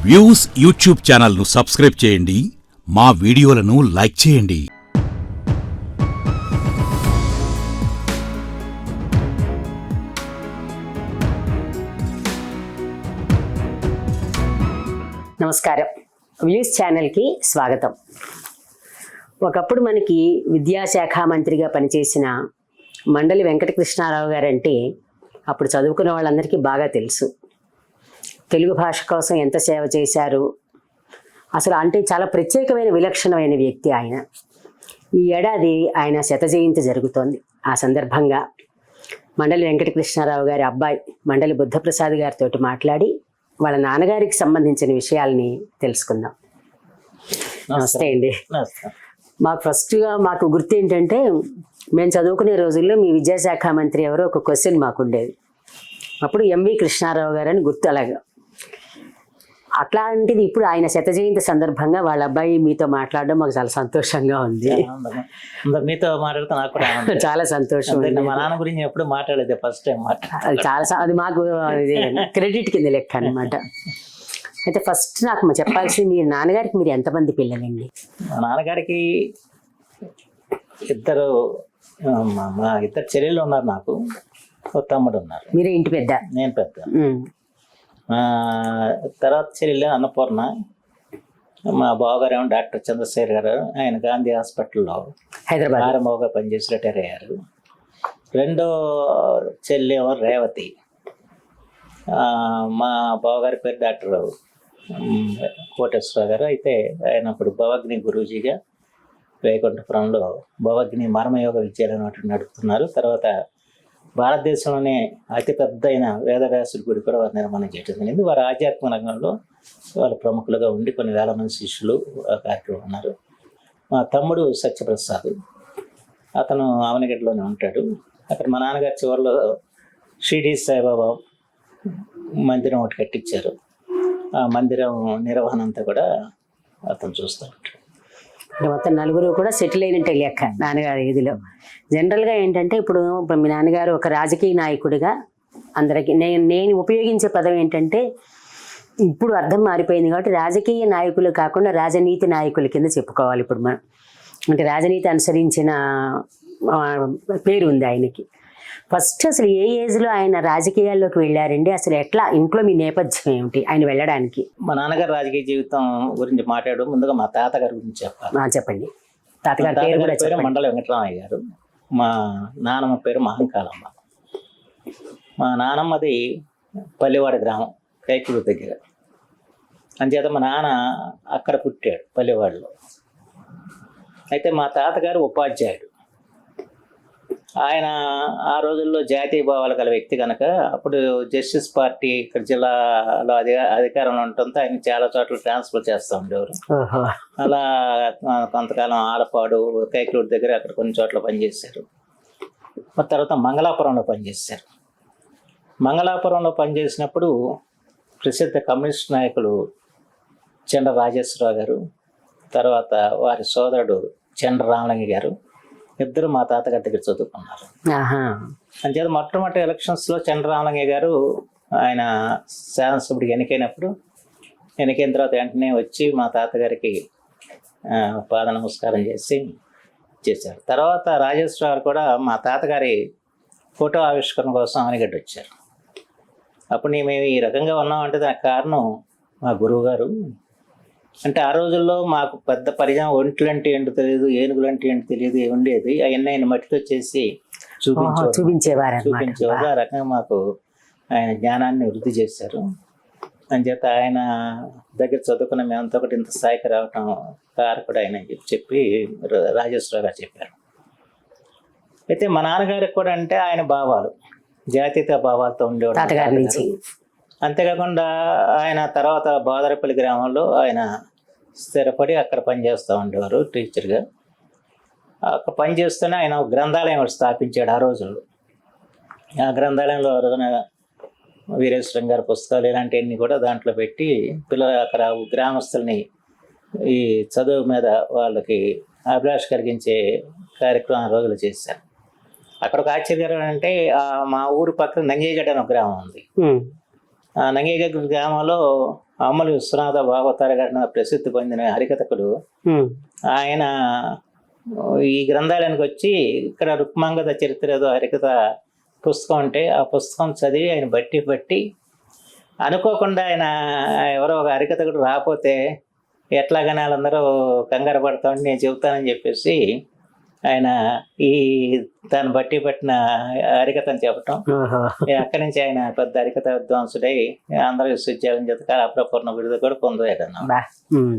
Views YouTube ఛానల్ను subscribe చేయండి, మా వీడియోలను లైక్ చేయండి. నమస్కారం. వ్యూస్ ఛానల్కి స్వాగతం. ఒకప్పుడు మనకి విద్యాశాఖ మంత్రిగా పనిచేసిన మండలి వెంకటకృష్ణారావు గారంటే అప్పుడు చదువుకున్న వాళ్ళందరికీ బాగా తెలుసు. తెలుగు భాష కోసం ఎంత సేవ చేశారు, అసలు అంటే చాలా ప్రత్యేకమైన విలక్షణమైన వ్యక్తి ఆయన. ఈ ఏడాది ఆయన శత జయంతి జరుగుతోంది. ఆ సందర్భంగా మండలి వెంకటకృష్ణారావు గారి అబ్బాయి మండలి బుద్ధప్రసాద్ గారితో మాట్లాడి వాళ్ళ నాన్నగారికి సంబంధించిన విషయాల్ని తెలుసుకుందాం. నమస్తే అండి. మాకు గుర్తు ఏంటంటే, మేము చదువుకునే రోజుల్లో మీ విద్యాశాఖ మంత్రి ఎవరో ఒక క్వశ్చన్ మాకు ఉండేది. అప్పుడు ఎంవి కృష్ణారావు గారు అని గుర్తు. అలాగా అట్లాంటిది ఇప్పుడు ఆయన శత జయంతి సందర్భంగా వాళ్ళ అబ్బాయి మీతో మాట్లాడడం మాకు చాలా సంతోషంగా ఉంది. మీతో మాట్లాడితే నాకు కూడా చాలా సంతోషం. మా నాన్న గురించి ఎప్పుడు మాట్లాడేది ఫస్ట్ టైం అది మాకు క్రెడిట్ కింద లెక్క అనమాట. అయితే ఫస్ట్ నాకు చెప్పాల్సింది, మీ నాన్నగారికి మీరు ఎంతమంది పిల్లలండి? మా నాన్నగారికి మా ఇద్దరు చెల్లెళ్ళు ఉన్నారు, నాకు ఒక తమ్ముడు ఉన్నారు. మీరే ఇంటి పెద్ద? నేను పెద్ద. తర్వాత చెల్లెలు అన్నపూర్ణ. మా బావగారు ఏమో డాక్టర్ చంద్రశేఖర్ గారు, ఆయన గాంధీ హాస్పిటల్లో హైదరాబాద్ ఆరంభంగా పనిచేసి రిటైర్ అయ్యారు. రెండో చెల్లి ఏమో రేవతి. మా బావగారి పేరు డాక్టర్ కోటేశ్వరరావు గారు. అయితే ఆయన అప్పుడు భవగ్ని గురూజీగా వైకుంఠపురంలో భవగ్ని మర్మయోగ విద్యాలయం నడుపుతున్నారు. తర్వాత భారతదేశంలోనే అతిపెద్ద అయిన వేదవ్యాసుడి గుడి కూడా వారు నిర్మాణం చేయడం జరిగింది. వారు ఆధ్యాత్మిక రంగంలో వాళ్ళు ప్రముఖులుగా ఉండి కొన్ని వేల మంది శిష్యులు కార్యక్రమం ఉన్నారు. మా తమ్ముడు సత్యప్రసాద్, అతను అవనగడ్డలోనే ఉంటాడు. అక్కడ మా నాన్నగారు చివరిలో షిరిడి సాయిబాబా మందిరం ఒకటి కట్టించారు. ఆ మందిరం నిర్వహణ అంతా కూడా అతను చూస్తూ ఉంటాడు. మొత్తం నలుగురు కూడా సెటిల్ అయినట్టే లెక్క నాన్నగారు ఇదిలో. జనరల్గా ఏంటంటే, ఇప్పుడు మీ నాన్నగారు ఒక రాజకీయ నాయకుడిగా అందరికీ నేను ఉపయోగించే పదం ఏంటంటే, ఇప్పుడు అర్థం మారిపోయింది కాబట్టి రాజకీయ నాయకులు కాకుండా రాజనీతి నాయకుల కింద చెప్పుకోవాలి ఇప్పుడు మనం. అంటే రాజనీతి అనుసరించిన పేరు ఉంది ఆయనకి. ఫస్ట్ అసలు ఏ ఏజ్లో ఆయన రాజకీయాల్లోకి వెళ్ళారండి? అసలు ఎట్లా, ఇంట్లో మీ నేపథ్యం ఏమిటి ఆయన వెళ్ళడానికి? మా నాన్నగారు రాజకీయ జీవితం గురించి మాట్లాడడం ముందుగా మా తాతగారి గురించి చెప్పాలి. చెప్పండి. తాతగారి పేరు కూడా పేరు మండలి వెంకటరామయ్య గారు. మా నానమ్మ పేరు మహంకాలమ్మ. మా నానమ్మది పల్లెవాడ గ్రామం, కైకుడు దగ్గర. అంచేత మా నాన్న అక్కడ పుట్టాడు, పల్లెవాడలో. అయితే మా తాతగారు ఉపాధ్యాయుడు. ఆయన ఆ రోజుల్లో జాతీయ భావాలు గల వ్యక్తి కనుక అప్పుడు జస్టిస్ పార్టీ ఇక్కడ జిల్లాలో అధికారంలో ఉండటంతో ఆయన చాలా చోట్ల ట్రాన్స్ఫర్ చేస్తూ ఉండేవారు. అలా కొంతకాలం ఆలపాడు, కైకులూరు దగ్గర అక్కడ కొన్ని చోట్ల పనిచేశారు. తర్వాత మంగళాపురంలో పనిచేశారు. మంగళాపురంలో పనిచేసినప్పుడు ప్రసిద్ధ కమ్యూనిస్ట్ నాయకులు చండ్ర రాజేశ్వరరావు గారు, తర్వాత వారి సోదరుడు చండ్ర రామలింగ గారు ఇద్దరు మా తాతగారి దగ్గర చదువుకున్నారు. అంచేత మొట్టమొదటి ఎలక్షన్స్లో చండ్ర రామలింగ గారు ఆయన శాసనసభ్యుడికి ఎన్నికైన తర్వాత వెంటనే వచ్చి మా తాతగారికి పాద నమస్కారం చేశారు. తర్వాత రాజేశ్వర గారు కూడా మా తాతగారి ఫోటో ఆవిష్కరణ కోసం అవనిగడ్డ వచ్చారు. అప్పుడు మేము ఈ రకంగా ఉన్నామంటే దానికి కారణం మా గురువు గారు. అంటే ఆ రోజుల్లో మాకు పెద్ద పరిచయం, ఒంట్లు అంటే ఏంటో తెలియదు, ఏనుగులు అంటే ఏంటో తెలియదు, ఉండేది. అవన్నీ ఆయన మట్టితో చేసి చూపించేవారు. ఆ రకంగా మాకు ఆయన జ్ఞానాన్ని వృద్ధి చేశారు. అంచేత ఆయన దగ్గర చదువుకున్న మేమంతా ఒకటి ఇంత స్థాయికి రావటం కారకుడు ఆయన చెప్పి రాజేశ్వర గారు చెప్పారు. అయితే మా నాన్నగారికి కూడా అంటే ఆయన భావాలు, జాతీయత భావాలతో ఉండేవాడు. అంతేకాకుండా ఆయన తర్వాత బాదరపల్లి గ్రామంలో ఆయన స్థిరపడి అక్కడ పనిచేస్తూ ఉండేవారు టీచర్గా. అక్కడ పనిచేస్తూనే ఆయన గ్రంథాలయం స్థాపించాడు ఆ రోజుల్లో. ఆ గ్రంథాలయంలో రోజున వీరేశ్వరం గారి పుస్తకాలు ఇలాంటివన్నీ కూడా దాంట్లో పెట్టి పిల్లలు అక్కడ గ్రామస్తుల్ని ఈ చదువు మీద వాళ్ళకి అభిలాష కలిగించే కార్యక్రమం రోజులు చేశారు. అక్కడ ఒక ఆశ్చర్యకరం అంటే మా ఊరు పక్కన నంగేగడ్డ అని ఒక గ్రామం ఉంది. నంగేగడ్డ గ్రామంలో అమ్మలు విశ్వనాథ భాగవతారి గారిన ప్రసిద్ధి పొందిన హరికథకుడు. ఉమ్, ఆయన ఈ గ్రంథాలయానికి వచ్చి ఇక్కడ రుక్మాంగద చరిత్ర ఏదో హరికథ పుస్తకం ఉంటే ఆ పుస్తకం చదివి ఆయన బట్టి అనుకోకుండా ఆయన ఎవరో ఒక హరికథకుడు రాకపోతే ఎట్లాగని వాళ్ళందరూ కంగారు పడతామని నేను చెబుతానని చెప్పేసి ఆయన ఈ తను బట్టి పట్టిన హరికథని చెప్పటం. ఓహో. అక్కడి నుంచి ఆయన పెద్ద హరికథ విద్వాంసుడై ఆంధ్ర విశ్వవిద్యాలయం చేత కళాప్రపూర్ణ విడుదల కూడా పొందాడన్న. బా. ఉమ్,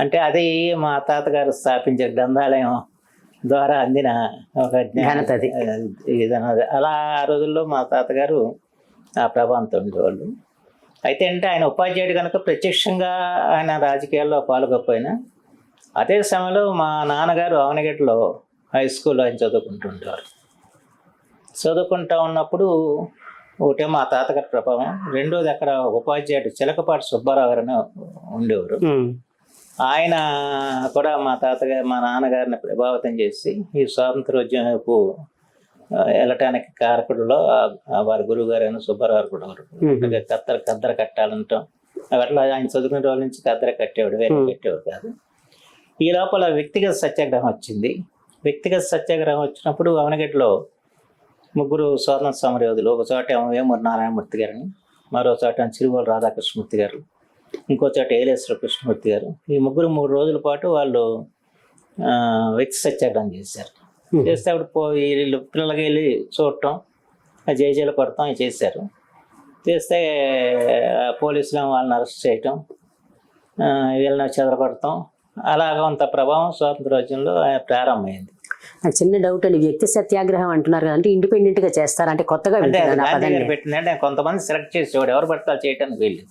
అంటే అది మా తాతగారు స్థాపించే గ్రంథాలయం ద్వారా అందిన ఒక ఘనత అది. ఇదన్నది. అలా ఆ రోజుల్లో మా తాతగారు ఆ ప్రభావంతో ఉండేవాళ్ళు. అయితే అంటే ఆయన ఉపాధ్యాయుడు కనుక ప్రత్యక్షంగా ఆయన రాజకీయాల్లో పాల్గొకపోయినా అదే సమయంలో మా నాన్నగారు అవనగడ్డలో హై స్కూల్లో ఆయన చదువుకుంటుండేవారు. చదువుకుంటా ఉన్నప్పుడు ఒకటే మా తాతగారి ప్రభావం, రెండోది అక్కడ ఉపాధ్యాయుడు చిలకపాటి సుబ్బారావు గారు ఉండేవారు. ఉమ్, ఆయన కూడా మా నాన్నగారిని ప్రభావితం చేసి ఈ స్వాతంత్రోద్యమం వైపు వెళ్ళటానికి కారకుడులో వారి గురువు గారు అయిన సుబ్బారావు కూడా కద్దర కట్టాలంటాం. అట్లా ఆయన చదువుకునే రోజుల నుంచి కద్దర కట్టేవాడు, వేరే కట్టేవాడు కాదు. ఈ లోపల వ్యక్తిగత సత్యాగ్రహం వచ్చింది. వ్యక్తిగత సత్యాగ్రహం వచ్చినప్పుడు అవనగడ్డలో ముగ్గురు స్వాతంత్ర సమరయోధులు, ఒక చోట వేమూరి నారాయణమూర్తి గారిని, మరో చోట చిరుగోలు రాధాకృష్ణమూర్తి గారు, ఇంకో చోట ఏలేశ్వర కృష్ణమూర్తి గారు. ఈ ముగ్గురు 3 రోజుల పాటు వాళ్ళు వ్యక్తి సత్యాగ్రహం చేశారు. చేస్తే అప్పుడు వీళ్ళు పిల్లలకి వెళ్ళి చూడటం, జైలు కొడతాం ఇవి చేశారు. చేస్తే పోలీసులు వాళ్ళని అరెస్ట్ చేయటం, వీళ్ళని చెదరగొడతాం, అలాగ కొంత ప్రభావం స్వాతంత్రోద్యమంలో ప్రారంభమైంది. నాకు చిన్న డౌట్ అండి, వ్యక్తి సత్యాగ్రహం అంటున్నారు కదా, అంటే ఇండిపెండెంట్ గా చేస్తారా? అంటే కొత్తగా అంటే వింటున్నాను ఆ గాంధీ పదాన్ని. గారు పెట్టిందంటే కొంతమంది సెలెక్ట్ చేసేవాడు, ఎవరు పడతారు చేయడానికి వీళ్ళు.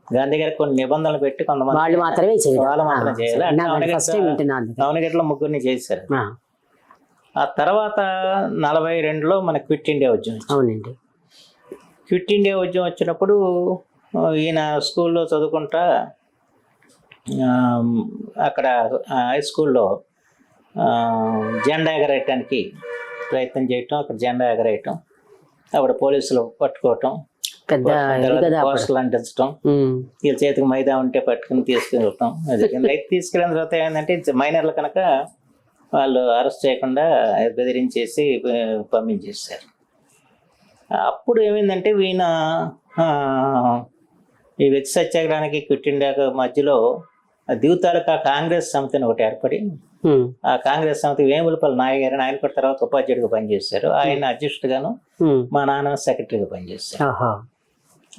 గాంధీ గారికి కొన్ని నిబంధనలు పెట్టి కొంతమంది వాళ్ళు మాత్రమే చేయాలి. వాళ్ళు మాత్రం చేయాలి. ఫస్ట్ టైం వింటున్నాను. అవనగడ్డలో ముగ్గురిని చేశారు. ఆ, ఆ తర్వాత 42లో మనకు క్విట్ ఇండియా ఉద్యమం వచ్చింది. అవునండి. క్విట్ ఇండియా ఉద్యమం వచ్చినప్పుడు ఈయన స్కూల్లో చదువుకుంటా అక్కడ హై స్కూల్లో జెండా ఎగరేయటానికి ప్రయత్నం చేయటం, అక్కడ జెండా ఎగరేయటం, అప్పుడు పోలీసులు పట్టుకోవటం, పెద్ద ఇది కదా అప్పుడు. పోస్టర్లు అంటించడం, ఉమ్, వీళ్ళ చేతికి మైదా ఉంటే పట్టుకుని తీసుకెళ్ళటం. అయితే తీసుకెళ్ళిన తర్వాత ఏంటంటే మైనర్లు కనుక వాళ్ళు అరెస్ట్ చేయకుండా బెదిరించేసి పంపించేశారు. అప్పుడు ఏమైందంటే ఈయన ఈ వ్యక్తి సత్యాగ్రహానికి క్విట్ ఇండియాకు మధ్యలో దిగుతాలూకా కాంగ్రెస్ సమితిని ఒకటి ఏర్పడి, ఉమ్, ఆ కాంగ్రెస్ సమితి వేములపల్లి నాయ గారిని, ఆయన కూడా తర్వాత ఉపాధ్యాయుడిగా పనిచేశారు. ఆయన అధ్యక్షుడిగాను, ఉమ్, మా నాన్న సెక్రటరీగా పనిచేశారు. ఓహో.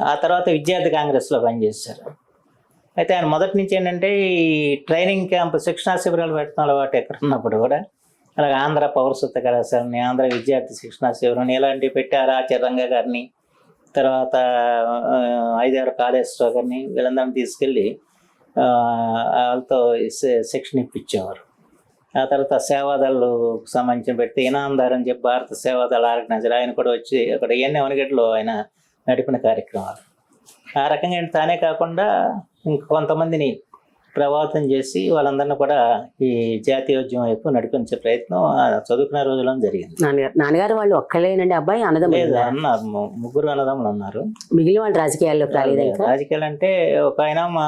ఆ తర్వాత విద్యార్థి కాంగ్రెస్లో పనిచేశారు. అయితే ఆయన మొదటి నుంచి ఏంటంటే ఈ ట్రైనింగ్ క్యాంప్, శిక్షణా శిబిరాలు పెట్టడం అలవాటు ఎక్కడ ఉన్నప్పుడు కూడా. అలాగే ఆంధ్ర పౌరసత్వ కళాశాలని, ఆంధ్ర విద్యార్థి శిక్షణా శిబిరం ఇలాంటివి పెట్టారు. ఆచార్యంగా గారిని, తర్వాత 5 కాళేశ్వర గారిని, వీళ్ళందరినీ తీసుకెళ్ళి వాళ్ళతో శిక్షణ ఇప్పించేవారు. ఆ తర్వాత సేవాదళ్ళు సంబంధించిన పెడితే ఇనాందార్ అని చెప్పి భారత సేవాదళ ఆర్గనైజర్, ఆయన కూడా వచ్చి అక్కడ ఇవన్నీ అవనగడ్డలో ఆయన నడిపిన కార్యక్రమాలు. ఆ రకంగా తానే కాకుండా ఇంకొంతమందిని ప్రభావితం చేసి వాళ్ళందరినీ కూడా ఈ జాతీయోద్యమం వైపు నడిపించే ప్రయత్నం చదువుకునే రోజుల్లో జరిగింది. నాన్నగారు వాళ్ళు ఒక్కలేనండి అబ్బాయి, అన్నదమ్ములు లేదు అన్నారు, 3 అన్నదమ్ములు ఉన్నారు. మిగిలిన వాళ్ళు రాజకీయాల్లో రాలేదు ఇంకా? రాజకీయాలు అంటే ఒక ఆయన మా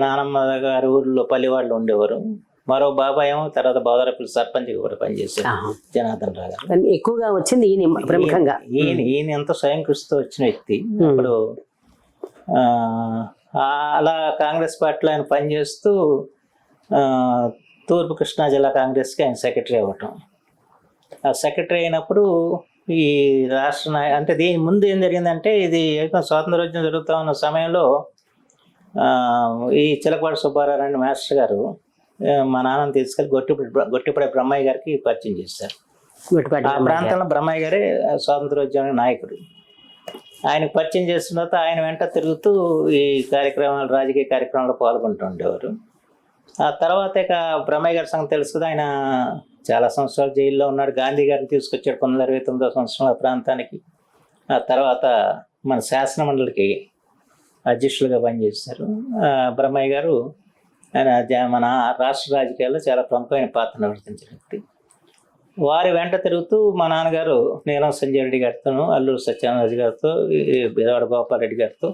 నానమ్మ గారి ఊర్లో పల్లివాళ్ళు ఉండేవారు, మరో బాబాయ్ ఏమో తర్వాత బోదరపల్లి సర్పంచ్ కూడా పనిచేశారు, జనార్దన్ రావు గారు. కానీ ఎక్కువగా వచ్చింది ఈయన ప్రముఖంగా. ఈయన ఎంతో స్వయం కృషితో వచ్చిన వ్యక్తి. అప్పుడు అలా కాంగ్రెస్ పార్టీలో ఆయన పనిచేస్తూ తూర్పు కృష్ణా జిల్లా కాంగ్రెస్కి ఆయన సెక్రటరీ అవ్వటం. ఆ సెక్రటరీ అయినప్పుడు ఈ రాష్ట్ర అంటే దీని ముందు ఏం జరిగిందంటే, ఇది స్వాతంత్రోద్యమం జరుగుతూ ఉన్న సమయంలో ఈ చిలకపాటి సుబ్బారావు అనే మాస్టర్ గారు మా నాన్నని తీసుకెళ్ళి గొట్టిపడే బ్రహ్మయ్య గారికి పరిచయం చేశారు. ఆ ప్రాంతంలో బ్రహ్మయ్య గారే స్వాతంత్రోద్యమ నాయకుడు. ఆయనకు పరిచయం చేసిన తర్వాత ఆయన వెంట తిరుగుతూ ఈ కార్యక్రమాలు, రాజకీయ కార్యక్రమాల్లో పాల్గొంటూ ఉండేవారు. ఆ తర్వాత ఇక బ్రహ్మయ్య గారి సంగతి తెలుసు కదా, ఆయన చాలా సంవత్సరాలు జైల్లో ఉన్నాడు. గాంధీ గారిని తీసుకొచ్చాడు 1929వ సంవత్సరంలో ప్రాంతానికి. ఆ తర్వాత మన శాసన మండలికి అధ్యక్షులుగా పనిచేశారు. బ్రహ్మయ్య గారు ఆయన మన రాష్ట్ర రాజకీయాల్లో చాలా ప్రముఖమైన పాత్ర నిర్వర్తించిన వ్యక్తి. వారి వెంట తిరుగుతూ మా నాన్నగారు నీలం సంజయ్ రెడ్డి గారితోనూ, అల్లూరు సత్యనారాయణ గారితో, బిదవాడ గోపాల్ రెడ్డి గారితో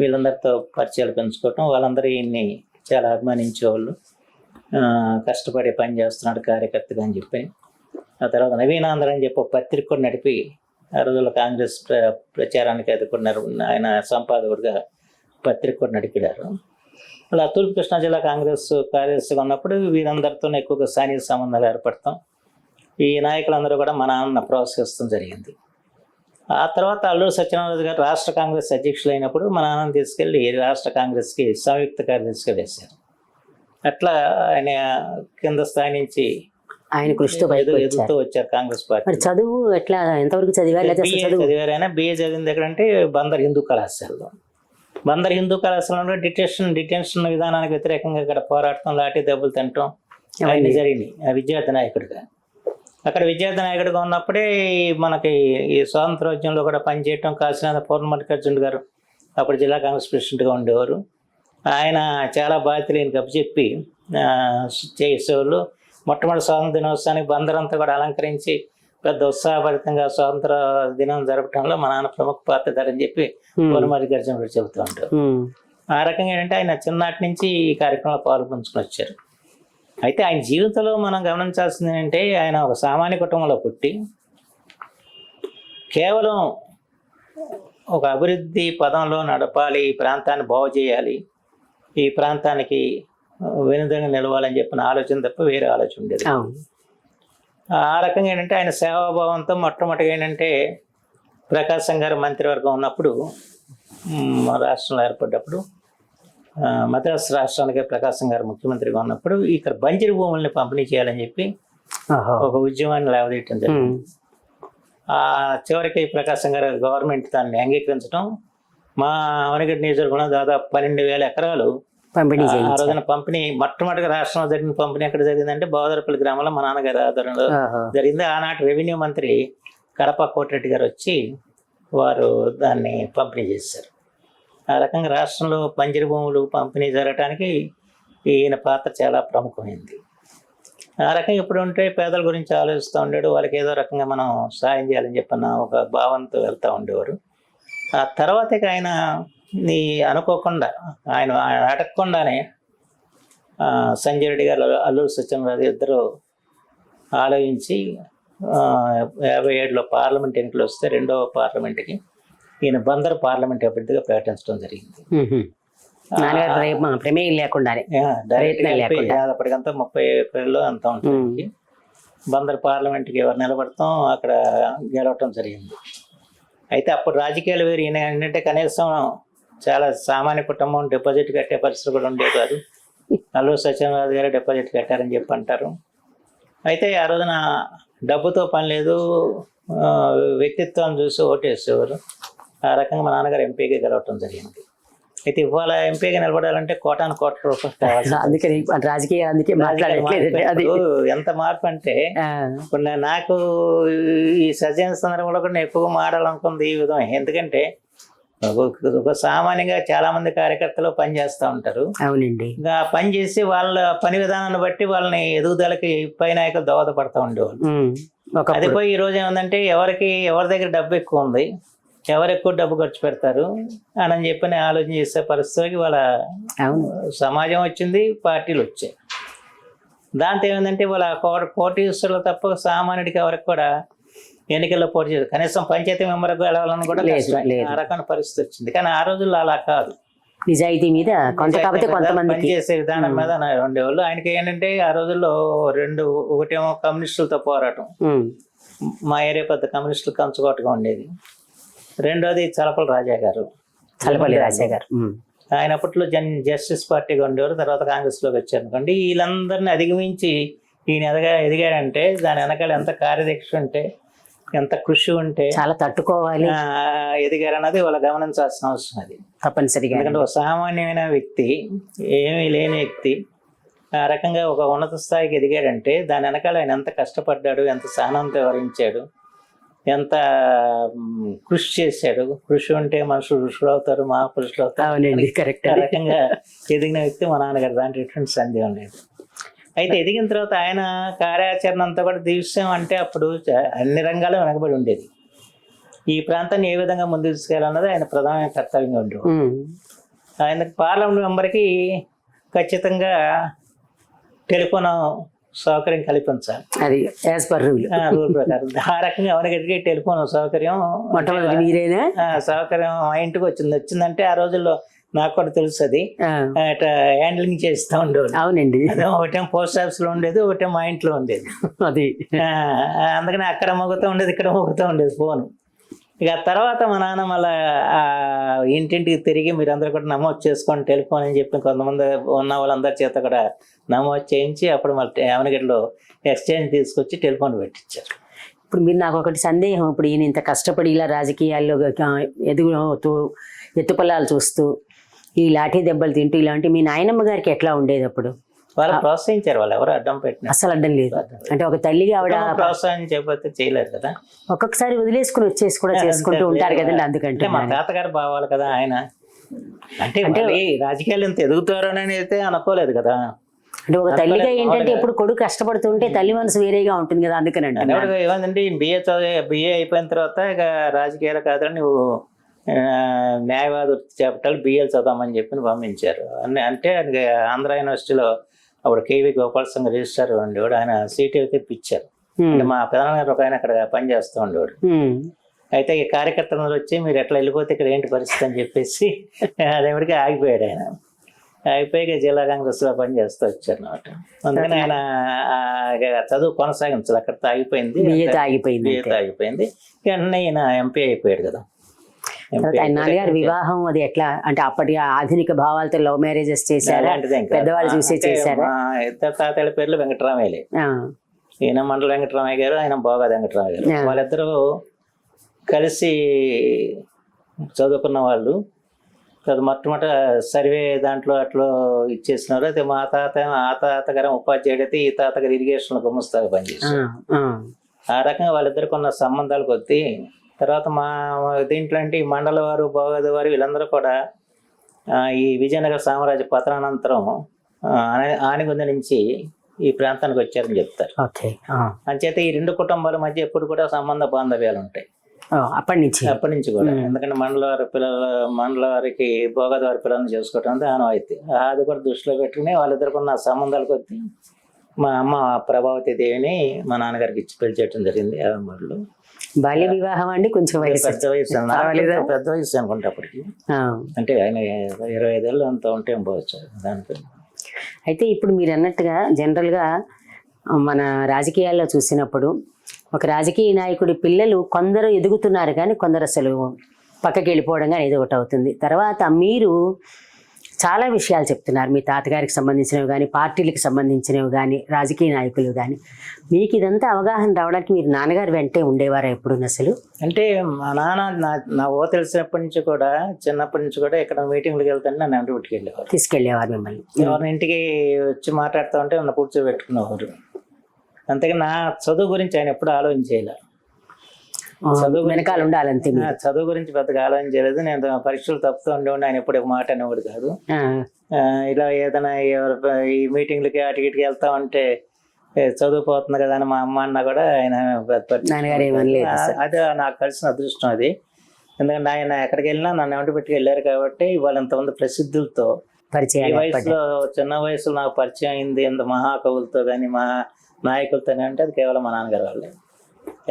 వీళ్ళందరితో పరిచయాలు పెంచుకోవటం, వాళ్ళందరూ ఈయన్ని చాలా అభిమానించేవాళ్ళు. కష్టపడి పని చేస్తున్నాడు కార్యకర్తగా అని చెప్పి. ఆ తర్వాత నవీనాంధ్ర అని చెప్పి ఒక పత్రిక కూడా నడిపి ఆ రోజుల్లో కాంగ్రెస్ ప్రచారానికి అది కూడా ఆయన సంపాదకుడిగా పత్రిక కూడా నడిపారు. అలా తూర్పు కృష్ణా జిల్లా కాంగ్రెస్ కార్యదర్శిగా ఉన్నప్పుడు వీరందరితో ఎక్కువగా సన్నిహిత సంబంధాలు ఏర్పడతాం. ఈ నాయకులందరూ కూడా మా నాన్న ప్రోత్సహిస్తాం జరిగింది. ఆ తర్వాత అల్లూరి సత్యనారాయణ గారు రాష్ట్ర కాంగ్రెస్ అధ్యక్షులు అయినప్పుడు మా నాన్నని తీసుకెళ్ళి రాష్ట్ర కాంగ్రెస్కి సంయుక్త కార్యదర్శిగా వేశారు. అట్లా ఆయన కింద స్థాయి నుంచి ఆయన కృషితో ఎదుగుతూ వచ్చారు కాంగ్రెస్ పార్టీ. చదువు ఎట్లా ఎంతవరకు చదివారు? చదివారు. ఆయన బిఏ చదివింది ఎక్కడంటే బందర్ హిందూ కళాశాలలో. బందర్ హిందూ కళాశాలలో డిటెన్షన్ విధానానికి వ్యతిరేకంగా ఇక్కడ పోరాటం, లాఠీ దెబ్బలు తినటం అవన్నీ జరిగింది విద్యార్థి నాయకుడిగా. అక్కడ విద్యార్థి నాయకుడిగా ఉన్నప్పుడే మనకి ఈ స్వాతంత్రోద్యమంలో కూడా పనిచేయటం. కాశీనాథ పూర్ణమల్లికార్జున గారు అప్పుడు జిల్లా కాంగ్రెస్ ప్రెసిడెంట్గా ఉండేవారు. ఆయన చాలా బాధ్యతలు ఈయనకి అప్పచెప్పి చేసేవాళ్ళు. మొట్టమొదటి స్వాతంత్ర దినోత్సవానికి బందర్ అంతా కూడా అలంకరించి పెద్ద ఉత్సాహభరితంగా స్వాతంత్ర దినం జరపడంలో మా నాన్న ప్రముఖ పాత్రధారని చెప్పి పూర్ణమల్లికార్జున గారు చెబుతూ ఉంటారు. ఆ రకంగా ఏంటంటే ఆయన చిన్ననాటి నుంచి ఈ కార్యక్రమంలో పాల్పంచుకుని వచ్చారు. అయితే ఆయన జీవితంలో మనం గమనించాల్సింది ఏంటంటే ఆయన ఒక సామాన్య కుటుంబంలో పుట్టి కేవలం ఒక అభివృద్ధి పదంలో నడపాలి, ఈ ప్రాంతాన్ని బాగు చేయాలి, ఈ ప్రాంతానికి వెనుదంగా నిలవాలని చెప్పిన ఆలోచన తప్ప వేరే ఆలోచన ఉండేది. ఆ రకంగా ఏంటంటే ఆయన సేవాభావంతో మొట్టమొదటిగా ఏంటంటే ప్రకాశం గారు మంత్రివర్గం ఉన్నప్పుడు రాష్ట్రంలో ఏర్పడ్డప్పుడు మద్రాసు రాష్ట్రానికి ప్రకాశం గారు ముఖ్యమంత్రిగా ఉన్నప్పుడు ఇక్కడ బంజరు భూముల్ని పంపిణీ చేయాలని చెప్పి ఒక ఉద్యమాన్ని లేవదీయటం జరిగింది. ఆ చివరికి ప్రకాశం గారు గవర్నమెంట్ దాన్ని అంగీకరించడం, మా అవనగడ్డ నియోజకవర్గంలో దాదాపు 12,000 ఎకరాలు ఆ రోజున పంపిణీ మొట్టమొదటిగా రాష్ట్రంలో జరిగిన పంపిణీ ఎక్కడ జరిగిందంటే బోదరపల్లి గ్రామంలో మా నాన్నగారి ఆధ్వర్యంలో జరిగింది. ఆనాటి రెవెన్యూ మంత్రి కడప కోటిరెడ్డి గారు వచ్చి వారు దాన్ని పంపిణీ చేశారు. ఆ రకంగా రాష్ట్రంలో బంజరు భూములు పంపిణీ జరగటానికి ఈయన పాత్ర చాలా ప్రముఖమైంది. ఆ రకంగా ఎప్పుడు ఉంటే పేదల గురించి ఆలోచిస్తూ ఉండేవాడు. వాళ్ళకి ఏదో రకంగా మనం సాయం చేయాలని చెప్పిన ఒక భావంతో వెళ్తూ ఉండేవారు. ఆ తర్వాత ఆయన అనుకోకుండా ఆయన అడగకుండానే సంజయ్ రెడ్డి గారు, అల్లూరి సత్యనారాయణ ఇద్దరు ఆలోచించి 57లో పార్లమెంట్ ఎన్నికలు వస్తే రెండవ పార్లమెంట్కి ఈయన బందర్ పార్లమెంట్ అభ్యర్థిగా ప్రకటించడం జరిగింది. ప్రమేయం లేకుండానే అప్పటికంతా 30 ఏప్రిల్లో అంతా ఉంటుంది. బందర్ పార్లమెంట్కి ఎవరు నిలబడతాం అక్కడ గెలవటం జరిగింది. అయితే అప్పుడు రాజకీయాలు వేరు. ఈయన ఏంటంటే కనీసం చాలా సామాన్య కుటుంబం, డిపాజిట్ కట్టే పరిస్థితి కూడా ఉండేది కాదు. అల్లూరి సత్యనారాయణ గారు డిపాజిట్ కట్టారని చెప్పి అంటారు. అయితే ఆ రోజున డబ్బుతో పని లేదు, వ్యక్తిత్వాన్ని చూసి ఓటేసేవారు. ఆ రకంగా మా నాన్నగారు ఎంపీగా గెలవటం జరిగింది. అయితే ఇవాళ ఎంపీగా నిలబడాలంటే కోటాను కోట్ల రూపాయలు కావాలి. ఎంత మార్పు అంటే ఇప్పుడు నాకు ఈ సజన సందర్భంలో కూడా నేను ఎక్కువగా మాట్లాడాలనుకుంది ఈ విధం. ఎందుకంటే ఒక సామాన్యంగా చాలా మంది కార్యకర్తలు పనిచేస్తూ ఉంటారు. అవునండి. ఇంకా పని చేసి వాళ్ళ పని విధానాన్ని బట్టి వాళ్ళని ఎదుగుదలకి పై నాయకులు దోహదపడతా ఉండేవాళ్ళు. అది పోయి ఈ రోజు ఏమందంటే ఎవరి దగ్గర డబ్బు ఎక్కువ ఉంది, ఎవరు ఎక్కువ డబ్బు ఖర్చు పెడతారు అని చెప్పి ఆలోచన చేసే పరిస్థితికి వాళ్ళ సమాజం వచ్చింది, పార్టీలు వచ్చాయి. దాంతో ఏమైందంటే వాళ్ళ కోటీశ్వరులు తప్ప సామాన్యుడికి ఎవరికి కూడా ఎన్నికల్లో పోటీ చేయదు. కనీసం పంచాయతీ మెంబర్కి వెళ్ళాలని కూడా ఆ రకమైన పరిస్థితి వచ్చింది. కానీ ఆ రోజుల్లో అలా కాదు. నిజాయితీ మీద పనిచేసే విధానం మీద ఉండేవాళ్ళు. ఆయనకి ఏంటంటే ఆ రోజుల్లో ఒకటేమో కమ్యూనిస్టులతో పోరాటం, మా ఏరియా పెద్ద కమ్యూనిస్టులు కంచుకోటగా ఉండేది. రెండోది చలపల్లి రాజా గారు. ఆయన అప్పట్లో జస్టిస్ పార్టీగా ఉండేవారు. తర్వాత కాంగ్రెస్లోకి వచ్చారు అనుకోండి. వీళ్ళందరినీ అధిగమించి ఈయన ఎదిగాడంటే దాని వెనకాల ఎంత కార్యదీక్ష ఉంటే, ఎంత కృషి ఉంటే, చాలా తట్టుకోవాలి ఎదిగారన్నది వాళ్ళ గమనించాల్సిన అవసరం అది తప్పనిసరిగా. ఎందుకంటే ఒక సామాన్యమైన వ్యక్తి, ఏమీ లేని వ్యక్తి ఆ రకంగా ఒక ఉన్నత స్థాయికి ఎదిగాడంటే దాని వెనకాల ఆయన ఎంత కష్టపడ్డాడు, ఎంత సహనంతో వివరించాడు, ఎంత కృషి చేశాడు. కృషి ఉంటే మనుషులు ఋషులు అవుతారు, మహాపురుషులు అవుతారు. కరెక్ట్. ఆ రకంగా ఎదిగిన వ్యక్తి మా నాన్నగారు, దాంట్లో ఎటువంటి సందేహం లేదు. అయితే ఎదిగిన తర్వాత ఆయన కార్యాచరణ అంతా కూడా దివ్యం అంటే అప్పుడు అన్ని రంగాల్లో వెనకబడి ఉండేది. ఈ ప్రాంతాన్ని ఏ విధంగా ముందుకు తీసుకెళ్ళాలన్నది ఆయన ప్రధానమైన కర్తవ్యంగా ఉండేవాడు. ఆయనకు పార్లమెంట్ మెంబర్కి ఖచ్చితంగా టెలిఫోన్ సౌకర్యం కల్పించాలి, అది యాజ్ పర్ రూల్. రూల్ ప్రకారం. ఆ రకంగా ఎవరికైతే టెలిఫోన్ సౌకర్యం మొట్టమొదటి మీరేనా? సౌకర్యం మా ఇంటికి వచ్చిందంటే ఆ రోజుల్లో నాకు కూడా తెలుసు అది హ్యాండ్లింగ్ చేస్తూ ఉండేవాడు. అవునండి, ఒకటేం పోస్ట్ ఆఫీస్ లో ఉండేది, ఒకటేం మా ఇంట్లో ఉండేది. అది అందుకని అక్కడ మోగుతూ ఉండేది, ఇక్కడ మోగుతూ ఉండేది ఫోను. ఇక తర్వాత మా నాన్న మళ్ళీ ఇంటింటికి తిరిగి మీరందరూ కూడా నమోదు చేసుకోండి టెలిఫోన్ అని చెప్పి కొంతమంది ఉన్న వాళ్ళందరి చేత కూడా నమోదు చేయించి అప్పుడు మళ్ళీ యావనగడ్డలో ఎక్స్చేంజ్ తీసుకొచ్చి టెలిఫోన్ పెట్టించారు. ఇప్పుడు మీరు నాకు ఒకటి సందేహం, ఇప్పుడు ఈయన ఇంత కష్టపడి ఇలా రాజకీయాల్లో ఎదుగుతూ ఎత్తుపల్లాలు చూస్తూ ఈ లాఠీ దెబ్బలు తింటూ ఇలాంటి మీ నాయనమ్మ గారికి ఎట్లా ఉండేది అప్పుడు? వాళ్ళు ప్రోత్సహించారు, వాళ్ళు ఎవరు అడ్డం పెట్టిన అసలు అడ్డం లేదు. అంటే ఒక తల్లిగా ఆవిడ ప్రోత్సాహం చేయకపోతే చేయలేరు కదా. ఒక్కొక్కసారి వదిలేసుకుని వచ్చేసి కూడా చేసుకుంటూ ఉంటారు కదండి. అందుకంటే మా తాతగారు బావాలి కదా ఆయన, అంటే రాజకీయాలు ఎంత ఎదుగుతారు అని అయితే అనుకోలేదు కదా. అంటే ఒక తల్లిగా ఏంటంటే ఎప్పుడు కొడుకు కష్టపడుతుంటే తల్లి మనసు వేరేగా ఉంటుంది కదా, అందుకనండి. ఏమందండి బిఏ అయిపోయిన తర్వాత ఇక రాజకీయాలు కాదని నువ్వు న్యాయవాద చేపట్టాలి, బిఏలు చదవమని చెప్పి పంపించారు. అంటే ఆంధ్ర యూనివర్సిటీలో అప్పుడు కేవీ గోపాల్ సింగ్ రిజిస్ట్రార్ ఉండేవాడు, ఆయన సీట్ అయితే ఇప్పించారు. అంటే మా పెదనాన్నగారు ఒక ఆయన అక్కడ పనిచేస్తూ ఉండేవాడు. అయితే ఈ కార్యకర్తలు వచ్చి మీరు ఎట్లా వెళ్ళిపోతే ఇక్కడ ఏంటి పరిస్థితి అని చెప్పేసి అదేవిడికి ఆగిపోయాడు. ఆయన అయిపోయి జిల్లా కాంగ్రెస్లో పనిచేస్తూ వచ్చారు అన్నమాట. అందుకని ఆయన చదువు కొనసాగించాలి, అక్కడితో ఆగిపోయింది. ఆగిపోయింది వెంటనే ఈయన ఎంపీ అయిపోయాడు కదా. నాన్నగారు వివాహం అది ఎట్లా అంటే అప్పటి ఆధునిక భావాలతో లవ్ మ్యారేజెస్ చేశారా, పెద్దవాళ్ళు చూసే చేశారా? ఇద్దరు తాతయ్య పేర్లు వెంకటరామయ్యలే. ఈయన మండల వెంకటరామయ్య గారు, ఆయన భోగాది వెంకటరామయ్య గారు. వాళ్ళిద్దరూ కలిసి చదువుకున్న వాళ్ళు. మొట్టమొదట సర్వే దాంట్లో అట్లా ఇచ్చేసినారు. అయితే మా తాతగారు ఉపాధ్యాయుడు అయితే ఈ తాతగారు ఇరిగేషన్ గుమస్తాగా పనిచేశారు. ఆ రకంగా వాళ్ళిద్దరికి ఉన్న సంబంధాలు కొద్దీ తర్వాత మా దీంట్లో అంటే ఈ మండల వారు, భోగాది వారు వీళ్ళందరూ కూడా ఈ విజయనగర సామ్రాజ్య పతనానంతరం ఆనిగొంద నుంచి ఈ ప్రాంతానికి వచ్చారని చెప్తారు. అంచేత ఈ రెండు కుటుంబాల మధ్య ఎప్పుడు కూడా సంబంధ బాంధవ్యాలు ఉంటాయి అప్పటి నుంచి కూడా. ఎందుకంటే మండల వారికి భోగాది వారి పిల్లల్ని చేసుకోవటం అంటే ఆనవాయితీ. అది కూడా దృష్టిలో పెట్టుకుని వాళ్ళిద్దరికి ఉన్న సంబంధాల కొద్దీ మా అమ్మ ప్రభావతి దేవిని మా నాన్నగారికి ఇచ్చి పెళ్లి చేయడం జరిగింది. యాభై బాల్య వివాహం అండి, కొంచెం పెద్ద వయసు అనుకుంటా అప్పటికి. అంటే ఆయన 25 ఏళ్ళు అంత ఉంటే పోవచ్చు దానికి. అయితే ఇప్పుడు మీరు అన్నట్టుగా జనరల్గా మన రాజకీయాల్లో చూసినప్పుడు ఒక రాజకీయ నాయకుడి పిల్లలు కొందరు ఎదుగుతున్నారు కానీ కొందరు అసలు పక్కకి వెళ్ళిపోవడం కానీ ఏదో ఒకటి అవుతుంది. తర్వాత మీరు చాలా విషయాలు చెప్తున్నారు, మీ తాతగారికి సంబంధించినవి కానీ, పార్టీలకు సంబంధించినవి కానీ, రాజకీయ నాయకులు కానీ. మీకు ఇదంతా అవగాహన రావడానికి మీరు నాన్నగారు వెంటే ఉండేవారా ఎప్పుడు అసలు? అంటే మా నాన్న నా తెలిసినప్పటి నుంచి కూడా, చిన్నప్పటి నుంచి కూడా ఇక్కడ మీటింగ్లకు వెళ్తాను నన్ను వెంట వెళ్ళేవారు, తీసుకెళ్ళేవారు. మిమ్మల్ని ఎవరిని ఇంటికి వచ్చి మాట్లాడుతూ ఉంటే నన్ను కూర్చోబెట్టుకునేవారు. అంతేగా నా చదువు గురించి ఆయన ఎప్పుడు ఆలోచించేయాలి, చదువు వెనకాల ఉండాలంతే. చదువు గురించి పెద్దగా ఆలోచన చేయలేదు. నేను పరీక్షలు తప్పుతూ ఉండేవాడిని, ఆయన ఎప్పుడు ఒక మాట అనేవాడు కాదు. ఇలా ఏదైనా ఈ మీటింగ్లకి అటుకి వెళ్తా ఉంటే చదువుపోతుంది కదా అని మా అమ్మ అన్న కూడా ఆయన అదే నాకు కలిసిన అదృష్టం అది. ఎందుకంటే ఆయన ఎక్కడికి వెళ్ళినా నన్ను వెంట పెట్టుకు వెళ్ళారు కాబట్టి ఇవాళ ఇంతమంది ప్రసిద్ధులతో ఈ వయసులో, చిన్న వయసులో నాకు పరిచయం అయింది. ఎంత మహాకవులతో కానీ మా నాయకులతో అంటే అది కేవలం మా నాన్నగారు వాళ్ళే.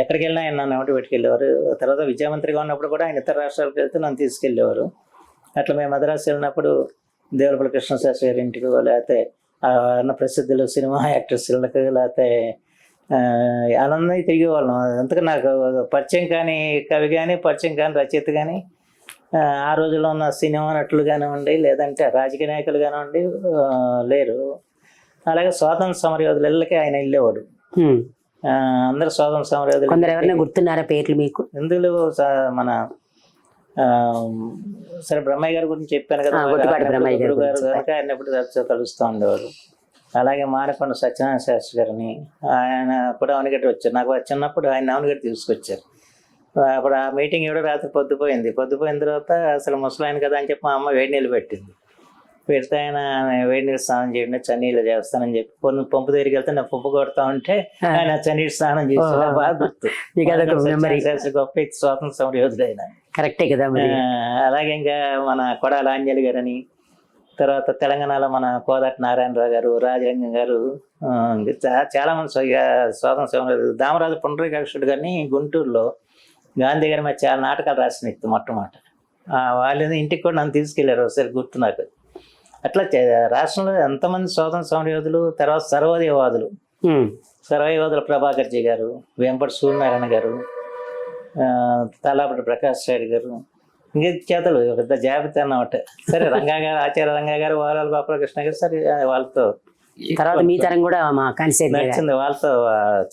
ఎక్కడికి వెళ్ళినా ఆయన నన్ను వెంట పెట్టుకెళ్ళేవారు. తర్వాత విద్యామంత్రిగా ఉన్నప్పుడు కూడా ఆయన ఇతర రాష్ట్రాలకు వెళ్తే నన్ను తీసుకెళ్ళేవారు. అట్లా మేము మద్రాసు వెళ్ళినప్పుడు దేవులపల్లి కృష్ణశాస్త్రి గారి ఇంటికి, లేకపోతే అన్న ప్రసిద్ధులు సినిమా యాక్టర్స్లకు, లేకపోతే ఆనందంగా తిరిగేవాళ్ళం. అందుకే నాకు పరిచయం కానీ కవి కానీ, పరిచయం కానీ రచయిత కానీ, ఆ రోజుల్లో ఉన్న సినిమా నటులు కానివ్వండి, లేదంటే రాజకీయ నాయకులు కానివ్వండి లేరు. అలాగే స్వాతంత్ర సమరయోధులకి ఆయన వెళ్ళేవాడు. అందరు స్వాతంత్ర సమరయోధులు ఎవరైనా గుర్తున్నారా పేర్లు మీకు? ఎందులో మన సరే బ్రహ్మయ్య గారి గురించి చెప్పాను కదా, గురువు గారు కనుక ఆయన ఎప్పుడు కలుస్తూ ఉండేవారు. అలాగే మానకొండ సత్యనారాయణ శాస్త్రి గారిని, ఆయన కూడా అవనగడ్డ వచ్చారు. నాకు చిన్నప్పుడు ఆయన అవనగడ్డ తీసుకొచ్చారు. అప్పుడు ఆ మీటింగ్ ఎవడో రాత్రి పొద్దుపోయిన తర్వాత అసలు ముసలాయన కదా అని చెప్పి మా అమ్మ వేడి నీళ్ళు పెట్టింది. పెడితే ఆయన వేడి నీళ్ళు స్నానం చేయండి చన్నీళ్ళు చేస్తానని చెప్పి కొన్ని పంపు దగ్గరికి వెళ్తే నా పంపు కొడతా ఉంటే ఆయన చన్నీళ్ళు స్నానం చేసి బాగా గుర్తు. గొప్ప స్వాతంత్ర సమర యోధుడు ఆయన. కరెక్టే కదా మరి. అలాగే ఇంకా మన కొడాల ఆంజలి గారని, తర్వాత తెలంగాణలో మన కోదాటి నారాయణరావు గారు, రాజలింగం గారు, చాలా మంది స్వాతంత్ర సమర దామరాజు పుండరీకాక్షుడు గారిని గుంటూరులో గాంధీ గారి మీద చాలా నాటకాలు రాసిన వ్యక్తి మొట్టమొదట. వాళ్ళని ఇంటికి కూడా నన్ను తీసుకెళ్లారు ఒకసారి, గుర్తు నాకు. అట్లా రాష్ట్రంలో ఎంతమంది స్వాతంత్ర సమరయోధులు, తర్వాత సర్వోదయవాదులు, సర్వోదయవాదులు ప్రభాకర్జీ గారు, వెంపటి సూర్యనారాయణ గారు, తలాపటి ప్రకాష్ రెడ్డి గారు, ఇంకా చేతలు పెద్ద జాబితా అన్నమాట. సరే రంగా గారు, ఆచార్య రంగా గారు, వారాల గోపాలకృష్ణ గారు, సరే వాళ్ళతో తర్వాత మీ తరం కూడా మా నచ్చింది. వాళ్ళతో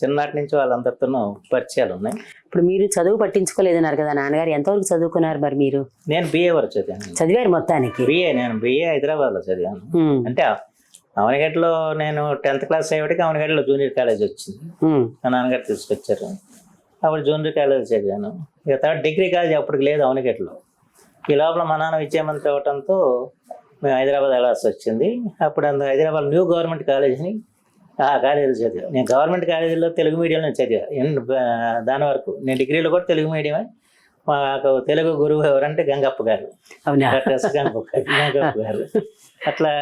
చిన్ననాటి నుంచి వాళ్ళందరితోనూ పరిచయాలు ఉన్నాయి. ఇప్పుడు మీరు చదువు పట్టించుకోలేదన్నారు కదా నాన్నగారు, ఎంతవరకు చదువుకున్నారు మరి మీరు? నేను బిఏ వరకు చదివాను. చదివారు మొత్తానికి? నేను బిఏ హైదరాబాద్లో చదివాను. అంటే అవనగడ్డలో నేను 10th క్లాస్ అయ్యేటికి అవనగడ్డలో జూనియర్ కాలేజ్ వచ్చింది, మా నాన్నగారు తీసుకొచ్చారు. అప్పుడు జూనియర్ కాలేజ్ చదివాను. ఇక తర్వాత డిగ్రీ కాలేజ్ అప్పటికి లేదు అవనగడ్డలో. ఈ లోపల మా నాన్న విద్యామంత్రి అవ్వడంతో మేము హైదరాబాద్ వెళ్ళాల్సి వచ్చింది. అప్పుడు హైదరాబాద్ న్యూ గవర్నమెంట్ కాలేజీని ఆ కాలేజీలో చదివా. నేను గవర్నమెంట్ కాలేజీలో తెలుగు మీడియంలో చదివా. దాని వరకు నేను డిగ్రీలో కూడా తెలుగు మీడియమే. మాకు తెలుగు గురువు ఎవరంటే గంగప్ప గారు, గంగప్ప గారు. అట్లా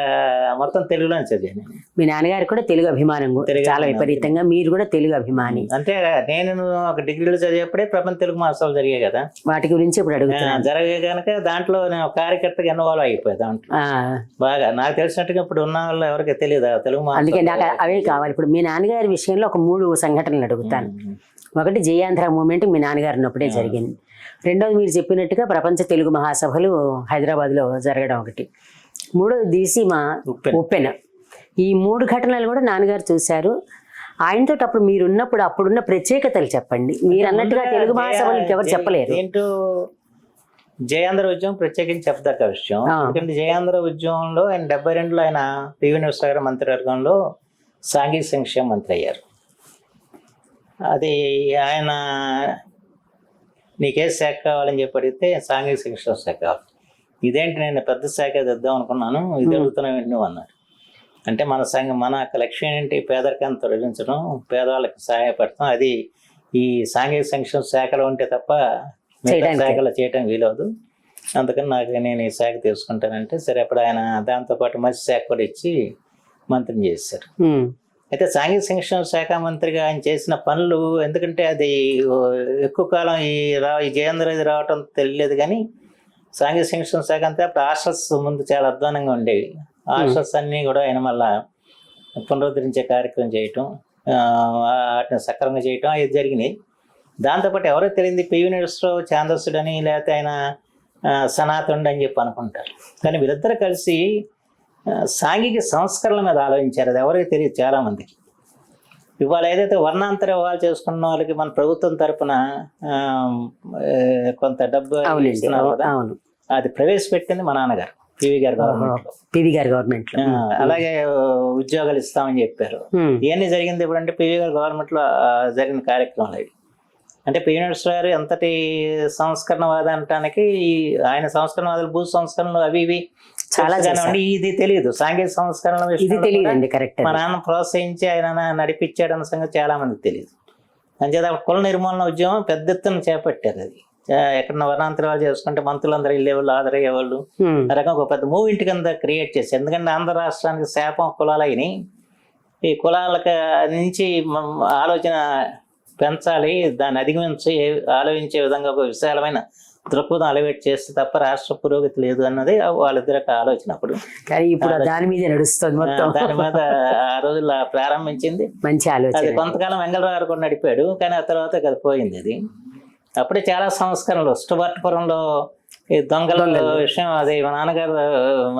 మొత్తం తెలుగులోనే చదివాను. మీ నాన్నగారు కూడా తెలుగు అభిమానం చాలా విపరీతంగా, మీరు కూడా తెలుగు అభిమాని. అంటే నేను ఒక డిగ్రీలో చదివేప్పుడే ప్రపంచ తెలుగు మహోత్సవాలు జరిగాయి కదా, వాటి గురించి ఇప్పుడు అడుగుతున్నాను. జరిగే కనుక దాంట్లో నేను కార్యకర్తగా ఇన్వాల్వ్ అయిపోయా దాంట్లో బాగా. నాకు తెలిసినట్టుగా ఇప్పుడు ఉన్న వాళ్ళు ఎవరికి తెలియదు తెలుగు. అందుకే నాకు అవే కావాలి. ఇప్పుడు మీ నాన్నగారి విషయంలో ఒక 3 సంఘటనలు అడుగుతాను. ఒకటి జయాంధ్ర మూమెంట్ మీ నాన్నగారు ఉన్నప్పుడే జరిగింది. రెండోది మీరు చెప్పినట్టుగా ప్రపంచ తెలుగు మహాసభలు హైదరాబాద్లో జరగడం ఒకటి. మూడోది దీసీమ ఉప్పెన. ఈ 3 ఘటనలు కూడా నాన్నగారు చూశారు. ఆయనతో అప్పుడు మీరున్నప్పుడు అప్పుడున్న ప్రత్యేకతలు చెప్పండి. మీరు అన్నట్టుగా తెలుగు మహాసభలు ఎవరు చెప్పలేరు. ఏంటో జయాంధ్ర ఉద్యమం ప్రత్యేకించి చెప్పదగ్గ విషయం. ఎందుకంటే జయాంధ్ర ఉద్యమంలో ఆయన 72లో ఆయన పివి నరసింహారావు మంత్రివర్గంలో సాంఘిక సంక్షేమ మంత్రి అయ్యారు. అది ఆయన నీకే శాఖ కావాలని చెప్పి అడిగితే సాంఘిక సంక్షేమ శాఖ కావాలి. ఇదేంటి నేను పెద్ద శాఖ తెద్దాం అనుకున్నాను, ఇది అడుగుతున్నావు నువ్వు అన్నారు. అంటే మన లక్ష్యం ఏంటి? పేదరికాన్ని తొలగించడం, పేదవాళ్ళకి సహాయపడతాం. అది ఈ సాంఘిక సంక్షేమ శాఖలో ఉంటే తప్ప శాఖలో చేయటం వీలవదు. అందుకని నేను ఈ శాఖ తీసుకుంటానంటే సరే. అప్పుడు ఆయన దాంతోపాటు మత్స్య శాఖ కూడా ఇచ్చి మంత్రిని చేశారు. అయితే సాంఘిక సంక్షేమ శాఖ మంత్రిగా ఆయన చేసిన పనులు, ఎందుకంటే అది ఎక్కువ కాలం ఈ జయేంద్రది రావటం తెలియలేదు, కానీ సాంఘిక సంక్షేమ శాఖ అంతా అప్పుడు హాస్టల్స్ ముందు చాలా అధ్వానంగా ఉండేవి. హాస్టల్స్ అన్నీ కూడా ఆయన మళ్ళా పునరుద్ధరించే కార్యక్రమం చేయటం, వాటిని సక్రమంగా చేయటం అది జరిగినాయి. దాంతోపాటు ఎవరో తెలియదు పివి నరసింహారావు ఛాందస్సుడని, లేకపోతే ఆయన సనాతనుడు అని చెప్పి అనుకుంటారు. కానీ వీళ్ళిద్దరూ కలిసి సాంఘిక సంస్కరణల మీద ఆలోచించారు. అది ఎవరికి తెలియదు చాలా మందికి. ఇవాళ ఏదైతే వర్ణాంతర వివాహాలు చేసుకున్న వాళ్ళకి మన ప్రభుత్వం తరఫున కొంత డబ్బు ఇస్తున్నారు కదా, అది ప్రవేశపెట్టింది మా నాన్నగారు పివి గారు గవర్నమెంట్. అలాగే ఉద్యోగాలు ఇస్తామని చెప్పారు. ఇవన్నీ జరిగింది ఎప్పుడంటే పివి గారు గవర్నమెంట్ లో జరిగిన కార్యక్రమాలు అవి. అంటే పివి నరసింహారావు గారు ఎంతటి సంస్కరణవాద అనటానికి, ఆయన సంస్కరణవాదులు భూ సంస్కరణలు అవి ఇవి చాలా ఇది తెలియదు. సాంఘిక సంస్కరణ మా నాన్న ప్రోత్సహించి ఆయన నడిపించాడు అన్న సంగతి చాలా మందికి తెలియదు. అంచేత కుల నిర్మూలన ఉద్యమం పెద్ద ఎత్తున చేపట్టారు. అది ఎక్కడన్నా వర్ణాంతరాలు చేసుకుంటే మంత్రులందరూ వెళ్ళేవాళ్ళు, ఆదరయ్యేవాళ్ళు. ఆ రకంగా ఒక పెద్ద మూవ్మెంట్ కింద క్రియేట్ చేశారు. ఎందుకంటే ఆంధ్ర రాష్ట్రానికి శాపం కులాలైన ఈ కులాలకు నుంచి ఆలోచన పెంచాలి, దాన్ని అధిగమించి ఆలోచించే విధంగా ఒక విశాలమైన దృక్పథం అలవేట్ చేస్తే తప్ప రాష్ట్ర పురోగతి లేదు అన్నది వాళ్ళిద్దరు ఆలోచన. అప్పుడు కానీ ఇప్పుడు దాని మీద నడుస్తుంది మొత్తం. దాని మీద ఆ రోజుల్లో ప్రారంభించింది మంచి ఆలోచన. అది కొంతకాలం వెంగళరావు గారు కూడా నడిపాడు, కానీ ఆ తర్వాత అది పోయింది. అది అప్పుడే చాలా సంస్కరణలు. స్టువర్ట్పురంలో ఈ దొంగల విషయం, అది మా నాన్నగారు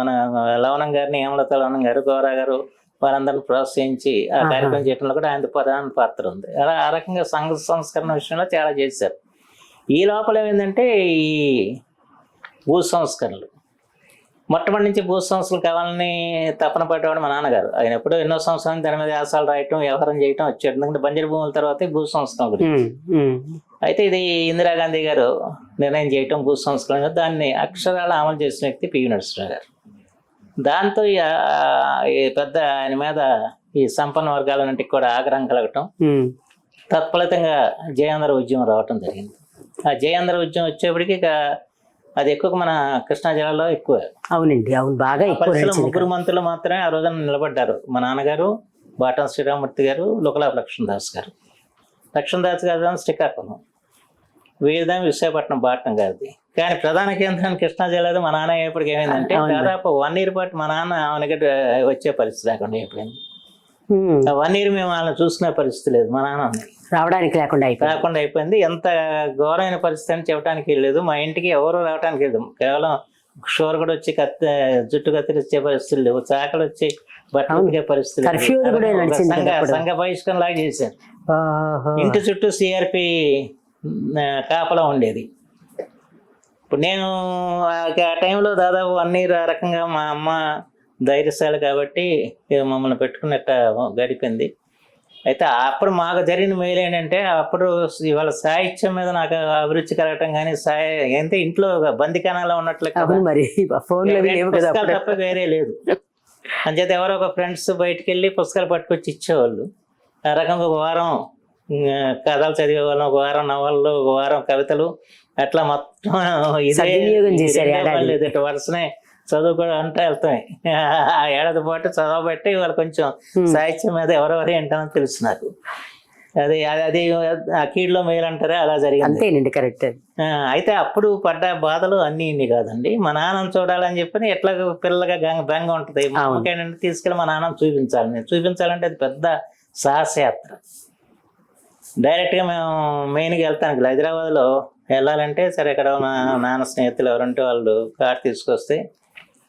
మన లవణం గారిని, హేమలత లవణం గారు, గౌరా గారు వారందరిని ప్రోత్సహించి ఆ కార్యక్రమం చేయడంలో కూడా ఆయన ప్రధాన పాత్ర ఉంది. అలా ఆ రకంగా సంఘ సంస్కరణ విషయంలో చాలా చేశారు. ఈ లోపల ఏమైందంటే ఈ భూ సంస్కరణలు, మొట్టమొదటి నుంచి భూ సంస్కరణలు కావాలని తపన పడ్డవాడు మా నాన్నగారు. ఆయన ఎప్పుడో ఎన్నో సంవత్సరాలు దాని మీద వ్యాసాలు రాయటం, వ్యవహారం చేయటం వచ్చాడు. ఎందుకంటే బంజరు భూముల తర్వాత భూ సంస్కరణ గురించి. అయితే ఇది ఇందిరాగాంధీ గారు నిర్ణయం చేయటం భూ సంస్కరణ, దాన్ని అక్షరాలు అమలు చేసిన వ్యక్తి పివి నరసింహారావు గారు. దాంతో ఈ పెద్ద ఆయన మీద ఈ సంపన్న వర్గాలన్నింటికి కూడా ఆగ్రహం కలగటం, తత్ఫలితంగా జయాంధ్ర ఉద్యమం రావటం జరిగింది. ఆ జయాంధ్ర ఉద్యమం వచ్చేప్పటికి ఇక అది ఎక్కువ మన కృష్ణా జిల్లాలో ఎక్కువ. అవునండి, అవును, బాగా ఎక్కువ పరిస్థితుల్లో నడిచింది. ముగ్గురు మంత్రులు మాత్రమే ఆ రోజున నిలబడ్డారు. మా నాన్నగారు, బాటం శ్రీరామూర్తి గారు, లుకలాపు లక్ష్మణదాస్ గారు. లక్ష్మణదాస్ గారు శ్రీకాకుళం, వీరిదాం విశాఖపట్నం బాటం గారిది. కానీ ప్రధాన కేంద్రాన్ని కృష్ణా జిల్లాలో మా నాన్న అయ్యేప్పటికి ఏమైందంటే దాదాపు 1 year పాటు మా నాన్న ఆమెకి వచ్చే పరిస్థితి లేకుండా అయిపోయింది. 1 year మేము వాళ్ళని చూసుకునే పరిస్థితి లేదు. మా నాన్న రావడానికి లేకుండా అయిపోయింది. ఎంత ఘోరమైన పరిస్థితి అని చెప్పడానికి లేదు. మా ఇంటికి ఎవరు రావడానికి లేదు. కేవలం షోర్ కూడా వచ్చి జుట్టు కత్తిరించే పరిస్థితులు లేవు. చాకలు వచ్చి బట్టలు పరిస్థితులు, సంఘ బహిష్కరణ లాగా చేశారు. ఇంటి చుట్టూ సిఆర్పి కాపలా ఉండేది. ఇప్పుడు నేను ఆ టైంలో దాదాపు 1 year ఆ రకంగా మా అమ్మ ధైర్యశాలి కాబట్టి మమ్మల్ని పెట్టుకున్నట్ట గడిపింది. అయితే అప్పుడు మాకు జరిగిన మేలు ఏంటంటే, అప్పుడు ఇవాళ సాహిత్యం మీద నాకు అభిరుచి కలగటం కానీ, అంటే ఇంట్లో బందికానాలో ఉన్నట్లు తప్ప వేరే లేదు. అంచేత ఎవరో ఒక ఫ్రెండ్స్ బయటకు వెళ్ళి పుస్తకాలు పట్టుకొచ్చి ఇచ్చేవాళ్ళు. ఆ రకంగా ఒక వారం కథలు చదివేవాళ్ళం, ఒక వారం నవళ్ళు, ఒక వారం కవితలు, అట్లా మొత్తం ఇదే వరుసనే చదువు కూడా అంటే వెళ్తాయి. ఆ ఏడాది పాటు చదవబట్టి వాళ్ళు కొంచెం సాహిత్యం మీద ఎవరెవరు ఏంటని తెలుసు నాకు. అది అది ఆ కీడులో మేలు అంటారా, అలా జరిగింది. కరెక్ట్. అయితే అప్పుడు పడ్డ బాధలు అన్ని ఇన్ని కాదండి. మా నాన్నని చూడాలని చెప్పని ఎట్లా పిల్లలుగా బెంగ ఉంటుంది. ఏంటంటే తీసుకెళ్ళి మా నాన్నని చూపించాలంటే అది పెద్ద సాహసయాత్ర. డైరెక్ట్గా మేము మెయిన్గా వెళ్తాను. హైదరాబాద్లో వెళ్ళాలంటే సరే, ఇక్కడ నాన్న స్నేహితులు ఎవరంటే వాళ్ళు కారు తీసుకొస్తే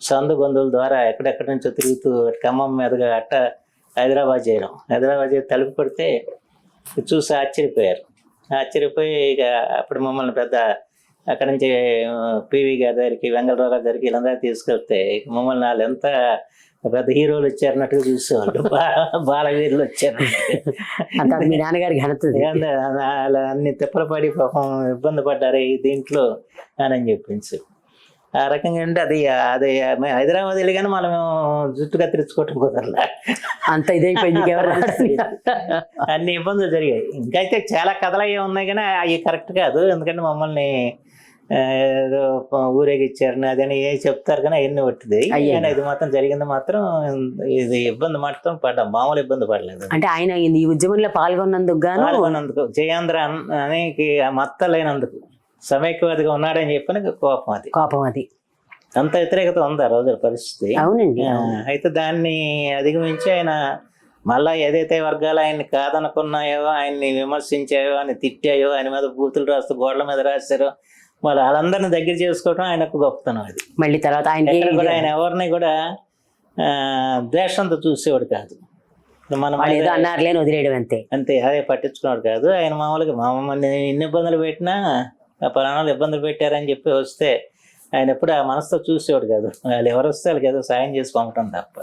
సందు గొంతుల ద్వారా ఎక్కడెక్కడి నుంచో తిరుగుతూ ఖమ్మం మీదుగా అట్ట హైదరాబాద్ చేయడం. హైదరాబాద్ చేసి తలుపు పడితే చూసి ఆశ్చర్యపోయి ఇక అప్పుడు మమ్మల్ని పెద్ద అక్కడి నుంచి పివి గారి దగ్గరికి, వెంగళరావు గారి దగ్గరికి వీళ్ళందరూ తీసుకెళ్తే మమ్మల్ని వాళ్ళు ఎంత పెద్ద హీరోలు వచ్చారన్నట్టుగా చూసేవాళ్ళు, బాలవీరులు వచ్చారు. మీ నాన్నగారికి అన్ని తిప్పలు పడి పాపం ఇబ్బంది పడ్డారు దీంట్లో అని చెప్పించి. ఆ రకంగా అంటే అది హైదరాబాద్ వెళ్ళగానే మనం జుట్టు కత్తిరించుకోవటం కుదరలే, అంత ఇదైపోయింది. అన్ని ఇబ్బందులు జరిగాయి. ఇంకైతే చాలా కథలు అవి ఉన్నాయి కానీ అవి కరెక్ట్ కాదు. ఎందుకంటే మమ్మల్ని ఏదో ఊరేగిచ్చారని అదని ఏ చెప్తారు కానీ అవన్నీ ఒట్టిది. ఇది మాత్రం జరిగింది మాత్రం ఇది ఇబ్బంది మాత్రం పడ్డాం, మామూలు ఇబ్బంది పడలేదు. అంటే ఆయన ఈ ఉద్యమంలో పాల్గొన్నందుకు జయాంధ్ర అని మత్తలేనందుకు, సమైక్యవాదిగా ఉన్నాడని చెప్పని కోపం అది అంత వ్యతిరేకత ఉంది ఆ రోజుల పరిస్థితి. అవునండి. అయితే దాన్ని అధిగమించి ఆయన మళ్ళా ఏదైతే వర్గాలు ఆయన్ని కాదనుకున్నాయో, ఆయన్ని విమర్శించాయో, ఆయన తిట్టాయో, ఆయన మీద బూతులు రాస్తూ గోడల మీద రాశారో, మళ్ళీ వాళ్ళందరినీ దగ్గర చేసుకోవడం ఆయనకు గొప్పతనం. అది మళ్ళీ తర్వాత ఆయన ఎవరిని కూడా ద్వేషంతో చూసేవాడు కాదు. మనం వదిలేయడం అంతే, అదే పట్టించుకున్నాడు కాదు. ఆయన మామూలుగా మమ్మల్ని ఇన్ని ఇబ్బందులు పెట్టినా పలానాలు ఇబ్బందులు పెట్టారని చెప్పి వస్తే ఆయన ఎప్పుడు ఆ మనసుతో చూసేవాడు కాదు. వాళ్ళు ఎవరు వస్తే వాళ్ళకి ఏదో సాయం చేసి పంపటం తప్ప.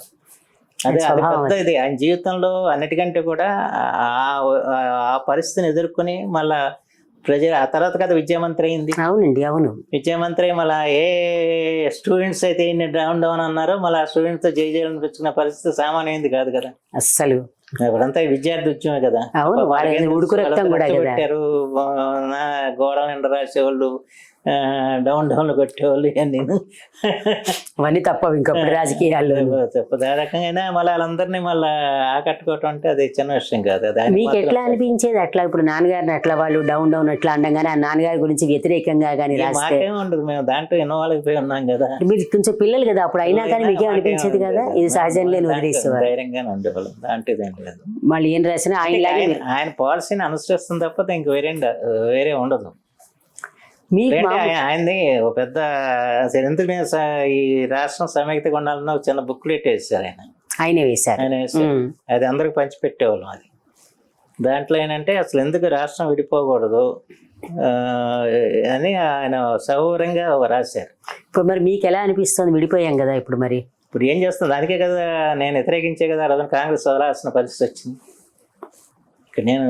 అదే అది పెద్ద ఇది ఆయన జీవితంలో. అన్నిటికంటే కూడా ఆ పరిస్థితిని ఎదుర్కొని మళ్ళా ప్రజలు ఆ తర్వాత కదా విద్యామంత్రి అయింది. అవునండి, అవును, విద్యామంత్రి. మళ్ళీ ఏ స్టూడెంట్స్ అయితే ఇన్ని డౌన్ అన్నారో మళ్ళీ ఆ స్టూడెంట్స్ తో జయించుకున్న పరిస్థితి సామాన్యమైంది కాదు కదా అస్సలు. ఇప్పుడంతా విద్యార్థి ఉద్యమమే కదా, పెట్టారు గోడల నిండా రాసేవాళ్ళు, డౌన్ కొట్టేవాళ్ళు. అవన్నీ తప్ప ఇంకప్పుడు రాజకీయాల్లో తప్పదు. ఆ రకంగా మళ్ళీ వాళ్ళందరినీ మళ్ళీ ఆకట్టుకోవటం అంటే అది చిన్న విషయం కాదు. మీకు ఎట్లా అనిపించేది అట్లా? ఇప్పుడు నాన్నగారిని అట్లా వాళ్ళు డౌన్ అట్లా అనగానే ఆ నాన్నగారి గురించి వ్యతిరేకంగా కానీ మాకేం ఉండదు, మేము దాంట్లో ఇన్వాల్వ్ అయిపోయి ఉన్నాం కదా. మీరు కొంచెం పిల్లలు కదా అప్పుడు, అయినా కానీ మీకేం అనిపించేది కదా ఇది సహజంగా వదిలేసేవారు? ధైర్యంగానే ఉండేవాళ్ళం, దాంట్లో ఏం లేదు. మళ్ళీ ఏం రాసినా ఆయన పాలసీని అనుసరిస్తుంది తప్ప ఇంక వేరే ఉండదు. ఆయనది ఒక పెద్ద ఎందుకు ఈ రాష్ట్రం సమైక్యతగా ఉండాలన్న ఒక చిన్న బుక్లెట్ వేసారు ఆయన వేసారు. అది అందరికి పంచిపెట్టేవాళ్ళం. అది దాంట్లో ఏంటంటే అసలు ఎందుకు రాష్ట్రం విడిపోకూడదు అని ఆయన సౌరంగా రాశారు. ఇప్పుడు మరి మీకు ఎలా అనిపిస్తుంది? విడిపోయాం కదా ఇప్పుడు, మరి ఇప్పుడు ఏం చేస్తుంది? దానికే కదా నేను వ్యతిరేకించే కదా ఆ రోజున కాంగ్రెస్ వదలాల్సిన పరిస్థితి వచ్చింది. నేను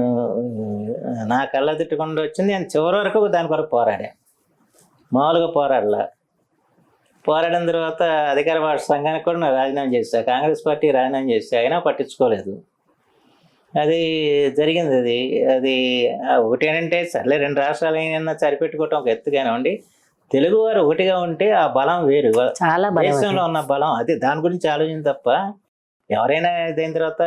నా కళ్ళ తిట్టకుండా వచ్చింది. నేను చివరి వరకు దాని కొరకు పోరాడా, మామూలుగా పోరాడలా. పోరాడిన తర్వాత అధికార భాష సంఘానికి కూడా నేను రాజీనామా చేశా, కాంగ్రెస్ పార్టీ రాజీనామా చేశా, అయినా పట్టించుకోలేదు. అది జరిగింది. అది ఒకటి ఏంటంటే సర్లే 2 రాష్ట్రాలు అయినా సరిపెట్టుకోవటం ఒక ఎత్తు కానివ్వండి, తెలుగువారు ఒకటిగా ఉంటే ఆ బలం వేరు, చాలా దేశంలో ఉన్న బలం అది. దాని గురించి ఆలోచన తప్ప ఎవరైనా ఇదైన తర్వాత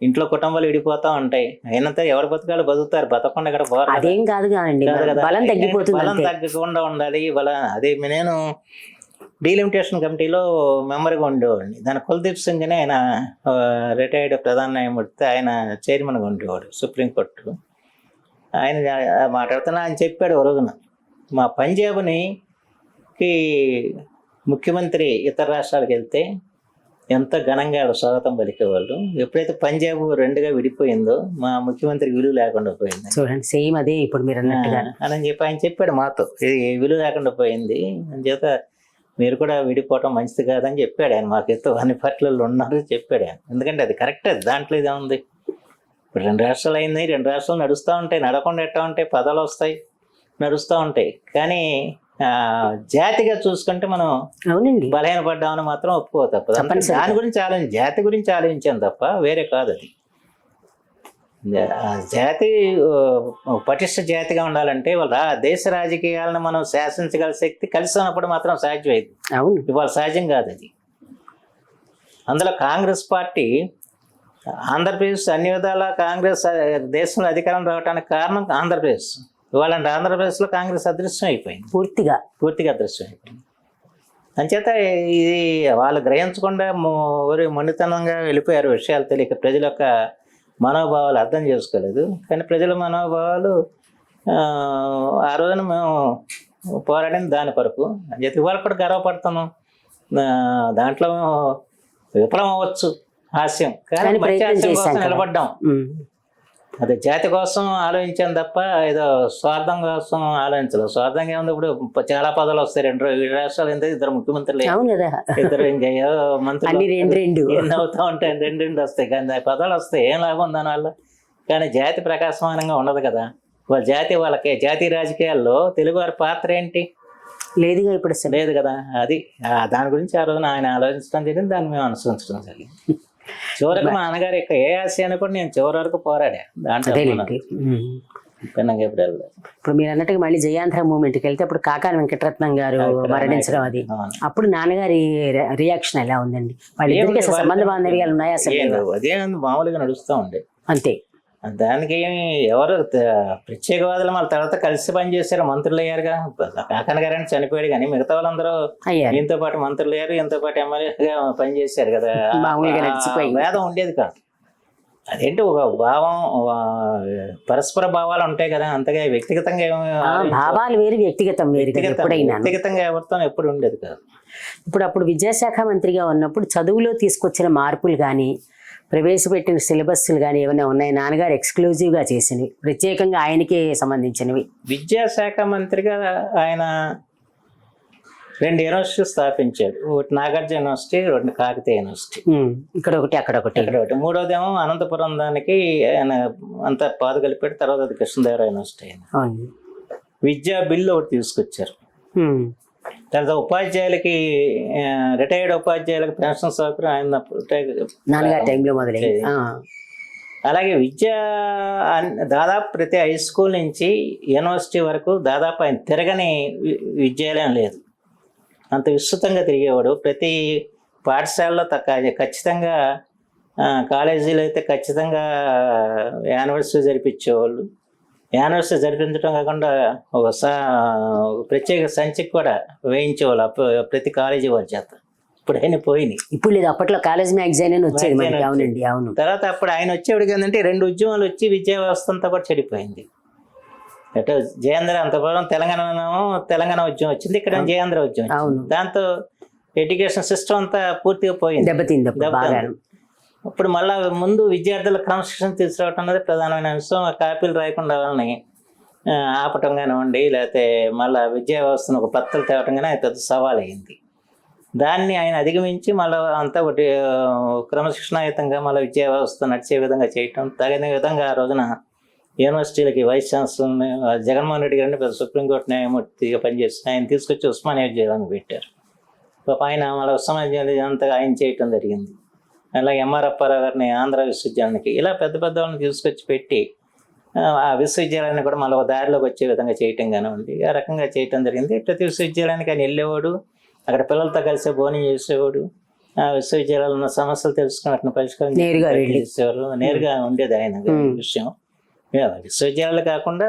ఇంట్లో కుటుంబాలు విడిపోతా ఉంటాయి, అయినంత ఎవరి బతకాలు బతుకుతారు, బతకకుండా ఇక్కడ పోరు కదా. అదేం కాదు కానండి, బలం తగ్గిపోతుంది బలం అంతే. తగ్గకుండా ఉండాలి. అదే నేను డీలిమిటేషన్ కమిటీలో మెంబర్గా ఉండేవాడిని. దాని కుల్దీప్ సింగ్ అని ఆయన రిటైర్డ్ ప్రధాన న్యాయమూర్తి, ఆయన చైర్మన్గా ఉండేవాడు సుప్రీంకోర్టు. ఆయన మాట్లాడుతున్నా ఆయన చెప్పాడు ఒక రోజున, మా పంజాబ్కి ముఖ్యమంత్రి ఇతర రాష్ట్రాలకు వెళ్తే ఎంత ఘనంగా స్వాగతం పలికేవాళ్ళు. ఎప్పుడైతే పంజాబ్ 2గా విడిపోయిందో మా ముఖ్యమంత్రికి విలువ లేకుండా పోయింది. చూడండి, సేమ్ అదే ఇప్పుడు మీరు అన్నట్టుగా అని చెప్పి ఆయన చెప్పాడు మాతో, ఇది విలువ లేకుండా పోయింది అని చేత మీరు కూడా విడిపోవటం మంచిది కాదని చెప్పాడు ఆయన. మాకు ఎంతో అన్ని పార్టీలలో ఉన్నారు చెప్పాడు ఆయన. ఎందుకంటే అది కరెక్టే, దాంట్లో ఇదేముంది. ఇప్పుడు 2 రాష్ట్రాలు అయింది, 2 రాష్ట్రాలు నడుస్తూ ఉంటాయి, నడకుండా ఎట్టా ఉంటాయి, పదాలు వస్తాయి, నడుస్తూ ఉంటాయి. కానీ జాతిగా చూసుకుంటే మనం అవునండి బలహీనపడ్డామని మాత్రం ఒప్పుకో తప్ప. దాని గురించి జాతి గురించి ఆలోచించాను తప్ప వేరే కాదు. అది జాతి పటిష్ట జాతిగా ఉండాలంటే వాళ్ళ దేశ రాజకీయాలను మనం శాసించగల శక్తి కలిసి ఉన్నప్పుడు మాత్రం సాధ్యమైంది. అవును, ఇవాళ సహజం కాదు అది. అందులో కాంగ్రెస్ పార్టీ ఆంధ్రప్రదేశ్ అన్ని విధాల కాంగ్రెస్ దేశంలో అధికారం రావడానికి కారణం ఆంధ్రప్రదేశ్. ఇవాళ ఆంధ్రప్రదేశ్లో కాంగ్రెస్ అదృశ్యం అయిపోయింది, పూర్తిగా అదృశ్యం అయిపోయింది. అంచేత ఇది వాళ్ళు గ్రహించకుండా మొండితనంగా వెళ్ళిపోయారు, విషయాలు తెలియక. ప్రజల యొక్క మనోభావాలు అర్థం చేసుకోలేదు. కానీ ప్రజల మనోభావాలు ఆ రోజున మేము పోరాడిన దాని కొరకు. అంచేత ఇవాళ కూడా గర్వపడుతున్నాం. దాంట్లో విఫలం అవ్వచ్చు, హాస్యం, కానీ మంచి హాస్యం కోసం నిలబడ్డాం. అదే జాతి కోసం ఆలోచించాను తప్ప ఏదో స్వార్థం కోసం ఆలోచించలేదు. స్వార్థంగా ఏముంది, ఇప్పుడు చాలా పదాలు వస్తాయి. 2 రాష్ట్రాలు ఎంత 2 ముఖ్యమంత్రులు, 2 ఇంకా మంత్రులు ఎన్ని అవుతా ఉంటాయి, 2 వస్తాయి. కానీ పదాలు వస్తాయి, ఏం లాభం దానివల్ల. కానీ జాతి ప్రకాశమానంగా ఉండదు కదా. వాళ్ళకి జాతీయ రాజకీయాల్లో తెలుగు వారి పాత్ర ఏంటి? లేదుగా, ఇప్పుడు లేదు కదా. అది దాని గురించి ఆ రోజున ఆయన ఆలోచించడం జరిగింది, దాన్ని మేము అనుసరించడం జరిగింది. చివరకు మా నాన్నగారి యొక్క ఏ ఆశయాన్ని కూడా నేను చివరి వరకు పోరాడా. దాంట్లో ఇప్పుడు మీరు అన్నట్టుగా మళ్ళీ జయాంధ్ర మూవ్మెంట్కి వెళ్తే అప్పుడు కాకాని వెంకటరత్నం గారు మరణించడం, అది అప్పుడు నాన్నగారి రియాక్షన్ ఎలా ఉందండి? వాళ్ళిద్దరికి అసలు సంబంధ బాంధవ్యాలు ఉన్నాయా? అసలు అదే మామూలుగా నడుస్తూ ఉండే అంతే. దానికి ఏమి ఎవరు ప్రత్యేకవాదులు మళ్ళీ తర్వాత కలిసి పనిచేశారు, మంత్రులు అయ్యారుగా. కాకన్న గారు అంటే చనిపోయాడు, కానీ మిగతా వాళ్ళందరూ ఈయనతో పాటు మంత్రులు అయ్యారు, ఈయనతో పాటు ఎమ్మెల్యేగా పనిచేశారు కదా. భేదం ఉండేది కాదు. అదేంటి ఒక భావం, పరస్పర భావాలు ఉంటాయి కదా, అంతగా వ్యక్తిగతంగా భావాలు వేరు, వ్యక్తిగతంగా ఎవరితో ఎప్పుడు ఉండేది కాదు. అప్పుడు విద్యాశాఖ మంత్రిగా ఉన్నప్పుడు చదువులో తీసుకొచ్చిన మార్పులు కానీ ప్రవేశపెట్టిన సిలబస్లు కానీ ఏమైనా ఉన్నాయి నాన్నగారు ఎక్స్క్లూజివ్గా చేసినవి, ప్రత్యేకంగా ఆయనకే సంబంధించినవి? విద్యాశాఖ మంత్రిగా ఆయన 2 యూనివర్సిటీలు స్థాపించాడు. ఒకటి నాగార్జున యూనివర్సిటీ, 2 కాకతీయ యూనివర్సిటీ. ఇక్కడ ఒకటి, అక్కడ ఒకటి. మూడోదేమో అనంతపురం, దానికి ఆయన అంతా పాదు కలిపాడు. తర్వాత అది కృష్ణదేవరాయ యూనివర్సిటీ అయింది. విద్యా బిల్లు ఒకటి తీసుకొచ్చారు. తర్వాత ఉపాధ్యాయులకి, రిటైర్డ్ ఉపాధ్యాయులకు పెన్షన్ సౌకర్యం ఆయన నాన్నగారి టైంలో మొదలైంది. అలాగే దాదాపు ప్రతి హై స్కూల్ నుంచి యూనివర్సిటీ వరకు దాదాపు ఆయన తిరగని విద్యాలయం లేదు. అంత విస్తృతంగా తిరిగేవాడు. ప్రతి పాఠశాలలో ఖచ్చితంగా, కాలేజీలో అయితే ఖచ్చితంగా యానివర్సరీ జరిపించేవాళ్ళు. యానివర్సరీ జరిపించడం కాకుండా ఒక ప్రత్యేక సంచికి కూడా వేయించేవాళ్ళు ప్రతి కాలేజీ వాళ్ళ చేత. ఇప్పుడు ఆయన పోయినాయి. ఇప్పుడు లేదు, అప్పట్లో కాలేజ్ మ్యాగజైన్ అని వచ్చేది. అవునండి, అవును. తర్వాత అప్పుడు ఆయన వచ్చేవాడికి ఏంటంటే 2 ఉద్యమాలు వచ్చి విద్యా వ్యవస్థ అంతా కూడా చెడిపోయింది. అటు జయేంద్ర, అంతపురం తెలంగాణ ఉద్యమం వచ్చింది, ఇక్కడ జయేంద్ర ఉద్యమం వచ్చింది. దాంతో ఎడ్యుకేషన్ సిస్టమ్ అంతా పూర్తిగా పోయింది, దెబ్బతింది. ఇప్పుడు మళ్ళీ ముందు విద్యార్థుల క్రమశిక్షణ తీసుకురావటం అనేది ప్రధానమైన అంశం. కాపీలు రాయకుండా వాళ్ళని ఆపటం కానివ్వండి, లేకపోతే మళ్ళీ విద్యా వ్యవస్థను ఒక పత్రాలు తేవటం కానీ అది పెద్ద సవాల్ అయింది. దాన్ని ఆయన అధిగమించి మళ్ళీ అంతా ఒకటి క్రమశిక్షణాయుతంగా మళ్ళీ విద్యా వ్యవస్థ నడిచే విధంగా చేయటం, తగిన విధంగా ఆ రోజున యూనివర్సిటీలకి వైస్ ఛాన్సలర్ని జగన్మోహన్ రెడ్డి గారిని పెద్ద సుప్రీంకోర్టు న్యాయమూర్తిగా పనిచేసి ఆయన తీసుకొచ్చి ఉస్మానియా విద్యాలయాన్ని పెట్టారు. ఆయన వాళ్ళ సమాజం అంతా ఆయన చేయటం జరిగింది. అలాగే ఎంఆర్ అప్పారావు గారిని ఆంధ్ర విశ్వవిద్యాలయానికి, ఇలా పెద్ద పెద్ద వాళ్ళని తీసుకొచ్చి పెట్టి ఆ విశ్వవిద్యాలయాన్ని కూడా మళ్ళీ ఒక దారిలోకి వచ్చే విధంగా చేయటం కానివ్వండి, ఆ రకంగా చేయటం జరిగింది. ప్రతి విశ్వవిద్యాలయానికి ఆయన వెళ్ళేవాడు, అక్కడ పిల్లలతో కలిసి భోజనం చేసేవాడు, ఆ విశ్వవిద్యాలయంలో ఉన్న సమస్యలు తెలుసుకుని వాటిని పరిష్కారం చేసేవారు. నేరుగా ఉండేది ఆయన విషయం. విశ్వవిద్యాలయాలు కాకుండా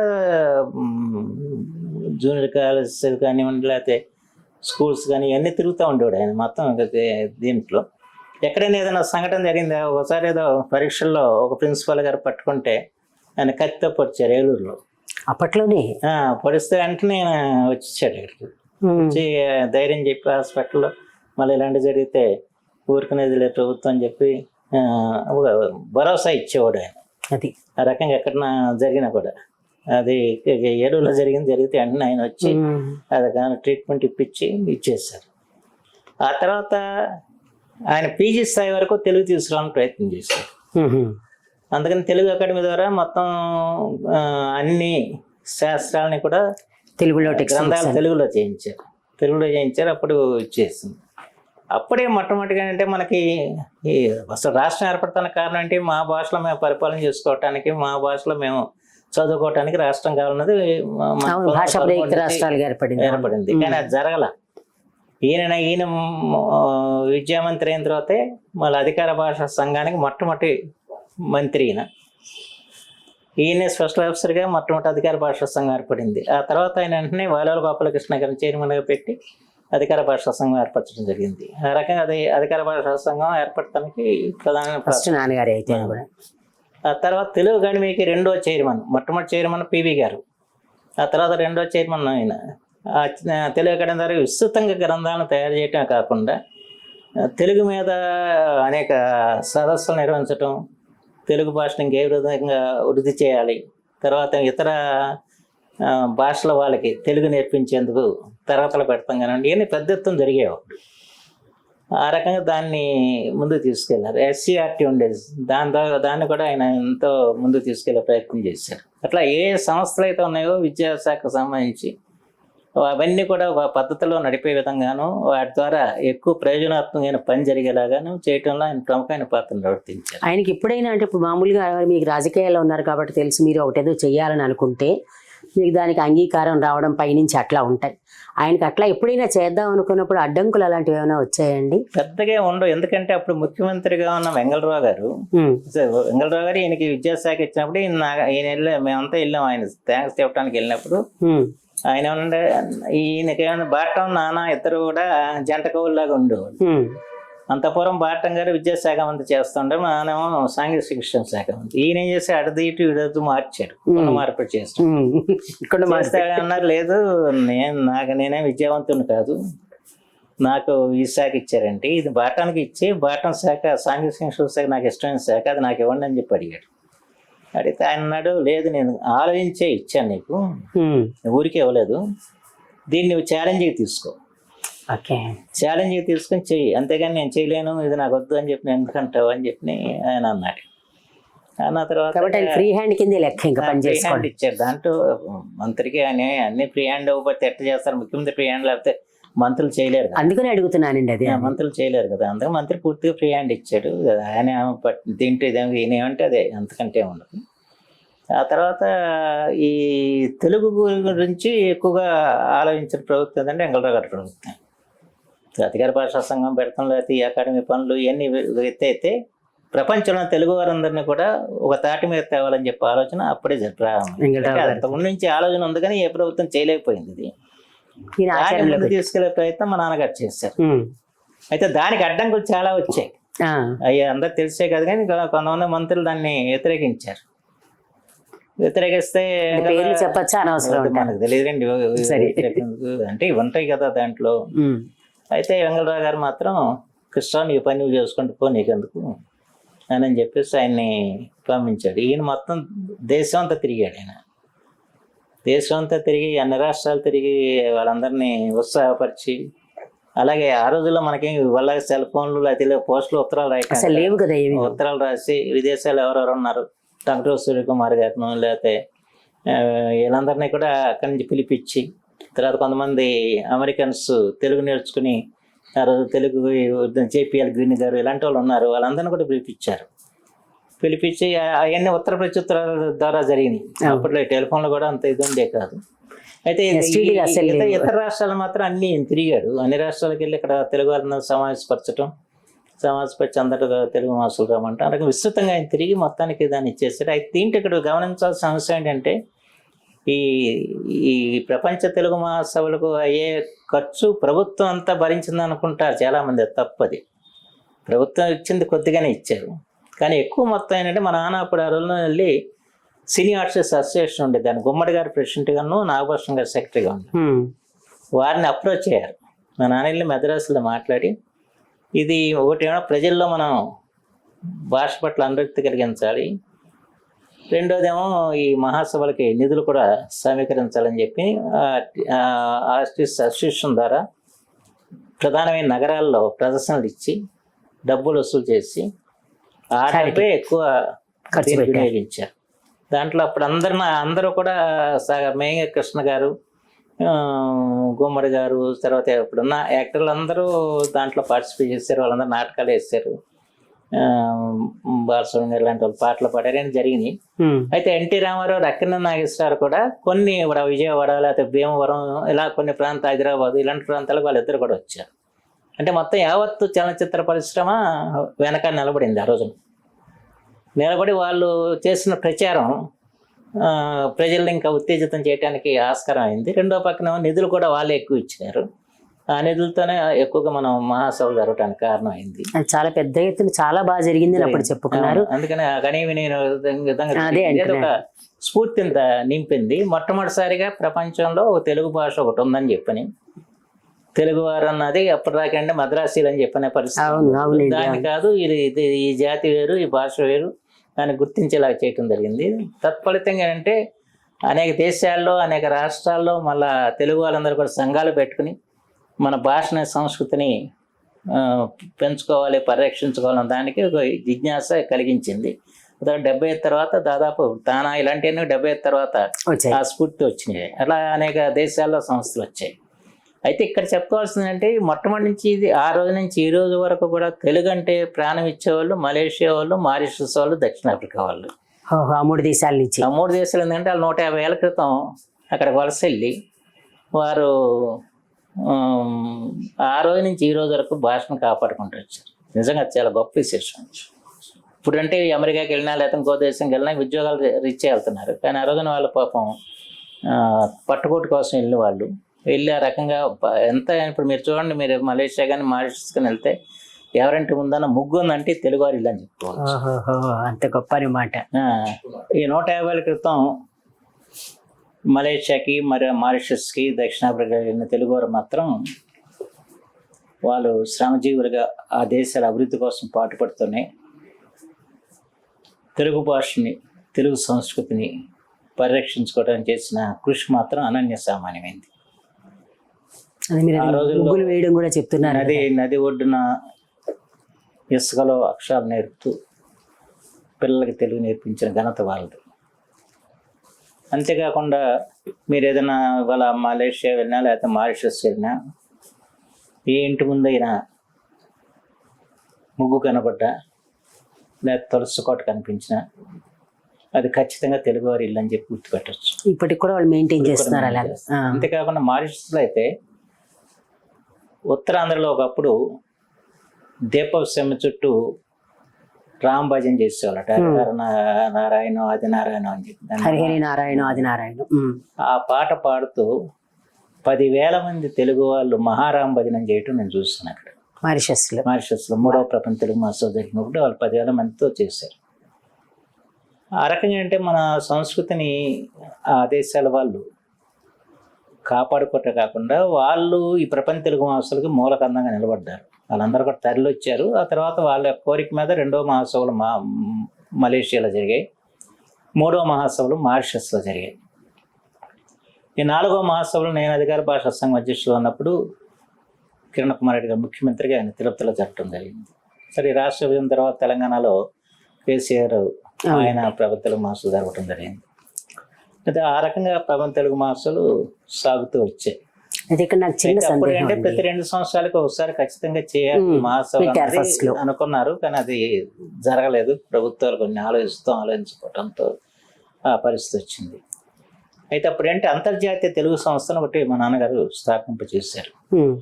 జూనియర్ కాలేజెస్ కానివ్వండి, లేకపోతే స్కూల్స్ కానీ ఇవన్నీ తిరుగుతూ ఉండేవాడు ఆయన మొత్తం. దీంట్లో ఎక్కడైనా ఏదైనా సంఘటన జరిగిందా, ఒకసారి ఏదో పరీక్షల్లో ఒక ప్రిన్సిపాల్ గారు పట్టుకుంటే ఆయన కత్తితో పొడిచారు ఏలూరులో. అప్పట్లోనే పొడిస్తే వెంటనే వచ్చేసాడు ఇక్కడికి. వచ్చి ధైర్యం చెప్పి హాస్పిటల్లో మళ్ళీ ఇలాంటి జరిగితే ఊరుకునేది లేదు ప్రభుత్వం అని చెప్పి భరోసా ఇచ్చేవాడు ఆయన. అది ఆ రకంగా ఎక్కడన్నా జరిగినా కూడా, అది ఏలూరులో జరిగితే వెంటనే ఆయన వచ్చి అది కానీ ట్రీట్మెంట్ ఇచ్చేసారు. ఆ తర్వాత ఆయన పీజీ స్థాయి వరకు తెలుగు తీసుకురావడానికి ప్రయత్నం చేశారు. అందుకని తెలుగు అకాడమీ ద్వారా మొత్తం అన్ని శాస్త్రాలని కూడా గ్రంథాలు తెలుగులో చేయించారు. అప్పుడు ఇచ్చేసింది. అప్పుడే మొట్టమొదటిగా అంటే మనకి ఈ అసలు రాష్ట్రం ఏర్పడటానికి కారణం ఏంటి, మా భాషలో మేము పరిపాలన చేసుకోవటానికి, మా భాషలో మేము చదువుకోవటానికి రాష్ట్రం కావాలన్నది ఏర్పడింది. కానీ అది జరగల. ఈయన విద్యామంత్రి అయిన తర్వాతే మళ్ళీ అధికార భాషా సంఘానికి మొట్టమొదటి మంత్రి ఈయన స్పెషల్ ఆఫీసర్గా మొట్టమొదటి అధికార భాషా సంఘం ఏర్పడింది. ఆ తర్వాత ఆయన వెంటనే వాలాల గోపాలకృష్ణ గారిని చైర్మన్గా పెట్టి అధికార భాషా సంఘం ఏర్పరచడం జరిగింది. ఆ రకంగా అది అధికార భాషా సంఘం ఏర్పడటానికి ప్రధాన. ఆ తర్వాత తెలుగు అకాడమీకి రెండో చైర్మన్, మొట్టమొదటి చైర్మన్ పివి గారు, ఆ తర్వాత రెండో చైర్మన్ ఆయన. తెలుగు అకాడమీ ద్వారా విస్తృతంగా గ్రంథాలను తయారు చేయటమే కాకుండా తెలుగు మీద అనేక సదస్సులు నిర్వహించటం, తెలుగు భాషను ఇంకే విధంగా వృద్ధి చేయాలి, తర్వాత ఇతర భాషల వాళ్ళకి తెలుగు నేర్పించేందుకు తరగతులు పెడతాం కానివ్వండి, ఇవన్నీ పెద్ద ఎత్తున జరిగేవి. ఆ రకంగా దాన్ని ముందుకు తీసుకెళ్లారు. ఎస్సీఆర్టీ ఉండేది, దాన్ని కూడా ఆయన ఎంతో ముందుకు తీసుకెళ్లే ప్రయత్నం చేశారు. అట్లా ఏ సంస్థలు అయితే ఉన్నాయో విద్యాశాఖకు సంబంధించి అవన్నీ కూడా ఒక పద్ధతిలో నడిపే విధంగాను, వాటి ద్వారా ఎక్కువ ప్రయోజనాత్మకమైన పని జరిగేలాగాను చేయటంలో ఆయన ప్రముఖమైన పాత్ర నిర్వర్తించారు. ఆయనకి ఎప్పుడైనా అంటే ఇప్పుడు మామూలుగా మీకు రాజకీయాల్లో ఉన్నారు కాబట్టి తెలుసు, మీరు ఒకటేదో చెయ్యాలని అనుకుంటే మీకు దానికి అంగీకారం రావడం పైనుంచి అట్లా ఉంటాయి. ఆయనకి అట్లా ఎప్పుడైనా చేద్దాం అనుకున్నప్పుడు అడ్డంకులు అలాంటివి ఏమైనా వచ్చాయండి? పెద్దగా ఉండవు. ఎందుకంటే అప్పుడు ముఖ్యమంత్రిగా ఉన్న వెంగళరావు గారు ఈయనకి విద్యాశాఖ ఇచ్చినప్పుడు ఈయన మేమంతా వెళ్ళాం, ఆయన థ్యాంక్స్ చెప్పడానికి వెళ్ళినప్పుడు ఆయన ఏమన్నా ఈయనకి ఏమన్నా బాటం నాన్న ఇద్దరు కూడా జంట కవుల్లాగా ఉండేవాడు. అంతపురం బాటం గారు విద్యాశాఖ మంత్రి చేస్తుంటే నానేమో సాంఘిక శిక్షణ శాఖ మంత్రి. ఈయన ఏం చేసి అడదీటు ఇడదు మార్చాడు, మార్పిడి చేస్తాడు. అన్నారు లేదు నేనే విద్యావంతుని కాదు, నాకు ఈ శాఖ ఇచ్చారంటే ఇది బాటానికి ఇచ్చి బాటం శాఖ సాంఘిక శిక్షణ శాఖ నాకు ఇష్టమైన శాఖ, అది నాకు ఇవ్వండి అని చెప్పి అడిగాడు. అడిగితే ఆయన అన్నాడు లేదు నేను ఆలోచించే ఇచ్చాను నీకు, ఊరికే ఇవ్వలేదు, దీన్ని నువ్వు ఛాలెంజ్కి తీసుకో, ఛాలెంజ్కి తీసుకొని చెయ్యి, అంతేగాని నేను చేయలేను ఇది నాకు వద్దు అని చెప్పి నేను ఎందుకంటావు అని చెప్పి ఆయన అన్నాడు. అన్న తర్వాత ఫ్రీ హ్యాండ్ కింద లెక్క ఇంకా ఫ్రీ హ్యాండ్ ఇచ్చారు. దాంట్లో మంత్రికి అన్ని ఫ్రీ హ్యాండ్ ఇవ్వకపోతే ఎట్లా చేస్తారు, ముఖ్యమంత్రి ఫ్రీ హ్యాండ్ లేకపోతే మంత్రులు చేయలేరు, అందుకని అడుగుతున్నానండి. అది మంత్రులు చేయలేరు కదా, అందుకే మంత్రి పూర్తిగా ఫ్రీ హ్యాండ్ ఇచ్చాడు. ఆయన తింటే ఈయనేమంటే అదే, అంతకంటే ఉండదు. ఆ తర్వాత ఈ తెలుగు గురించి ఎక్కువగా ఆలోచించిన ప్రభుత్వం ఏంటంటే వెంగళరావు గారి ప్రభుత్వం. అధికార భాషా సంఘం పెడతాం, లేకపోతే ఈ అకాడమీ పనులు ఇవన్నీ అయితే ప్రపంచంలో తెలుగు వారందరినీ కూడా ఒక తాటి మీద తేవాలని చెప్పి ఆలోచన అప్పుడే అంతకుముందు నుంచి ఆలోచన ఉంది, కానీ ఏ ప్రభుత్వం చేయలేకపోయింది. ఇది తీసుకెళ్లే ప్రయత్నం మా నాన్నగారు చేశారు. అయితే దానికి అడ్డంకులు చాలా వచ్చాయి, అవి అందరు తెలిసే కదా, కానీ కొంతమంది మంత్రులు దాన్ని వ్యతిరేకించారు. వ్యతిరేకిస్తే మనకు తెలియదండి అంటే ఇవి ఉంటాయి కదా దాంట్లో. అయితే వెంగళరావు గారు మాత్రం కృష్ణ నీ పని నువ్వు చేసుకుంటూ పో, నీకెందుకు అని చెప్పేసి ఆయన్ని పంపించాడు. ఈయన మొత్తం దేశం అంతా తిరిగాడు. ఆయన దేశం అంతా తిరిగి అన్ని రాష్ట్రాలు తిరిగి వాళ్ళందరినీ ఉత్సాహపరిచి, అలాగే ఆ రోజుల్లో మనకి వాళ్ళ సెల్ ఫోన్లు లేకపోతే పోస్టులు ఉత్తరాలు రాయటం లేవు కదా, ఉత్తరాలు రాసి విదేశాలు ఎవరెవరు ఉన్నారు టంగుటూరి సూర్యకుమార్ గారిను లేకపోతే వీళ్ళందరినీ కూడా అక్కడి నుంచి పిలిపించి, తర్వాత కొంతమంది అమెరికన్స్ తెలుగు నేర్చుకుని ఆ రోజు తెలుగు జేపీఎల్ గ్రీన్ గారు ఇలాంటి వాళ్ళు ఉన్నారు, వాళ్ళందరినీ కూడా పిలిపించి అవన్నీ ఉత్తర ప్రత్యుత్తరాల ద్వారా జరిగినాయి. అప్పట్లో టెలిఫోన్లో కూడా అంత ఇది ఉండే కాదు. అయితే ఇతర రాష్ట్రాలు మాత్రం అన్ని తిరిగాడు. అన్ని రాష్ట్రాలకు వెళ్ళి ఇక్కడ తెలుగు వారిని సమాజపరిచి అందరూ తెలుగు మాసులు రామంటే అలాగే విస్తృతంగా ఆయన తిరిగి మొత్తానికి దాన్ని ఇచ్చేసాడు. అయితే దీంట్లో ఇక్కడ గమనించాల్సిన అంశం ఏంటంటే ఈ ప్రపంచ తెలుగు మహాసభలకు అయ్యే ఖర్చు ప్రభుత్వం అంతా భరించింది అనుకుంటారు చాలామంది. తప్పది. ప్రభుత్వం ఇచ్చింది కొద్దిగానే ఇచ్చారు, కానీ ఎక్కువ మొత్తం ఏంటంటే మా నాన్న అప్పుడు ఆ రోజుల్లో వెళ్ళి సినీ ఆర్టిస్ట్ అసోసియేషన్ ఉండేది, దాన్ని గుమ్మడి గారు ప్రెసిడెంట్గాను నాగభూషణ్ గారు సెక్రటరీగా ఉంది. వారిని అప్రోచ్ అయ్యారు. మా నాన్న వెళ్ళి మద్రాసులో మాట్లాడి ఇది ఒకటేమో ప్రజల్లో మనం భాష పట్ల అనురక్తి కలిగించాలి, రెండోదేమో ఈ మహాసభలకి నిధులు కూడా సమీకరించాలని చెప్పి ఆర్టిస్ట్ అసోసియేషన్ ద్వారా ప్రధానమైన నగరాల్లో ప్రదర్శనలు ఇచ్చి డబ్బులు వసూలు చేసి ఆ డబ్బే ఎక్కువ వినియోగించారు. దాంట్లో అప్పుడు అందరూ కూడా మేఘ కృష్ణ గారు, గుమ్మడి గారు, తర్వాత ఇప్పుడున్న యాక్టర్లు అందరూ దాంట్లో పార్టిసిపేట్ చేశారు. వాళ్ళందరూ నాటకాలు వేస్తారు, బాలసుబ్రహ్మణ్యం గారు లాంటి వాళ్ళు పాటలు పాడారని జరిగినాయి. అయితే ఎన్టీ రామారావు, అక్కినేని నాగేశ్వరరావు కూడా కొన్ని ఇప్పుడు విజయవాడ లేకపోతే భీమవరం ఇలా కొన్ని ప్రాంతాలు, హైదరాబాద్ ఇలాంటి ప్రాంతాలకు వాళ్ళిద్దరు కూడా వచ్చారు. అంటే మొత్తం యావత్తు చలనచిత్ర పరిశ్రమ వెనక నిలబడింది. ఆ రోజున నిలబడి వాళ్ళు చేసిన ప్రచారం ప్రజల్ని ఇంకా ఉత్తేజితం చేయడానికి ఆస్కారం అయింది. రెండో పక్కన నిధులు కూడా వాళ్ళే ఎక్కువ ఇచ్చినారు. ఆ నిధులతోనే ఎక్కువగా మనం మహాసభ జరగడానికి కారణం అయింది. చాలా పెద్ద ఎత్తున చాలా బాగా జరిగింది అప్పుడు చెప్పుకున్నారు. అందుకని ఒక స్ఫూర్తిని నింపింది. మొట్టమొదటిసారిగా ప్రపంచంలో తెలుగు భాష ఒకటి ఉందని చెప్పని, తెలుగు వారు అన్నది అప్పటిదాకంటే మద్రాసీలు అని చెప్పిన పరిస్థితి. దాన్ని కాదు, ఇది ఈ జాతి వేరు, ఈ భాష వేరు, దాన్ని గుర్తించేలా చేయటం జరిగింది. తత్ఫలితంగా అంటే అనేక దేశాల్లో అనేక రాష్ట్రాల్లో మళ్ళా తెలుగు వాళ్ళందరూ కూడా సంఘాలు పెట్టుకుని మన భాషని సంస్కృతిని పెంచుకోవాలి, పరిరక్షించుకోవాలన్న దానికి ఒక జిజ్ఞాస కలిగించింది. 75 తర్వాత దాదాపు తానా ఇలాంటివన్నీ 75 తర్వాత ఆ స్ఫూర్తి వచ్చినాయి. అలా అనేక దేశాల్లో సంస్థలు వచ్చాయి. అయితే ఇక్కడ చెప్పుకోవాల్సిందంటే మొట్టమొదటి నుంచి ఇది ఆ రోజు నుంచి ఈ రోజు వరకు కూడా తెలుగు అంటే ప్రాణం ఇచ్చేవాళ్ళు మలేషియా వాళ్ళు, మారిషస్ వాళ్ళు, దక్షిణాఫ్రికా వాళ్ళు. ఆ 3 దేశాల నుంచి. ఆ 3 దేశాలు ఏంటంటే వాళ్ళు 150 ఏళ్ళ క్రితం అక్కడ వలస వెళ్ళి వారు ఆ రోజు నుంచి ఈ రోజు వరకు భాషను కాపాడుకుంటూ వచ్చారు. నిజంగా చాలా గొప్ప విశేషం. ఇప్పుడంటే అమెరికాకి వెళ్ళినా లేకపోతే ఇంకో దేశంకి వెళ్ళినా ఉద్యోగాలు రీచ్ వెళ్తున్నారు, కానీ ఆ రోజున వాళ్ళ పాపం పట్టుకోటు కోసం వెళ్ళి ఆ రకంగా ఎంత ఇప్పుడు మీరు చూడండి, మీరు మలేషియా కానీ మారిషస్ కానీ వెళ్తే ఎవరంటే ఉందన్న ముగ్గు ఉందంటే తెలుగువారు ఇల్లు అని చెప్పుకోవచ్చు. అంత గొప్ప అనమాట. ఈ 150 ఏళ్ళ క్రితం మలేషియాకి మరి మారిషస్కి దక్షిణాఫ్రికా వెళ్ళిన తెలుగువారు మాత్రం వాళ్ళు శ్రమజీవులుగా ఆ దేశాల అభివృద్ధి కోసం పాటుపడుతూనే తెలుగు భాషని, తెలుగు సంస్కృతిని పరిరక్షించుకోవడానికి చేసిన కృషి మాత్రం అనన్య సామాన్యమైంది. ఆ రోజుల్లో వేయడం కూడా చెప్తున్నారు. నది ఒడ్డున ఇసుకలో అక్షరాలు నేర్పుతూ పిల్లలకి తెలుగు నేర్పించిన ఘనత వాళ్ళది. అంతేకాకుండా మీరు ఏదైనా వాళ్ళ మలేషియా వెళ్ళినా లేకపోతే మారిషస్ వెళ్ళినా ఏ ఇంటి ముందైనా ముగ్గు కనబడ్డా లేకపోతే తులసి కోట కనిపించినా అది ఖచ్చితంగా తెలుగువారి ఇల్లు అని చెప్పి గుర్తుపెట్టచ్చు. ఇప్పటికి కూడా వాళ్ళు మెయింటైన్ చేస్తున్నారు అలా. అంతేకాకుండా మారిషస్లో అయితే ఉత్తరాంధ్రలో ఒకప్పుడు దీపశమ్మ చుట్టూ రామ్ భజన చేసేవాళ్ళట. నారాయణ ఆదినారాయణ అని చెప్పి హరిహరి నారాయణ ఆదినారాయణ ఆ పాట పాడుతూ 10,000 మంది తెలుగు వాళ్ళు మహారామ్ భజనం చేయటం నేను చూస్తున్నాను అక్కడ మారిషస్లో. 3వ ప్రపంచ తెలుగు మహోత్సవం జరిగినప్పుడు వాళ్ళు 10,000 మందితో చేశారు. ఆ రకంగా అంటే మన సంస్కృతిని ఆ దేశాల వాళ్ళు కాపాడుకోవటం కాకుండా వాళ్ళు ఈ ప్రపంచ తెలుగు మహోత్సవాలకి మూలకందంగా నిలబడ్డారు. వాళ్ళందరూ కూడా తరలి వచ్చారు. ఆ తర్వాత వాళ్ళ కోరిక మీద 2వ మహాసభలు మలేషియాలో జరిగాయి, 3వ మహాసభలు మారిషస్లో జరిగాయి. ఈ 4వ మహాసభలు నేను అధికార భాషా సంఘం అధ్యక్షులు ఉన్నప్పుడు కిరణ్ కుమార్ రెడ్డి గారు ముఖ్యమంత్రిగా ఆయన తిరుపతిలో జరగడం జరిగింది. సరే, రాష్ట్ర విభజన తర్వాత తెలంగాణలో కేసీఆర్ ఆయన ప్రపంచ తెలుగు మహోత్సవాలు జరగడం జరిగింది. అయితే ఆ రకంగా ప్రపంచ తెలుగు మహోత్సవాలు సాగుతూ వచ్చాయి. అది ఇక్కడ నాకు చిన్న అయితే అప్పుడు సందేహం అంటే అండి. ప్రతి 2 సంవత్సరాలకు ఒకసారి ఖచ్చితంగా చేయాలి మహాసభ పెట్టారు అనేది first లో. అనుకున్నారు, కానీ అది జరగలేదు. ప్రభుత్వాలు కొన్ని ఆలోచించుకోవడంతో ఆ పరిస్థితి వచ్చింది. అయితే అప్పుడు ఏంటి అంతర్జాతీయ తెలుగు సంస్థను ఒకటి మా నాన్నగారు స్థాపింప చేశారు. ఉమ్,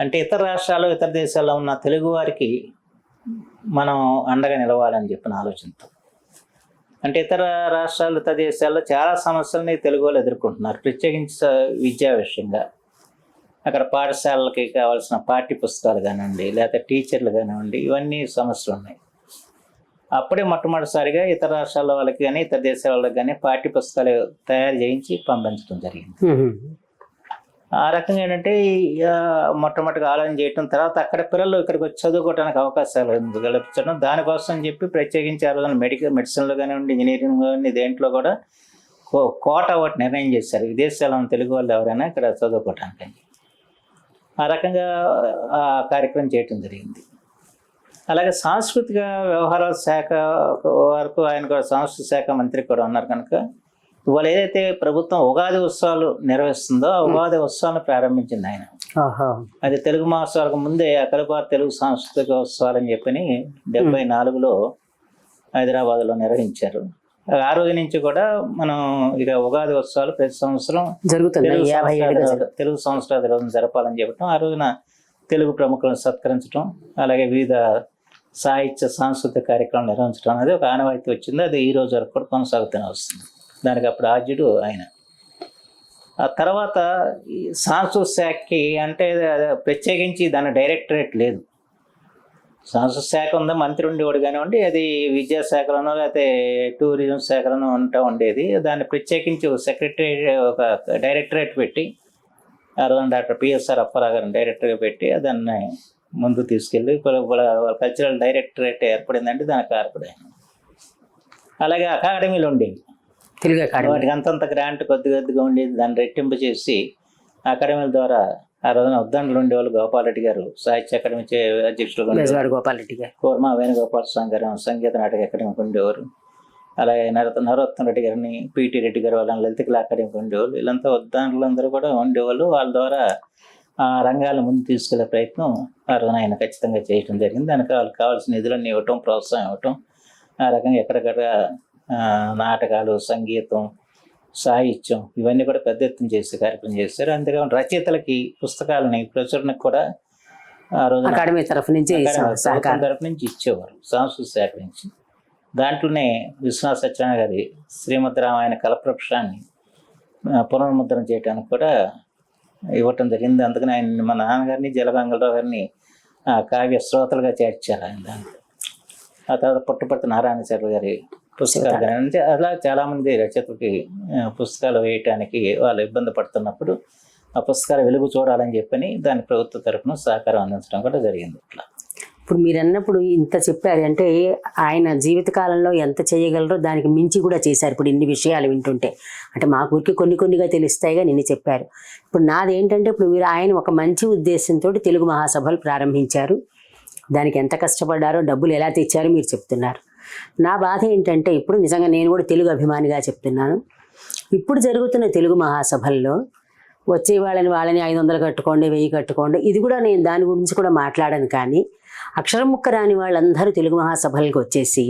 అంటే ఇతర రాష్ట్రాలు ఇతర దేశాల్లో ఉన్న తెలుగు వారికి మనం అండగా నిలవాలని చెప్పిన ఆలోచనతో. అంటే ఇతర రాష్ట్రాలు ఇతర దేశాల్లో చాలా సమస్యలని తెలుగు వాళ్ళు ఎదుర్కొంటున్నారు, ప్రత్యేకించి విద్యా విషయంగా. అక్కడ పాఠశాలలకి కావాల్సిన పాఠ్య పుస్తకాలు కానివ్వండి, లేకపోతే టీచర్లు కానివ్వండి, ఇవన్నీ సమస్యలు ఉన్నాయి. అప్పుడే మొట్టమొదటిసారిగా ఇతర రాష్ట్రాల వాళ్ళకి కానీ ఇతర దేశాల వాళ్ళకి కానీ పాఠ్య పుస్తకాలు తయారు చేయించి పంపించడం జరిగింది. ఉమ్, ఆ రకంగా ఏంటంటే మొట్టమొదటిగా ఆలోచన చేయటం, తర్వాత అక్కడ పిల్లలు ఇక్కడికి వచ్చి చదువుకోవడానికి అవకాశాలు కల్పించడం, దానికోసం చెప్పి ప్రత్యేకించి ఆ రోజున మెడిసిన్లో కానివ్వండి, ఇంజనీరింగ్ కానివ్వండి, దేంట్లో కూడా కోట ఒకటి నిర్ణయం చేశారు, విదేశాల్లో ఉన్న తెలుగు వాళ్ళు ఎవరైనా ఇక్కడ చదువుకోవటానికి. ఆ రకంగా ఆ కార్యక్రమం చేయటం జరిగింది. అలాగే సాంస్కృతిక వ్యవహారాల శాఖ వరకు ఆయన కూడా సాంస్కృతిక శాఖ మంత్రి కూడా ఉన్నారు కనుక ఇవాళ ఏదైతే ప్రభుత్వం ఉగాది ఉత్సవాలు నిర్వహిస్తుందో ఆ ఉగాది ఉత్సవాలను ప్రారంభించింది ఆయన. ఓహో. అది తెలుగు మహోత్సవాలకు ముందే అఖిలభారత తెలుగు సాంస్కృతిక ఉత్సవాలు అని చెప్పని 74లో హైదరాబాద్లో నిర్వహించారు. ఆ రోజు నుంచి కూడా మనం ఇక ఉగాది ఉత్సవాలు ప్రతి సంవత్సరం తెలుగు సంవత్సరాది రోజున జరపాలని చెప్పటం, ఆ రోజున తెలుగు ప్రముఖులను సత్కరించడం, అలాగే వివిధ సాహిత్య సాంస్కృతిక కార్యక్రమాలు నిర్వహించడం అనేది ఒక ఆనవాయితీ వచ్చింది. అది ఈ రోజు వరకు కూడా కొనసాగుతూనే వస్తుంది. దానికి అప్పుడు ఆద్యుడు ఆయన. ఆ తర్వాత ఈ సాంస్కృతిక శాఖకి అంటే ప్రత్యేకించి దాని డైరెక్టరేట్ లేదు. సాంస్కృతిక శాఖ ఉంది, మంత్రి ఉండేవాడు కానివ్వండి, అది విద్యాశాఖలోనో లేకపోతే టూరిజం శాఖలోనో ఉండేది. దాన్ని ప్రత్యేకించి ఒక డైరెక్టరేట్ పెట్టి ఆ రోజున డాక్టర్ పిఎస్ఆర్ అప్పారావు గారిని డైరెక్టర్గా పెట్టి దాన్ని ముందుకు తీసుకెళ్ళి కల్చరల్ డైరెక్టరేట్ ఏర్పడిందంటే దానికి కారపడాను. అలాగే అకాడమీలు ఉండేవి, తెలుగు అకాడమీ, వాటికి అంతంత గ్రాంట్ కొద్దిగా ఉండేది. దాన్ని రెట్టింపు చేసి అకాడమీల ద్వారా ఆ రోజున ఉద్దండలు ఉండేవాళ్ళు గోపాలరెడ్డి గారు సాహిత్య అకాడమీ అధ్యక్షులుగా, గోపాలరెడ్డి గారు, కోర్మా వేణుగోపాల స్వామి గారు సంగీత నాటక అకాడమీకి ఉండేవారు. అలాగే నరోత్తమ రెడ్డి గారిని, పిటి రెడ్డి గారు వాళ్ళని లలిత కళా అకాడమీకి ఉండేవాళ్ళు. వీళ్ళంతా ఉద్దండలందరూ కూడా ఉండేవాళ్ళు. వాళ్ళ ద్వారా ఆ రంగాలను ముందు తీసుకెళ్లే ప్రయత్నం ఆ రోజున ఆయన ఖచ్చితంగా చేయడం జరిగింది. దానికి వాళ్ళకి కావాల్సిన నిధులన్నీ ఇవ్వటం, ప్రోత్సాహం ఇవ్వటం, ఆ రకంగా ఎక్కడికక్కడ నాటకాలు, సంగీతం, సాహిత్యం ఇవన్నీ కూడా పెద్ద ఎత్తున చేసే కార్యక్రమం చేశారు. అంతేకాకుండా రచయితలకి పుస్తకాలని ప్రచురణకు కూడా ఆ రోజు అకాడమీ తరఫు నుంచి ఇచ్చేవారు, సాంస్కృతిక శాఖ నుంచి. దాంట్లోనే విశ్వనాథ సత్యనారాయణ గారి శ్రీమద్ రామాయణ కలప్రక్షాన్ని పునర్ముద్రణ చేయడానికి కూడా ఇవ్వటం జరిగింది. అందుకని ఆయన మా నాన్నగారిని జలగంగలరావు గారిని కావ్య శ్రోతలుగా చేర్చారు ఆయన దాంట్లో. ఆ తర్వాత పుట్టపర్తి నారాయణచార్య గారి పుస్తకాలు కానీ అలా చాలామంది రచయితలకి పుస్తకాలు వేయటానికి వాళ్ళు ఇబ్బంది పడుతున్నప్పుడు ఆ పుస్తకాలు వెలుగు చూడాలని చెప్పని దాని ప్రభుత్వ తరఫున సహకారం అందించడం కూడా జరిగింది. ఇట్లా ఇప్పుడు మీరు అన్నప్పుడు ఇంత చెప్పారు అంటే ఆయన జీవితకాలంలో ఎంత చేయగలరో దానికి మించి కూడా చేశారు. ఇప్పుడు ఇన్ని విషయాలు వింటుంటే అంటే మా ఊరికి కొన్నిగా తెలుస్తాయిగా నిన్ను చెప్పారు. ఇప్పుడు నాదేంటంటే ఇప్పుడు మీరు ఆయన ఒక మంచి ఉద్దేశంతో తెలుగు మహాసభలు ప్రారంభించారు. దానికి ఎంత కష్టపడ్డారో, డబ్బులు ఎలా తెచ్చారో మీరు చెప్తున్నారు. నా బాధ ఏంటంటే ఇప్పుడు నిజంగా నేను కూడా తెలుగు అభిమానిగా చెప్తున్నాను. ఇప్పుడు జరుగుతున్న తెలుగు మహాసభల్లో వచ్చే వాళ్ళని 500 కట్టుకోండి, 1000 కట్టుకోండి, ఇది కూడా నేను దాని గురించి కూడా మాట్లాడను. కానీ అక్షరం ముక్క రాని వాళ్ళందరూ తెలుగు మహాసభలకు వచ్చేసి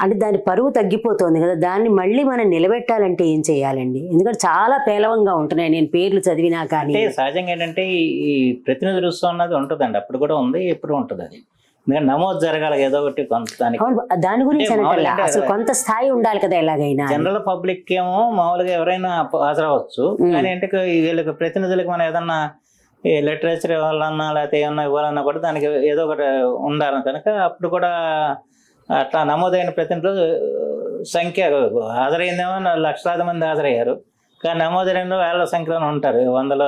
అంటే దాని పరువు తగ్గిపోతుంది కదా, దాన్ని మళ్ళీ మనం నిలబెట్టాలంటే ఏం చేయాలండి? ఎందుకంటే చాలా పేలవంగా ఉంటున్నాయి, నేను పేర్లు చదివినా కానీ. సహజంగా ఏంటంటే ఈ ప్రతినిధి రుసు అన్నది ఉంటుందండి, అప్పుడు కూడా ఉంది, ఎప్పుడు ఉంటుంది. అది నమోదు జరగాలి ఏదో ఒకటి కొంత. దాని గురించి అసలు కొంత స్థాయి ఉండాలి కదా. ఎలాగైనా జనరల్ పబ్లిక్ ఏమో మామూలుగా ఎవరైనా హాజరవచ్చు, కానీ అంటే వీళ్ళకి ప్రతినిధులకు మనం ఏదన్నా లిటరేచర్ ఇవ్వాలన్నా లేకపోతే ఏమన్నా ఇవ్వాలన్నా కూడా దానికి ఏదో ఒకటి ఉండాలి కనుక అప్పుడు కూడా అట్లా నమోదైన ప్రతినిధులు సంఖ్య హాజరైందేమో లక్షలాది మంది హాజరయ్యారు, కానీ నమోదైన వేల సంఖ్యలో ఉంటారు, వందల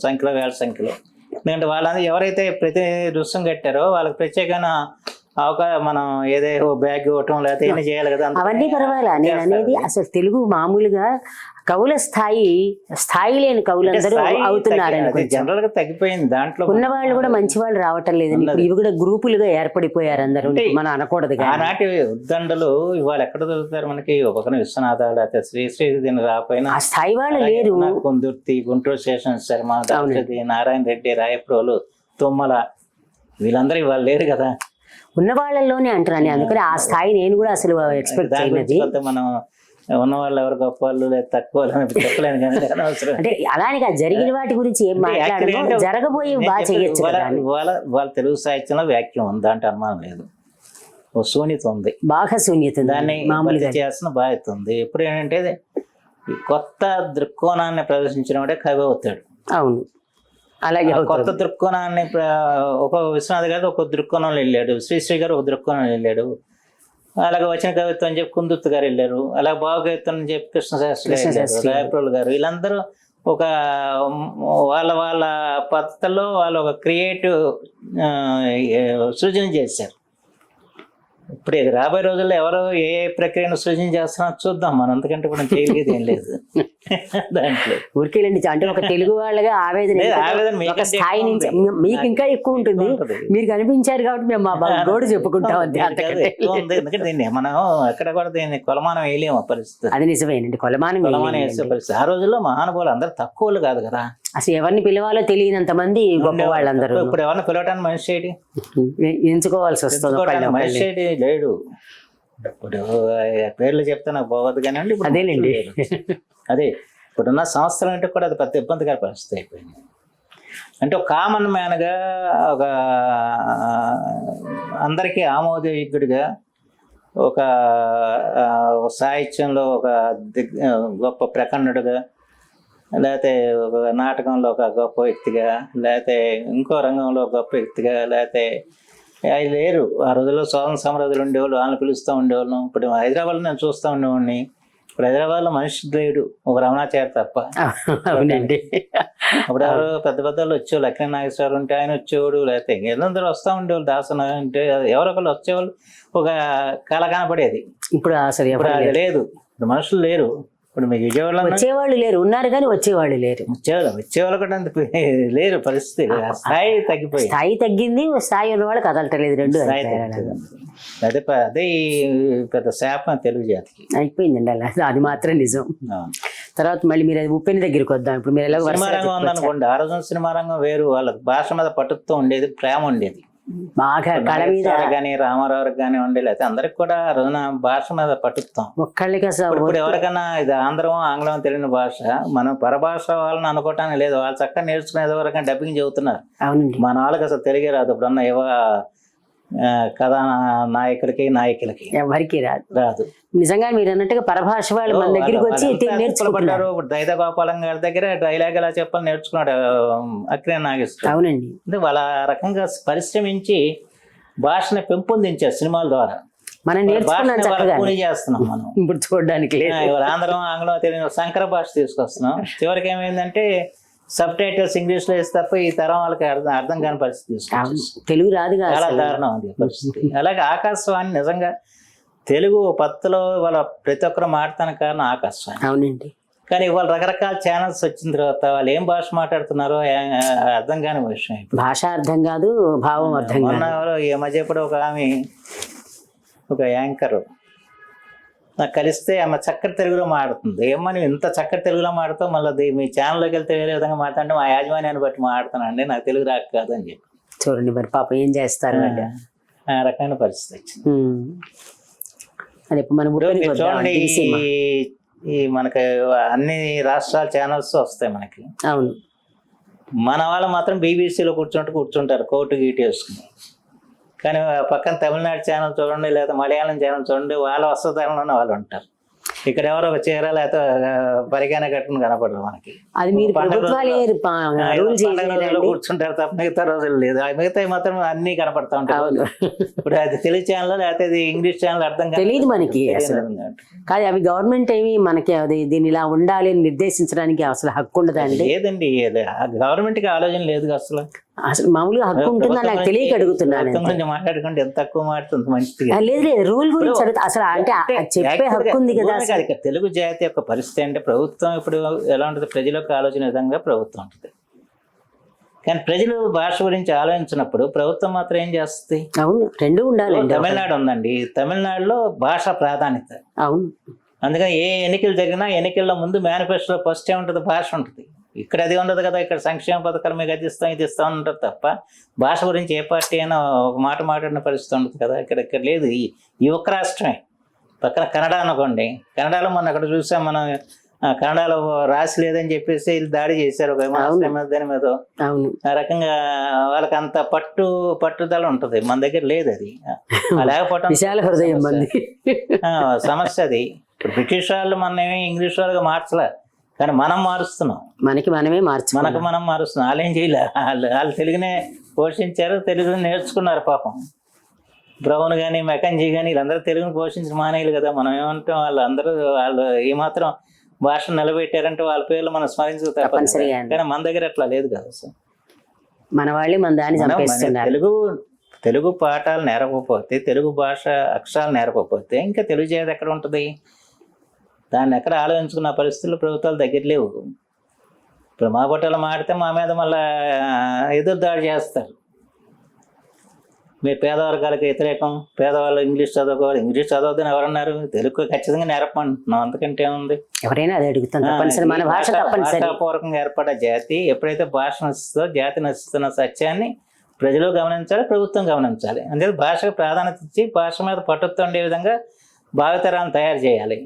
సంఖ్యలో, వేల సంఖ్యలో. ఎందుకంటే వాళ్ళందరూ ఎవరైతే ప్రతి రుసుం కట్టారో వాళ్ళకి ప్రత్యేకమైన అవకాశం మనం ఏదో బ్యాగ్ ఇవ్వటం లేకపోతే ఏమైనా చేయాలి కదా. అవన్నీ పర్వాలా, నేను అనేది అసలు తెలుగు మామూలుగా కవుల స్థాయి లేని కవులందరూ అవుతున్నారని కొంచెం. జనరల్ గా తగ్గిపోయింది. దాంట్లో ఉన్న వాళ్ళు కూడా మంచి వాళ్ళు రావటం లేదండి. ఇప్పుడు ఇవి కూడా గ్రూపులుగా ఏర్పడిపోయారు అందరూ. మనం అనకూడదు కానీ ఆనాటి ఉద్దండలు ఇవాళ ఎక్కడ దొరుకుతారు మనకి? ఒక పక్కన విశ్వనాథ, లేకపోతే శ్రీ దీని రాపోయినా ఆ స్థాయి వాళ్ళు లేరు. కొందుర్తి, గుంటూరు శేషన్ శర్మ, దాశరథి, నారాయణ రెడ్డి, రాయప్రోలు, తుమ్మల, వీళ్ళందరూ ఇవాళ లేరు కదా. ఉన్న వాళ్ళలోనే అంటున్నాను. అందుకని ఆ స్థాయి నేను కూడా అసలు ఎక్స్పెక్ట్ చేయలేదు. మనం ఉన్న వాళ్ళు ఎవరు గొప్ప వాళ్ళు లేదా తక్కువ వాళ్ళు అని చెప్పలేను కానీ అవసరం అంటే అలానే జరిగిన వాటి గురించి ఏం మాట్లాడము, జరగబోయి బాగా చేయొచ్చు. వాళ్ళ తెలుగు సాహిత్యంలో వ్యాఖ్యం ఉంది, దాంట్లో అనుమానం లేదు. ఓ శూన్యత ఉంది, బాగా శూన్యత ఉంది. దాన్ని మామూలుగా చేయాల్సిన బాధ్యత ఉంది. ఎప్పుడు ఏంటంటే ఈ కొత్త దృక్కోణాన్ని ప్రదర్శించినప్పుడే కవి అవుతాడు. అవును, అలాగే కొత్త దృక్కోణాన్ని ఒక విశ్వనాథ్ గారు ఒక దృక్కోణంలో వెళ్ళాడు, శ్రీశ్రీ గారు ఒక దృక్కోణంలో వెళ్ళాడు, అలాగే వచ్చిన కవిత్వం అని చెప్పి కుందుర్తి గారు వెళ్ళారు, అలాగే భావకవిత్వం అని చెప్పి కృష్ణశాస్త్రి గారు వెళ్ళారు, రాయప్రోలు గారు, వీళ్ళందరూ ఒక వాళ్ళ పద్ధతిలో వాళ్ళు ఒక క్రియేటివ్ సృజన చేశారు. ఇప్పుడు రాబోయే రోజుల్లో ఎవరు ఏ ప్రక్రియను సృజన చేస్తున్నారో చూద్దాం. మనం అంతకంటే కూడా చేయలేదు ఏం లేదు దాంట్లో. ఊరికేలండి, అంటే ఒక తెలుగు వాళ్ళగా ఆవేదన ఒక స్థాయి నుంచి మీకు ఇంకా ఎక్కువ ఉంటుంది. మీరు కనిపించారు కాబట్టి మేము మా గోడు చెప్పుకుంటాం అంతే. ఎందుకంటే దీన్ని మనం ఎక్కడ కూడా దీన్ని కొలమానం వేయలేము పరిస్థితి. అది నిజమేనండి, కొలమానం వేసే పరిస్థితి. ఆ రోజుల్లో మహానుభావులు అందరూ తక్కువలు కాదు కదా. అసలు ఎవరిని పిలవాలో తెలియనంత మంది గొప్ప వాళ్ళందరూ. ఇప్పుడు ఎవరిని పిలవటానికి మనిషి ఎంచుకోవాల్సి వస్తుంది. మనిషి లేడు. ఇప్పుడు పేర్లు చెప్తే నాకు పోవద్దు కానీ అండి. అదేనండి, అదే ఇప్పుడున్న సంవత్సరం అంటే కూడా అది పెద్ద ఇబ్బందికర పరిస్థితి అయిపోయింది. అంటే ఒక కామన్ మ్యాన్గా, ఒక అందరికీ ఆమోదయోగ్యుడిగా, ఒక సాహిత్యంలో ఒక గొప్ప ప్రకన్నుడుగా, లేకపోతే ఒక నాటకంలో ఒక గొప్ప వ్యక్తిగా, లేకపోతే ఇంకో రంగంలో గొప్ప వ్యక్తిగా, లేకపోతే అవి లేరు. ఆ రోజుల్లో స్వాతంత్ర సమరదులు ఉండేవాళ్ళు, వాళ్ళని పిలుస్తూ ఉండేవాళ్ళం. ఇప్పుడు హైదరాబాద్లో నేను చూస్తూ ఉండేవాడిని. ఇప్పుడు హైదరాబాద్లో మనిషి లేడు, ఒక రమణాచారి తప్ప. అవునండి, అప్పుడు ఎవరు పెద్ద పెద్దలు వచ్చేవాళ్ళు, లక్ష్మీ నాగేశ్వరరావు ఉంటే ఆయన వచ్చేవాడు, లేకపోతే అందరూ వస్తూ ఉండేవాళ్ళు, దాసన అంటే ఎవరో ఒకళ్ళు వచ్చేవాళ్ళు, ఒక కళ కనపడేది. ఇప్పుడు అసలు ఇప్పుడు అది లేదు. ఇప్పుడు మనుషులు లేరు. ఇప్పుడు మీకు విజయవాడలో వచ్చేవాళ్ళు లేరు, ఉన్నారు కానీ వచ్చేవాళ్ళు లేరు. వచ్చేవాళ్ళు కూడా అంత లేరు. పరిస్థితి స్థాయి తగ్గిపోయింది. స్థాయి తగ్గింది, స్థాయి ఉన్న వాళ్ళు కదలటలేదు. రెండు అదే పెద్ద శాపం తెలుగు జాతికి అయిపోయిందండి అలా. అది మాత్రం నిజం. తర్వాత మళ్ళీ మీరు అది ఉప్పెని దగ్గరికి వద్దాం. ఇప్పుడు మీరు ఎలా సినిమా రంగం ఉందనుకోండి. ఆ రోజున సినిమా రంగం వేరు. వాళ్ళ భాష మీద పట్టుతో ఉండేది, ప్రేమ ఉండేది బాగా. కళ మీద కానీ రామారావు కానీ ఉండేది. అయితే అందరికి కూడా ఆ రోజున భాష మీద పట్టుతాం. ఒక్కళ్ళకి ఇప్పుడు ఎవరికైనా ఇది ఆంధ్రం ఆంగ్లం తెలియని భాష, మనం పరభాష వాళ్ళని అనుకోవటానికి లేదు. వాళ్ళు చక్కగా నేర్చుకునేది వరకు డబ్బింగ్ చెబుతున్నారు. మన వాళ్ళకి అసలు తెలిగే రాదు. ఇప్పుడున్న కథా నాయకులకి ఎవరికి రాదు. నిజంగా మీరు అన్నట్టుగా పరభాష వాళ్ళు మన దగ్గరికి వచ్చి నేర్చుకుంటారు. ఇప్పుడు దైత గోపాలం గారి దగ్గర డైలాగ్ ఎలా చెప్పాలని నేర్చుకున్నాడు అక్కినేని నాగేశ్వరరావు. అవునండి, అంటే వాళ్ళ రకంగా పరిశ్రమించి భాషని పెంపొందించారు సినిమాల ద్వారా. మనం నేర్చుకున్నాం చేస్తున్నాం మనం ఇప్పుడు చూడడానికి. ఆంధ్రం ఆంగ్లం తెలియని సంకర భాష తీసుకొస్తున్నాం. చివరికి ఏమైందంటే సబ్ టైటిల్స్ ఇంగ్లీష్ లో వేస్తే తప్ప ఈ తరం వాళ్ళకి అర్థం కాని పరిస్థితి. తెలుగు రాదు, చాలా దారుణం ఉంది పరిస్థితి. అలాగే ఆకాశవాణి నిజంగా తెలుగు పత్తులో వాళ్ళ ప్రతి ఒక్కరు మాట్లాడతానికి కారణం ఆకాశవాణి. అవునండి, కానీ ఇవాళ రకరకాల ఛానల్స్ వచ్చిన తర్వాత వాళ్ళు ఏం భాష మాట్లాడుతున్నారో అర్థం కాని విషయం. భాష అర్థం కాదు, భావం అర్థం కాదు. ఈ మధ్య కూడా ఒక ఆమె, ఒక యాంకర్ నాకు కలిస్తే ఆమె చక్కటి తెలుగులో మాడుతుంది. ఏమని ఇంత చక్కటి తెలుగులో మాడుతావు, మళ్ళీ మీ ఛానల్లోకి వెళ్తే వేరే విధంగా మాట్లాడంటే మా యాజమాన్యాన్ని బట్టి మాడుతానండి, నాకు తెలుగు రాక కాదు అని చెప్పి. చూడండి మరి పాపం ఏం చేస్తారు. ఆ రకమైన పరిస్థితి వచ్చింది. అదే చూడండి, ఈ మనకి అన్ని రాష్ట్రాల ఛానల్స్ వస్తాయి మనకి. అవును, మన వాళ్ళు మాత్రం బీబీసీలో కూర్చుంటారు కోర్టు గీటి వేసుకుని. కానీ పక్కన తమిళనాడు ఛానల్ చూడండి, లేదా మలయాళం ఛానల్ చూడండి, వాళ్ళ వస్త్రధారణలోనే వాళ్ళు ఉంటారు. ఇక్కడ ఎవరో ఒక చీర లేకపోతే పరిగానే కట్టుకుని కనపడరు మనకి. అది మీరు కూర్చుంటారు తప్ప మిగతా రోజులు లేదు. మిగతా మాత్రం అన్ని కనపడతా ఉంటాయి. ఇప్పుడు అది తెలుగు ఛానల్ లేకపోతే అది ఇంగ్లీష్ ఛానల్ అర్థం తెలియదు మనకి. కాదు, అవి గవర్నమెంట్ ఏమి మనకి అది దీన్ని ఇలా ఉండాలి అని నిర్దేశించడానికి అసలు హక్కు ఉండదండి. లేదండి, గవర్నమెంట్ కి ఆలోచన లేదు అసలు. అసలు మామూలుగా హక్కు ఉంటుందని నాకు తెలియక అడుగుతున్నాను. మాట్లాడుకుంటే ఎంత తక్కువ మాట్లాడుతుంది మంచిది. లేదు రూల్ గురించి అసలు అంటే చెప్పే హక్కు ఉంది కదా. కాదు ఇక్కడ తెలుగు జాతి యొక్క పరిస్థితి అంటే ప్రభుత్వం ఇప్పుడు ఎలా ఉంటుంది, ప్రజలకు ఆలోచన విధంగా ప్రభుత్వం ఉంటుంది. కానీ ప్రజలు భాష గురించి ఆలోచించినప్పుడు ప్రభుత్వం మాత్రం ఏం చేస్తుంది? అవును, రెండు ఉండాలండి. తమిళనాడు ఉందండి, తమిళనాడులో భాష ప్రాధాన్యత. అవును, అందుకని ఏ ఎన్నికలు జరిగినా ఎన్నికల్లో ముందు మేనిఫెస్టోలో ఫస్ట్ ఏముంటుంది? భాష ఉంటుంది. ఇక్కడ అది ఉండదు కదా. ఇక్కడ సంక్షేమ పథకాలు మీకు అది ఇస్తాం ఇది ఇస్తాం ఉంటుంది తప్ప భాష గురించి ఏ పార్టీ అయినా ఒక మాట మాట్లాడిన పరిస్థితి ఉంటుంది కదా. ఇక్కడ లేదు. ఈ ఒక్క రాష్ట్రమే. పక్కన కన్నడ అనుకోండి, కన్నడలో మొన్న అక్కడ చూసాం మనం, కన్నడలో రాసి లేదని చెప్పేసి వీళ్ళు దాడి చేశారు ఒక దాని మీద. ఆ రకంగా వాళ్ళకి అంత పట్టుదల ఉంటుంది, మన దగ్గర లేదు. అది లేకపోవటం సమస్య. అది ఇప్పుడు బ్రిటిష్ వాళ్ళు మనమేమి ఇంగ్లీష్ వాళ్ళగా మార్చలే, కానీ మనం మారుస్తున్నాం. మనకి మనం మారుస్తున్నాం. వాళ్ళు ఏం చేయలే, వాళ్ళు తెలుగునే పోషించారు, తెలుగుని నేర్చుకున్నారు పాపం. బ్రౌన్ కానీ మెకంజీ కానీ వీళ్ళందరూ తెలుగుని పోషించిన మానేయాలి కదా. మనం ఏమంటాం, వాళ్ళు ఏమాత్రం భాష నిలబెట్టారంటే వాళ్ళ పేర్లు మనం స్మరించుకు. కానీ మన దగ్గర అట్లా లేదు కదా. మన వాళ్ళే మన దాన్ని చంపేస్తున్నారు. తెలుగు పాఠాలు నేర్పకపోతే, తెలుగు భాష అక్షరాలు నేర్పకపోతే ఇంకా తెలుగు చేతి ఎక్కడ ఉంటుంది? దాన్ని ఎక్కడ ఆలోచించుకున్న పరిస్థితులు ప్రభుత్వాలు దగ్గర లేవు. ఇప్పుడు మా బట్టలు మాడితే మా మీద మళ్ళీ ఎదురు దాడి చేస్తారు. మీరు పేదవర్గాలకు వ్యతిరేకం, పేదవాళ్ళు ఇంగ్లీష్ చదువుకోవాలి, ఇంగ్లీష్ చదవద్దని ఎవరన్నారు? తెలుగు ఖచ్చితంగా నేర్పమంటున్నాం, అంతకంటే ఏముంది? ఎవరైనా అది అడుగుతారు. భాషాపూర్వకంగా ఏర్పడే జాతి ఎప్పుడైతే భాష నశిస్తుందో, జాతి నశిస్తున్న సత్యాన్ని ప్రజలు గమనించాలి, ప్రభుత్వం గమనించాలి. అందుకే భాషకు ప్రాధాన్యత ఇచ్చి భాష మీద పట్టుతో ఉండే విధంగా భావితరాలను తయారు చేయాలి.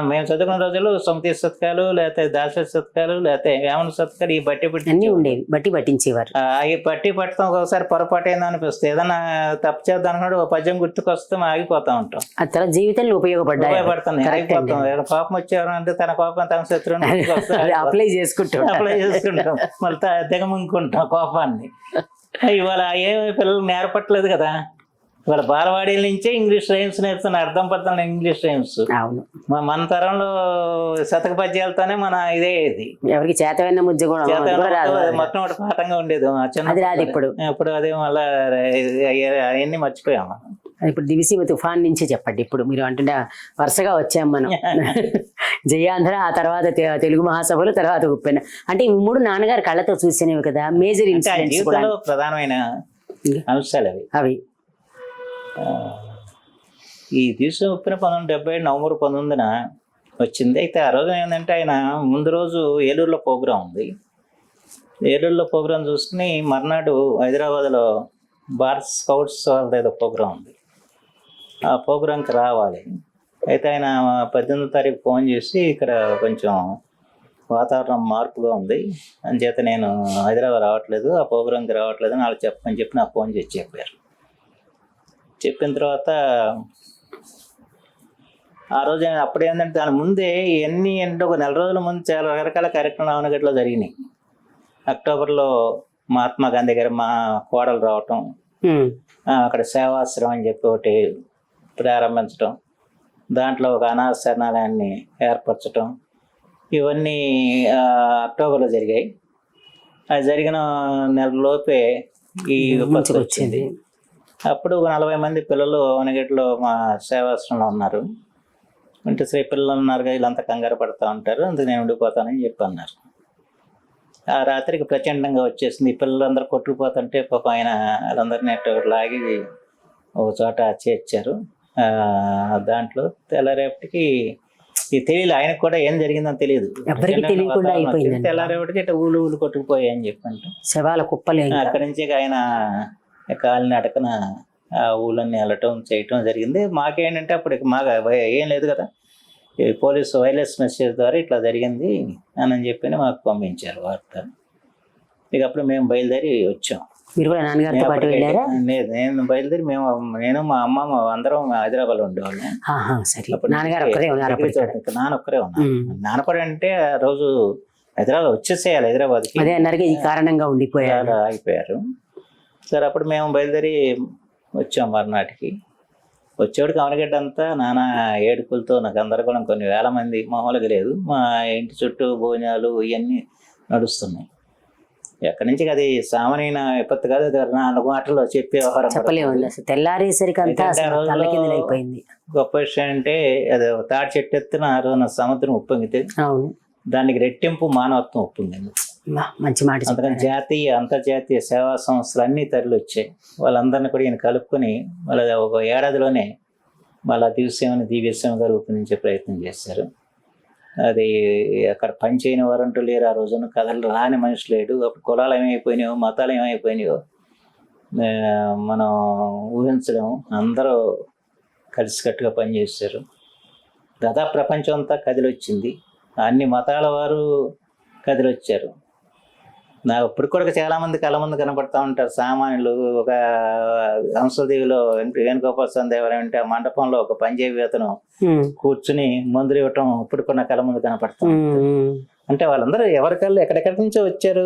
మేము చదువుకున్న రోజుల్లో సొంతి శతకాలు, లేకపోతే దాస శతకాలు, లేకపోతే వేమన శతకాలు, ఈ బట్టి పట్టించేవారు. ఈ బట్టి పట్టడం ఒకసారి పొరపాటు ఏందో అనిపిస్తుంది. ఏదైనా తప్పు చేద్దాం అనుకుంటే ఒక పద్యం గుర్తుకొస్తే ఆగిపోతా ఉంటాం. తన జీవితంలో ఉపయోగపడుతుంది, ఆగిపోతాం. కోపం వచ్చేవారంటే తన కోపం తన శత్రువుని అప్లై చేసుకుంటాం మళ్ళీ దిగముంకుంటాం కోపాన్ని. ఇవాళ ఏమి పిల్లలు నేర్పట్లేదు కదా. ఇవాళ బాలవాడీల నుంచే ఇంగ్లీష్ రైమ్స్ నేర్చుకున్న అర్థం పడుతున్న ఇంగ్లీష్ రైమ్స్. మన తరంలో శతక పద్యాలతోనే మన ఇదే ఇది. ఎవరికి చేతవైన ముద్ద మొత్తం ఒకటి పాఠంగా ఉండేది ఇప్పుడు అదే మళ్ళా అవన్నీ మర్చిపోయాము. ఇప్పుడు దివిసీమ తుఫాన్ నుంచి చెప్పండి. ఇప్పుడు మీరు అంటుంటే వరుసగా వచ్చాం మనం. జయాంధ్ర, ఆ తర్వాత తెలుగు మహాసభలు, తర్వాత ఉప్పెన. అంటే ఈ మూడు నాన్నగారు కళ్ళతో చూసినవి కదా, మేజర్ ఇన్సిడెంట్స్, ప్రధానమైన అంశాలు అవి. ఈ దివిసీమ ఉప్పెన 1970 నవంబర్ 19న వచ్చింది. అయితే ఆ రోజు ఏంటంటే ఆయన ముందు రోజు ఏలూరులో ప్రోగ్రాం ఉంది. ఏలూరులో ప్రోగ్రాం చూసుకుని మర్నాడు హైదరాబాద్లో భారత్ స్కౌట్స్ వాళ్ళది ఏదో ప్రోగ్రాం ఉంది. ఆ ప్రోగ్రాంకి రావాలి. అయితే ఆయన 18వ తారీఖు ఫోన్ చేసి ఇక్కడ కొంచెం వాతావరణం మార్పుగా ఉంది అని చేత నేను హైదరాబాద్ రావట్లేదు, ఆ ప్రోగ్రాంకి రావట్లేదు అని వాళ్ళు చెప్పని చెప్పి నాకు ఫోన్ చేసి చెప్పారు. చెప్పిన తర్వాత ఆ రోజు అప్పుడు ఏంటంటే దాని ముందే ఒక నెల రోజుల ముందు చాలా రకరకాల కార్యక్రమాలు అవనగట్లో జరిగినాయి. అక్టోబర్లో మహాత్మా గాంధీ గారు మా కోడలు రావటం, అక్కడ సేవాశ్రమం అని చెప్పి ఒకటి ప్రారంభించటం, దాంట్లో ఒక అనాథ శరణాలయాన్ని ఏర్పరచటం, ఇవన్నీ అక్టోబర్లో జరిగాయి. అది జరిగిన నెలలోపే ఈ విపత్తు వచ్చింది. అప్పుడు 40 మంది పిల్లలు అవనగట్లో మా సేవాశ్రమంలో ఉన్నారు. అంటే శ్రీ పిల్లలు ఉన్నారు, వీళ్ళంతా కంగారు పడుతూ ఉంటారు, అందుకు నేను ఉండిపోతానని చెప్పి అన్నారు. ఆ రాత్రికి ప్రచండంగా వచ్చేసింది. ఈ పిల్లలందరూ కొట్టుకుపోతుంటే పాపం ఆయన వాళ్ళందరినీ లాగి ఒక చోట చేర్చారు. దాంట్లో తెల్లరేపటికి తెలియదు, ఆయనకు కూడా ఏం జరిగిందని తెలియదు. తెల్లరేపటికి ఇట్లా ఊళ్ళు కొట్టుకుపోయాయి అని చెప్పంటే శవాల కుప్పలే. అక్కడి నుంచి ఆయన కాలిని అడకన ఆ ఊళ్ళన్నీ వెళ్ళటం చేయటం జరిగింది. మాకేంటంటే అప్పుడు మాకు ఏం లేదు కదా, పోలీసు వైర్లెస్ మెసేజ్ ద్వారా ఇట్లా జరిగింది అని చెప్పి మాకు పంపించారు వార్త. ఇక అప్పుడు మేము బయలుదేరి వచ్చాం. నేను బయలుదేరి నేను మా అమ్మ అందరం హైదరాబాద్లో ఉండేవాళ్ళం. నాన్న ఒక్కరే ఉన్నాను. నాన్నపడి అంటే ఆ రోజు హైదరాబాద్ వచ్చేసేయాలి, హైదరాబాద్కి కారణంగా ఉండిపోయారు, ఆగిపోయారు. సరే అప్పుడు మేము బయలుదేరి వచ్చాం. మర్నాటికి వచ్చేవాడికి అవనగడ్డ అంతా నానా ఏడుపులతో నాకు గందరగోళం, కొన్ని వేల మంది, మామూలుగా లేదు. మా ఇంటి చుట్టూ భోజనాలు ఇవన్నీ నడుస్తున్నాయి. ఎక్కడి నుంచి అది సామాన్య విపత్తు కాదు, అది 4 మాటల్లో చెప్పే వ్యవహారం కూడా చెప్పలేమండి. అసలు తెల్లారేసరికి అంతా అయితే ఆ అసలు రోజుల్లో తల్లకిందులైపోయింది. గొప్ప విషయం అంటే అది తాడి చెట్టు ఎత్తున ఆ రోజున సముద్రం ఉప్పొంగితే అవును, దానికి రెట్టింపు మానవత్వం ఉప్పొంగింది. మంచి మాట అందుకని చెప్పారు. జాతీయ అంతర్జాతీయ సేవా సంస్థలు అన్నీ తరలి వచ్చాయి. వాళ్ళందరినీ కూడా ఈయన కలుపుకొని మళ్ళీ ఒక ఏడాదిలోనే మళ్ళీ దివ్యసేవగా రూపొందించే ప్రయత్నం చేశారు. అది అక్కడ పని చేయని వారంటూ లేరు. ఆ రోజున కథలు రాని మనిషి లేడు. అప్పుడు కులాలు ఏమైపోయినాయో, మతాలు ఏమైపోయినాయో మనం ఊహించడం. అందరూ కలిసికట్టుగా పనిచేశారు. దాదాపు ప్రపంచం అంతా కదిలొచ్చింది. అన్ని మతాల వారు కదిలొచ్చారు. నాకు ఇప్పుడు కూడా చాలామంది కళ్ళ ముందు కనపడతా ఉంటారు సామాన్యులు. ఒక హంసదేవిలో వేణుగోపాల స్వామి దేవాలయం అంటే ఆ మండపంలో ఒక పంజాబీ అతను కూర్చుని మందులు ఇవ్వటం ఇప్పుడు కూడా కళ్ళ ముందు కనపడతాం. అంటే వాళ్ళందరూ ఎవరికల్లా ఎక్కడెక్కడి నుంచో వచ్చారు,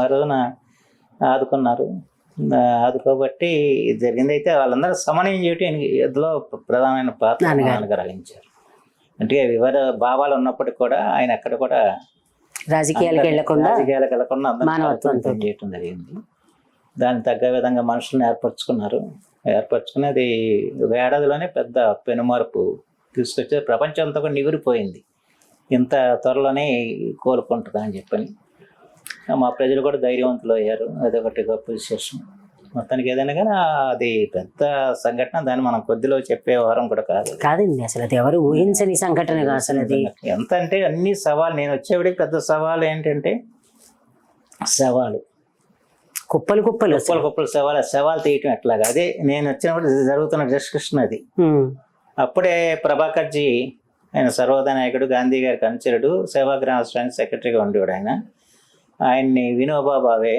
ఆ రోజున ఆదుకున్నారు. ఆదుకోబట్టి జరిగింది. అయితే వాళ్ళందరూ సమన్వయం చేయటం ఇందులో ప్రధానమైన పాత్ర నాన్నగారు వహించారు. అంటే వివిధ భావాలు ఉన్నప్పటికీ కూడా ఆయన ఎక్కడ కూడా రాజకీయాలకు వెళ్లకుండా మానవత్వంతో చేయటం జరిగింది. దానికి తగ్గ విధంగా మనుషులను ఏర్పరచుకుని అది ఒక ఏడాదిలోనే పెద్ద పెనుమార్పు తీసుకొచ్చి ప్రపంచం అంతా కూడా నివిరిపోయింది. ఇంత త్వరలోనే కోలుకుంటుందా అని చెప్పని మా ప్రజలు కూడా ధైర్యవంతులు అయ్యారు. అదొకటి గొప్ప విశేషం. మొత్తానికి ఏదైనా కానీ అది పెద్ద సంఘటన. దాన్ని మనం కొద్దిలో చెప్పే వారం కూడా కాదండి. అసలు అది ఎవరు ఊహించని సంఘటన. అసలు అది ఎంత అంటే అన్ని సవాలు. నేను వచ్చేవాడికి పెద్ద సవాలు ఏంటంటే కుప్పలు సవాలు తీయటం ఎట్లాగా. అదే నేను వచ్చినప్పుడు జరుగుతున్న డిస్కషన్ అది. అప్పుడే ప్రభాకర్జీ, ఆయన సర్వోదయ నాయకుడు, గాంధీ గారికి అనుచరుడు, సేవాగ్రామ రాష్ట్రానికి సెక్రటరీగా ఉండేవాడు. ఆయన్ని వినోబా భావే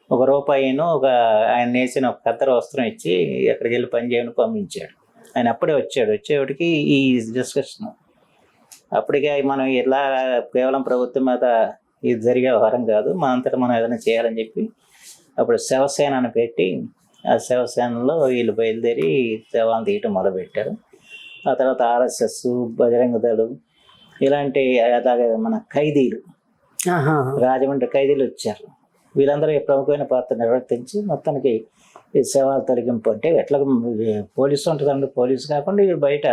₹1 ఆయన నేసిన ఒక కత్తెర వస్త్రం ఇచ్చి అక్కడికి వెళ్ళి పని చేయని పంపించాడు. ఆయన అప్పుడే వచ్చేవాడికి ఈ డిస్కషన్. అప్పటికే మనం ఇలా కేవలం ప్రభుత్వం మీద ఇది జరిగే వ్యవహారం కాదు, మన అంతటా మనం ఏదైనా చేయాలని చెప్పి అప్పుడు శివసేన అని పెట్టి ఆ శివసేనలో వీళ్ళు బయలుదేరి శవాలను తీయటం మొదలుపెట్టారు. ఆ తర్వాత ఆర్ఎస్ఎస్, బజరంగ దళం ఇలాంటి మన ఖైదీలు, రాజమండ్రి ఖైదీలు వచ్చారు. వీళ్ళందరూ ప్రముఖమైన పాత్ర నిర్వర్తించి మొత్తానికి ఈ శవాల తొలగింపు అంటే ఎట్లా పోలీసు ఉంటుందండి, పోలీసు కాకుండా బయట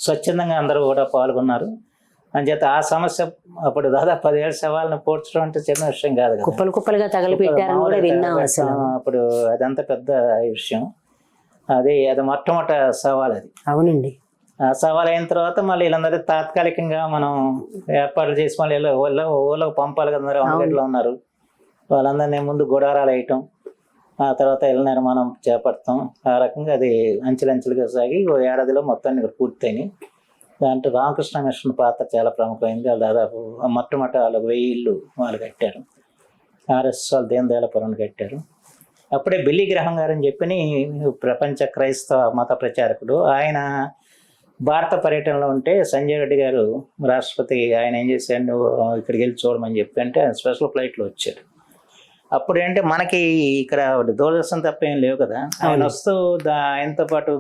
స్వచ్ఛందంగా అందరూ కూడా పాల్గొన్నారు. అంచేత ఆ సమస్య అప్పుడు దాదాపు 10 శవాలను పోడ్చడం అంటే చిన్న విషయం కాదు కదా. కుప్పలుగా తగలపెట్టారని కూడా విన్నాం అసలు. అప్పుడు అదంతా పెద్ద విషయం. అది మొట్టమొదట సవాల్ అది. అవునండి. ఆ సవాల్ అయిన తర్వాత మళ్ళీ వీళ్ళందరూ తాత్కాలికంగా మనం ఏర్పాట్లు చేసి మళ్ళీ ఊళ్ళో పంపాలి కదా. అందుబాటులో ఉన్నారు వాళ్ళందరినీ ముందు గుడారాలు వేయటం, ఆ తర్వాత ఇళ్ళ నిర్మాణం చేపడతాం. ఆ రకంగా అది అంచెలంచెలుగా సాగి ఓ ఏడాదిలో మొత్తాన్ని ఇక్కడ పూర్తయినాయి. దాంట్లో రామకృష్ణ మిషన్ పాత్ర చాలా ప్రముఖమైంది. వాళ్ళు దాదాపు మొట్టమొదటి వాళ్ళు 1000 ఇళ్ళు వాళ్ళు కట్టారు. ఆర్ఎస్ఎస్ వాళ్ళు దీనదయాళపురం కట్టారు. అప్పుడే బిల్లీ గ్రహం గారని చెప్పి ప్రపంచ క్రైస్తవ మత ప్రచారకుడు, ఆయన భారత పర్యటనలో ఉంటే సంజయ్ రెడ్డి గారు రాష్ట్రపతి ఆయన ఏం చేశాడు, నువ్వు ఇక్కడికి వెళ్ళి చూడమని చెప్పి అంటే ఆయన స్పెషల్ ఫ్లైట్లో వచ్చాడు. అప్పుడు ఏంటంటే మనకి ఇక్కడ దూరదర్శన్ తప్ప ఏం లేవు కదా. ఆయన వస్తూ ఆయనతో పాటు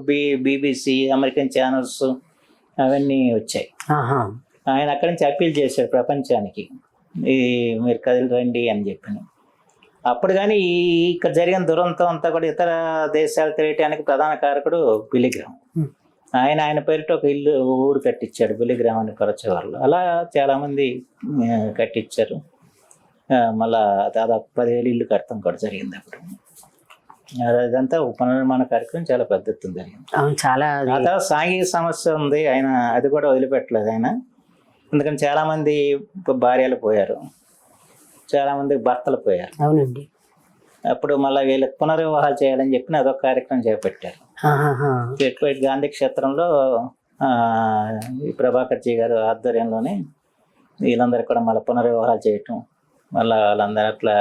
BBC, అమెరికన్ ఛానల్స్ అవన్నీ వచ్చాయి. ఆయన అక్కడి నుంచి అప్పీల్ చేశాడు ప్రపంచానికి, మీరు కదిలి రండి అని చెప్పి. అప్పుడు కానీ ఇక్కడ జరిగిన దురంతం అంతా కూడా ఇతర దేశాలు తెలియటానికి ప్రధాన కారకుడు బిల్లీ గ్రహం. ఆయన పేరిట ఒక ఊరు కట్టించాడు బిల్లీ గ్రహాన్ని కొరచేవాళ్ళు. అలా చాలామంది కట్టించారు. మళ్ళా దాదాపు 10,000 ఇళ్ళు కడతాం కూడా జరిగింది. అప్పుడు అదంతా పునర్నిర్మాణ కార్యక్రమం చాలా పెద్ద ఎత్తున జరిగింది. చాలా సాంఘిక సమస్య ఉంది. ఆయన అది కూడా వదిలిపెట్టలేదు ఆయన. ఎందుకంటే చాలామంది భార్యలు పోయారు, చాలామంది భర్తలు పోయారు. అవునండి. అప్పుడు మళ్ళీ వీళ్ళకి పునర్వివాహాలు చేయాలని చెప్పి అదొక కార్యక్రమం చేపట్టారు. గాంధీ క్షేత్రంలో ఈ ప్రభాకర్జీ గారు ఆధ్వర్యంలోనే వీళ్ళందరికీ కూడా మళ్ళీ పునర్వివాహాలు చేయటం, మళ్ళీ వాళ్ళందరూ అట్లా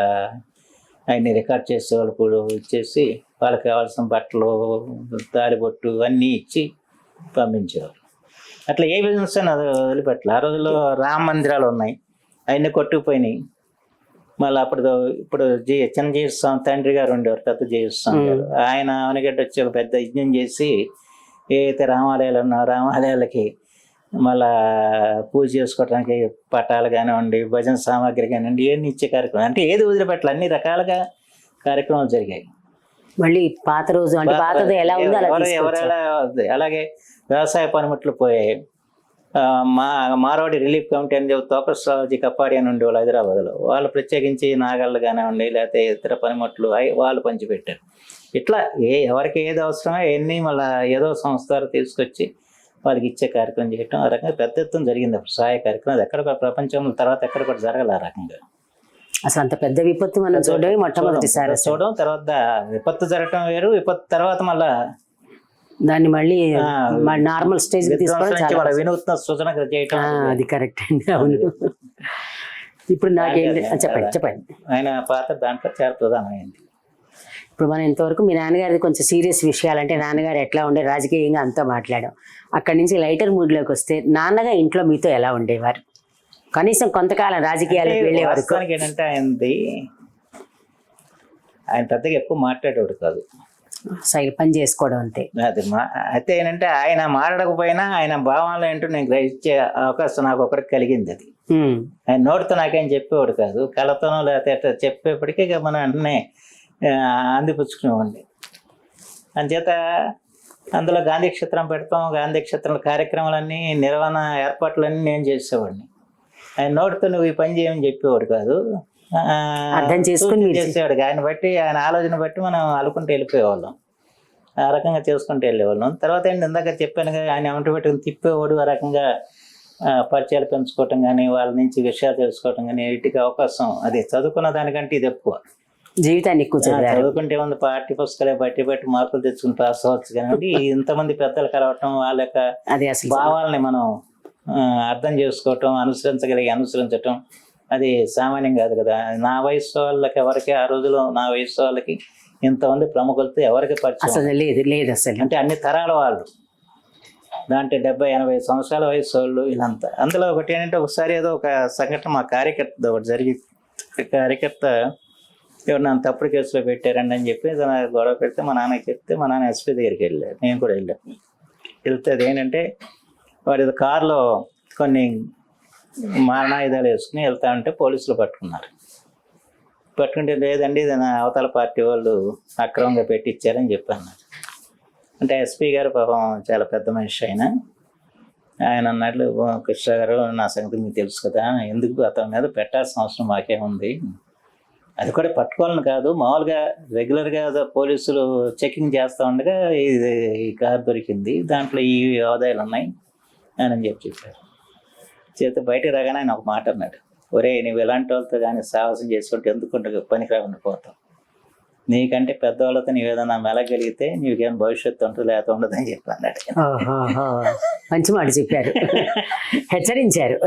ఆయన్ని రికార్డ్ చేసేవాళ్ళు కూడా ఇచ్చేసి వాళ్ళకి కావాల్సిన బట్టలు, తాలిబొట్టు అన్నీ ఇచ్చి పంపించేవారు. అట్లా ఏ బిజినెస్ అని అది వదిలిపెట్టాలి. ఆ రోజుల్లో రామ మందిరాలు ఉన్నాయి, అవన్నీ కొట్టుకుపోయినాయి. మళ్ళీ ఇప్పుడు చిన్నజీవి స్వామి తండ్రి గారు ఉండేవారు, పెద్ద జీవి స్వామి గారు. ఆయన అవనిగడ్డ వచ్చి ఒక పెద్ద యజ్ఞం చేసి ఏదైతే రామాలయాలు ఉన్నాయో రామాలయాలకి మళ్ళా పూజ చేసుకోవడానికి పటాలు కానివ్వండి, భజన సామాగ్రి కానివ్వండి, ఇవన్నీ ఇచ్చే కార్యక్రమం. అంటే ఏది వదిలిపెట్టాలి, అన్ని రకాలుగా కార్యక్రమాలు జరిగాయి. మళ్ళీ పాత రోజు అంటే పాతది ఎలా ఉందో అలా తీసుకొచ్చారు. ఎవరెలా అలాగే వ్యవసాయ పనిముట్లు పోయాయి. మారోడి రిలీఫ్ కమిటీ అని చెప్పి తోకస్ట్రాలజీ కప్పాడి అని ఉండేవాళ్ళు హైదరాబాద్లో. వాళ్ళు ప్రత్యేకించి నాగళ్ళు కానివ్వండి, లేకపోతే ఇతర పనిముట్లు వాళ్ళు పంచిపెట్టారు. ఇట్లా ఎవరికి ఏది అవసరమో అవన్నీ మళ్ళీ ఏదో సంస్థ తీసుకొచ్చి వాళ్ళకి ఇచ్చే కార్యక్రమం చేయటం, ఆ రకంగా పెద్ద ఎత్తున జరిగింది అప్పుడు సహాయ కార్యక్రమం. అది ఎక్కడ ప్రపంచంలో తర్వాత ఎక్కడ కూడా జరగదు ఆ రకంగా. అసలు అంత పెద్ద విపత్తు మనం చూడడమే మొట్టమొదటిసారి. చూడడం, తర్వాత విపత్తు జరగటం వేరు, విపత్తు తర్వాత మళ్ళా దాన్ని మళ్ళీ నార్మల్ స్టేజ్ తీసుకోవడం, వినూత్న సృజన చేయటం, అది కరెక్ట్ అండి. అవును. ఇప్పుడు నాకేంటి చెప్పండి. ఆయన పాత్ర దాంట్లో చాలా ప్రధానమైంది. ఇప్పుడు మనం ఇంతవరకు మీ నాన్నగారిది కొంచెం సీరియస్ విషయాలంటే నాన్నగారు ఎట్లా ఉండే రాజకీయంగా అంతా మాట్లాడాం. అక్కడి నుంచి లైటర్ మూడ్లోకి వస్తే నాన్నగా ఇంట్లో మీతో ఎలా ఉండేవారు? కనీసం కొంతకాలం రాజకీయాలకు వెళ్ళే వరకు. ఏంటంటే ఆయన పెద్దగా ఎక్కువ మాట్లాడేవాడు కాదు, పని చేసుకోవడం అంతే. అది అయితే ఏంటంటే ఆయన మాట్లాడకపోయినా ఆయన భావాలు ఏంటో నేను గ్రహించే అవకాశం నాకు ఒకరికి కలిగింది. అది ఆయన నోటితో నాకేం చెప్పేవాడు కాదు, కళతోనో లేకపోతే చెప్పేప్పటికీ మనం వెంటనే అందిపుచ్చుకునేవాడిని. అందుచేత అందులో గాంధీ క్షేత్రం పెడతాం, గాంధీ క్షేత్రంలో కార్యక్రమాలన్నీ నిర్వహణ ఏర్పాట్లన్నీ నేను చేసేవాడిని. ఆయన నోటితో నువ్వు ఈ పని చేయమని చెప్పేవాడు కాదు, అర్థం చేసుకుని చేసేవాడు. ఆయన బట్టి, ఆయన ఆలోచన బట్టి మనం అలుకుంటూ వెళ్ళిపోయేవాళ్ళం, ఆ రకంగా చేసుకుంటూ వెళ్ళేవాళ్ళం. తర్వాత ఏంటి ఇందాక చెప్పాను కదా, ఆయన అమటి పెట్టుకుని తిప్పేవాడు. ఆ రకంగా పరిచయాలు పెంచుకోవటం కానీ, వాళ్ళ నుంచి విషయాలు తెలుసుకోవటం కానీ, వీటికి అవకాశం. అది చదువుకున్న దానికంటే ఇది ఎక్కువ. జీవితాన్ని ఎక్కువ చదువుకుంటే ఉంది పాఠ్య పుస్తకాలే బట్టి మార్కులు తెచ్చుకుని పాస్ అవ్వచ్చు. కానీ ఇంతమంది పెద్దలు కలవటం, వాళ్ళ యొక్క భావాలని మనం అర్థం చేసుకోవటం, అనుసరించటం అది సామాన్యం కాదు కదా. నా వయసు వాళ్ళకి ఎవరికి, ఆ రోజులో నా వయసు వాళ్ళకి ఇంతమంది ప్రముఖులతో ఎవరికి పరిచయం లేదు అసలు. అంటే అన్ని తరాల వాళ్ళు, దాంట్లో 70-80 సంవత్సరాల వయసు వాళ్ళు వీళ్ళంతా. అందులో ఒకటి ఏంటంటే, ఒకసారి ఏదో ఒక సంఘటన మా కార్యకర్త ఒకటి జరిగింది. కార్యకర్త ఎవరు నన్ను తప్పుడు కేసులో పెట్టారండి అని చెప్పి గొడవ పెడితే మా నాన్నకి చెప్తే, మా నాన్న ఎస్పీ దగ్గరికి వెళ్ళాడు, నేను కూడా వెళ్తే అది ఏంటంటే, వాడి కారులో కొన్ని మారణాయుధాలు వేసుకుని వెళ్తా ఉంటే పోలీసులు పట్టుకుంటే లేదండి ఇది నా అవతల పార్టీ వాళ్ళు అక్రమంగా పెట్టించారని చెప్పాను. అంటే ఎస్పీ గారు పాపం చాలా పెద్ద మనిషి ఆయన అన్నట్లు, కృష్ణ గారు నా సంగతి మీకు తెలుసు కదా, ఎందుకు అతని మీద పెట్టాల్సిన అవసరం మాకేముంది, అది కూడా పట్టుకోవాలని కాదు, మామూలుగా రెగ్యులర్గా పోలీసులు చెకింగ్ చేస్తూ ఉండగా ఈ కారు దొరికింది, దాంట్లో ఈ ఆదాయాలు ఉన్నాయి అని చెప్పారు. చేత బయటకు రాగానే ఆయన ఒక మాట అన్నాడు, ఒరే నువ్వు ఇలాంటి వాళ్ళతో కానీ సాహసం చేసుకుంటే ఎందుకుంటే పనికి రాకుండా పోతావు, నీకంటే పెద్దవాళ్ళతో నీవు ఏదైనా మెలగలిగితే నీకేం భవిష్యత్తు ఉంటుంది లేకపోతే ఉండదు అని చెప్పన్నాడు. మంచి మాట చెప్పారు, హెచ్చరించారు.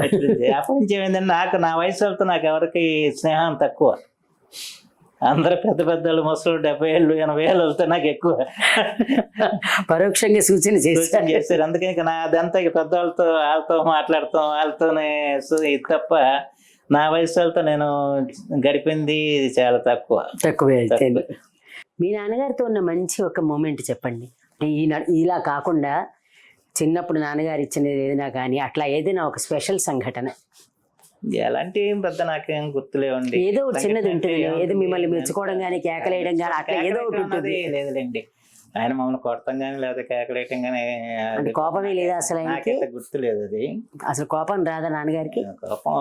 అప్పటి నుంచి ఏమైందంటే, నా వయసు వాళ్ళతో నాకు ఎవరికి స్నేహం తక్కువ. అందరూ పెద్దలు ముసలు 70 ఏళ్ళు 80 ఏళ్ళు వెళ్తే నాకు ఎక్కువ పరోక్షంగా సూచన చేశారు. అందుకని నా అదంతా వాళ్ళతో మాట్లాడతాం, వాళ్ళతోనే తప్ప నా వయసు వాళ్ళతో నేను గడిపింది చాలా తక్కువే. మీ నాన్నగారితో ఉన్న మంచి ఒక మూమెంట్ చెప్పండి. ఇలా కాకుండా చిన్నప్పుడు నాన్నగారు ఇచ్చినది ఏదైనా కానీ అట్లా ఏదైనా ఒక స్పెషల్ సంఘటన. ఎలాంటి ఏం పెద్ద నాకేం గుర్తులేవండి, ఏదో చిన్నది ఉంటుంది, ఏదో మిమ్మల్ని మెచ్చుకోవడం కానీ కేకలేయడం కానీ అట్లా ఏదో ఒకటి ఉంటుంది. లేదులేండి, ఆయన మమ్మల్ని కొడతాం కానీ లేదా కేకలేయటం కానీ, కోపమే లేదా అసలు? నాకైతే గుర్తులేదు అది. అసలు కోపం రాదా నాన్నగారికి? కోపం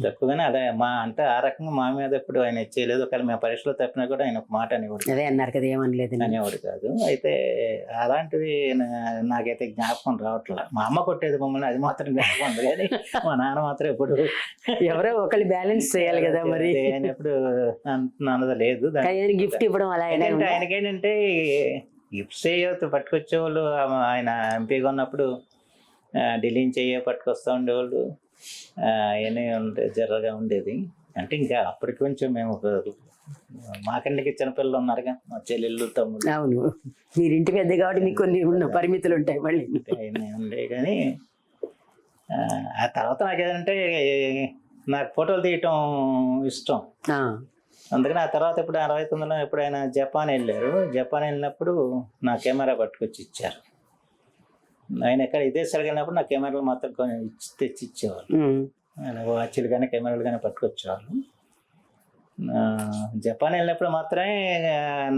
తక్కువగానే అదే అంటే ఆ రకంగా మా మీద ఎప్పుడు ఆయన చేయలేదు. ఒకవేళ మేము పరీక్షలో తప్పినా కూడా ఆయన ఒక మాట అనేవాడు. అదే అన్నారు కదా, ఏమనలేదు అనేవాడు కాదు. అయితే అలాంటిది నాకైతే జ్ఞాపకం రావట్లేదు. మా అమ్మ కొట్టేది మమ్మల్ని, అది మాత్రం జ్ఞాపకం ఉంది. కానీ మా నాన్న మాత్రం ఎప్పుడు ఎవరో ఒకళ్ళు బ్యాలెన్స్ చేయాలి కదా మరి, ఆయన ఎప్పుడు అన్నది లేదు. గిఫ్ట్ ఇవ్వడం అలా ఆయనకేంటంటే గిఫ్ట్స్ పట్టుకొచ్చేవాళ్ళు. ఆయన ఎంపీగా ఉన్నప్పుడు ఢిల్లీ నుంచి పట్టుకొస్తూ ఉండేవాళ్ళు, అవన్నీ జర్రగా ఉండేది. అంటే ఇంకా అప్పటికి కొంచెం మేము మాకండికి చిన్నపిల్లలు ఉన్నారుగా, మా చెల్లెళ్ళు తమ్ముడు. అవును, మీరు ఇంటి పెద్ద కాబట్టి మీకు కొన్ని పరిమితులు ఉంటాయి మళ్ళీ ఉండే. కానీ ఆ తర్వాత నాకేదంటే నాకు ఫోటోలు తీయటం ఇష్టం. అందుకని ఆ తర్వాత ఇప్పుడు 69లో ఎప్పుడైనా జపాన్ వెళ్ళారు. జపాన్ వెళ్ళినప్పుడు నా కెమెరా పట్టుకొచ్చి ఇచ్చారు. ఆయన ఎక్కడ విదేశాలకు వెళ్ళినప్పుడు నా కెమెరాలు మాత్రం తెచ్చి ఇచ్చేవాళ్ళు. ఉమ్. ఆయన వాచ్లు కానీ కెమెరాలు కానీ పట్టుకొచ్చేవాళ్ళు. జపాన్ వెళ్ళినప్పుడు మాత్రమే